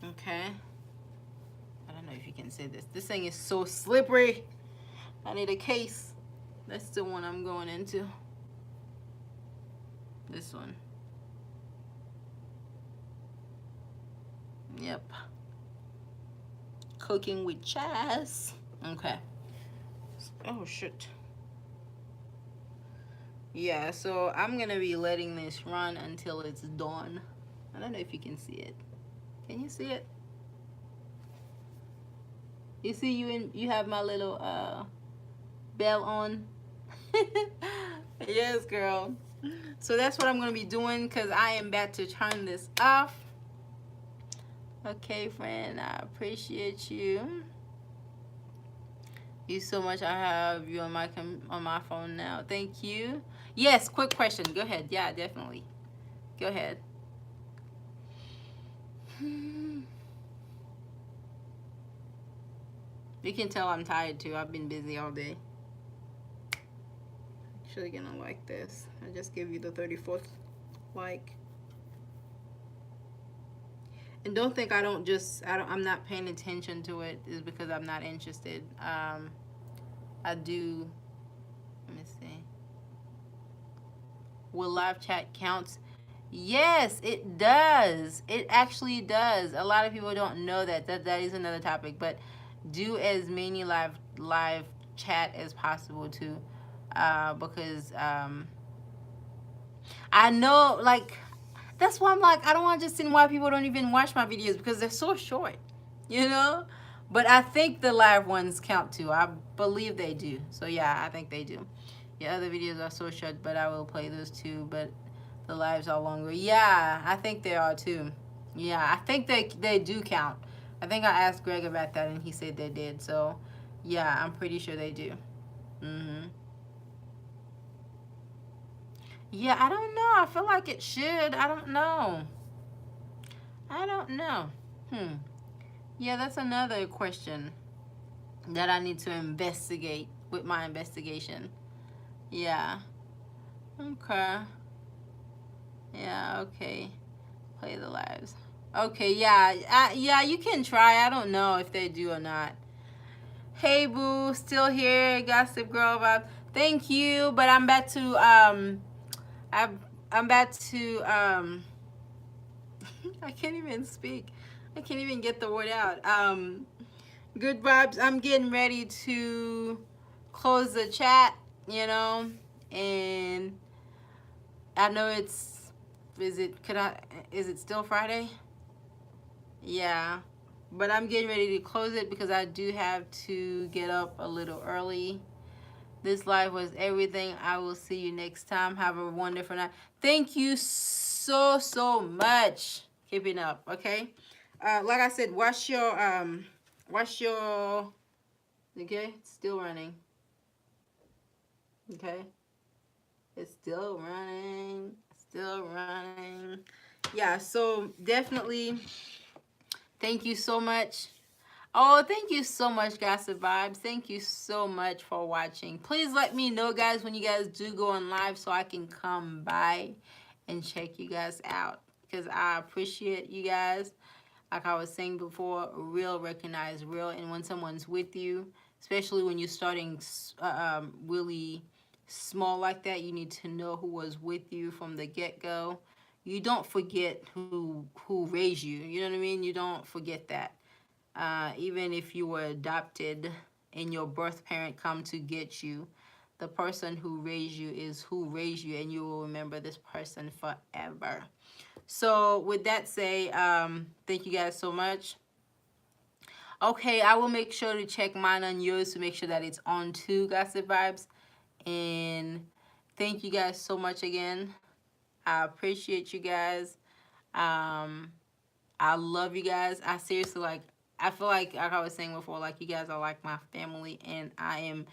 Okay. I don't know if you can see this. This thing is so slippery. I need a case. That's the one I'm going into. This one. Yep. Cooking with Chaz. Okay. Oh, shit. Yeah, so I'm going to be letting this run until it's done. I don't know if you can see it. Can you see it? You see you have my little bell on? Yes, girl. So that's what I'm going to be doing because I am about to turn this off. Okay, friend, I appreciate you. You so much. I have you on my phone now. Thank you. Yes, quick question. Go ahead. Yeah, definitely. Go ahead. You can tell I'm tired too. I've been busy all day. Actually gonna like this. I just gave you the 34th like. And don't think I'm not paying attention to it is because I'm not interested. I do. Let me see. Will live chat counts? Yes, it does. It actually does. A lot of people don't know that. That is another topic, but do as many live chat as possible too, because I know, like, that's why I'm like, I don't understand why people don't even watch my videos because they're so short, you know. But I think the live ones count too. I believe they do. So yeah, I think they do. Yeah, other videos are so short, but I will play those too. But the lives are longer. Yeah, I think they are too. Yeah, I think they do count. I think I asked Greg about that and he said they did. So yeah, I'm pretty sure they do. Yeah, I don't know. I feel like it should. I don't know. I don't know. Yeah, that's another question that I need to investigate with my investigation. Yeah. Okay. Yeah, okay. Play the lives. Okay, yeah. Yeah, you can try. I don't know if they do or not. Hey, boo. Still here. Gossip Girl vibe. Thank you. But I'm about to, I'm about to, I can't even speak. I can't even get the word out. Good vibes. I'm getting ready to close the chat, you know, and I know is it still Friday? Yeah, but I'm getting ready to close it because I do have to get up a little early. This live was everything. I will see you next time. Have a wonderful night. Thank you so much. Keeping up, okay? Like I said, watch your okay, it's still running. Okay. It's still running. Still running. Yeah, so definitely thank you so much. Oh, thank you so much, Gossip Vibes. Thank you so much for watching. Please let me know, guys, when you guys do go on live so I can come by and check you guys out. Because I appreciate you guys. Like I was saying before, real recognize real. And when someone's with you, especially when you're starting really small like that, you need to know who was with you from the get-go. You don't forget who raised you. You know what I mean? You don't forget that. Even if you were adopted and your birth parent come to get you, the person who raised you is who raised you, and you will remember this person forever. So with that say, thank you guys so much. Okay, I will make sure to check mine on yours to make sure that it's on too, Gossip Vibes. And thank you guys so much again. I appreciate you guys. I love you guys. I seriously, like, I feel like I was saying before, like you guys are like my family, and I am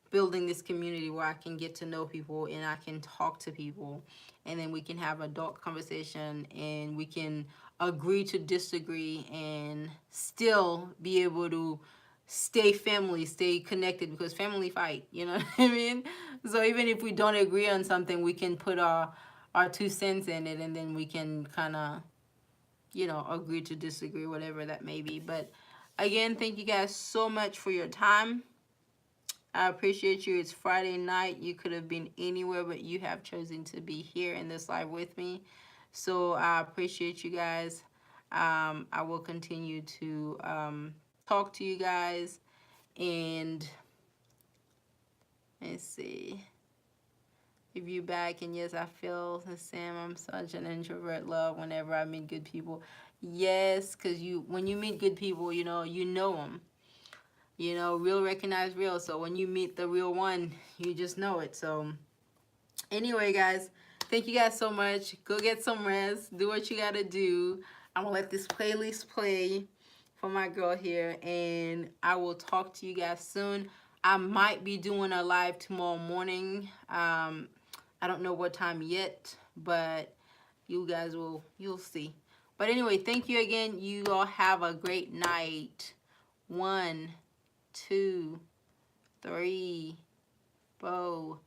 building this community where I can get to know people and I can talk to people, and then we can have adult conversation and we can agree to disagree and still be able to stay family, stay connected, because family fight, you know what I mean? So even if we don't agree on something, we can put our 2 cents in it, and then we can kind of, you know, agree to disagree, whatever that may be. But again, thank you guys so much for your time. I appreciate you. It's Friday night. You could have been anywhere, but you have chosen to be here in this live with me. So I appreciate you guys. I will continue to talk to you guys. And let's see. If you back, and yes, I feel the same. I'm such an introvert, love, whenever I meet good people. Yes, because when you meet good people, you know them. You know, real recognize real. So when you meet the real one, you just know it. So anyway, guys, thank you guys so much. Go get some rest. Do what you got to do. I'm going to let this playlist play for my girl here, and I will talk to you guys soon. I might be doing a live tomorrow morning. I don't know what time yet, but you guys you'll see. But anyway, thank you again. You all have a great night. 1, 2, 3, 4,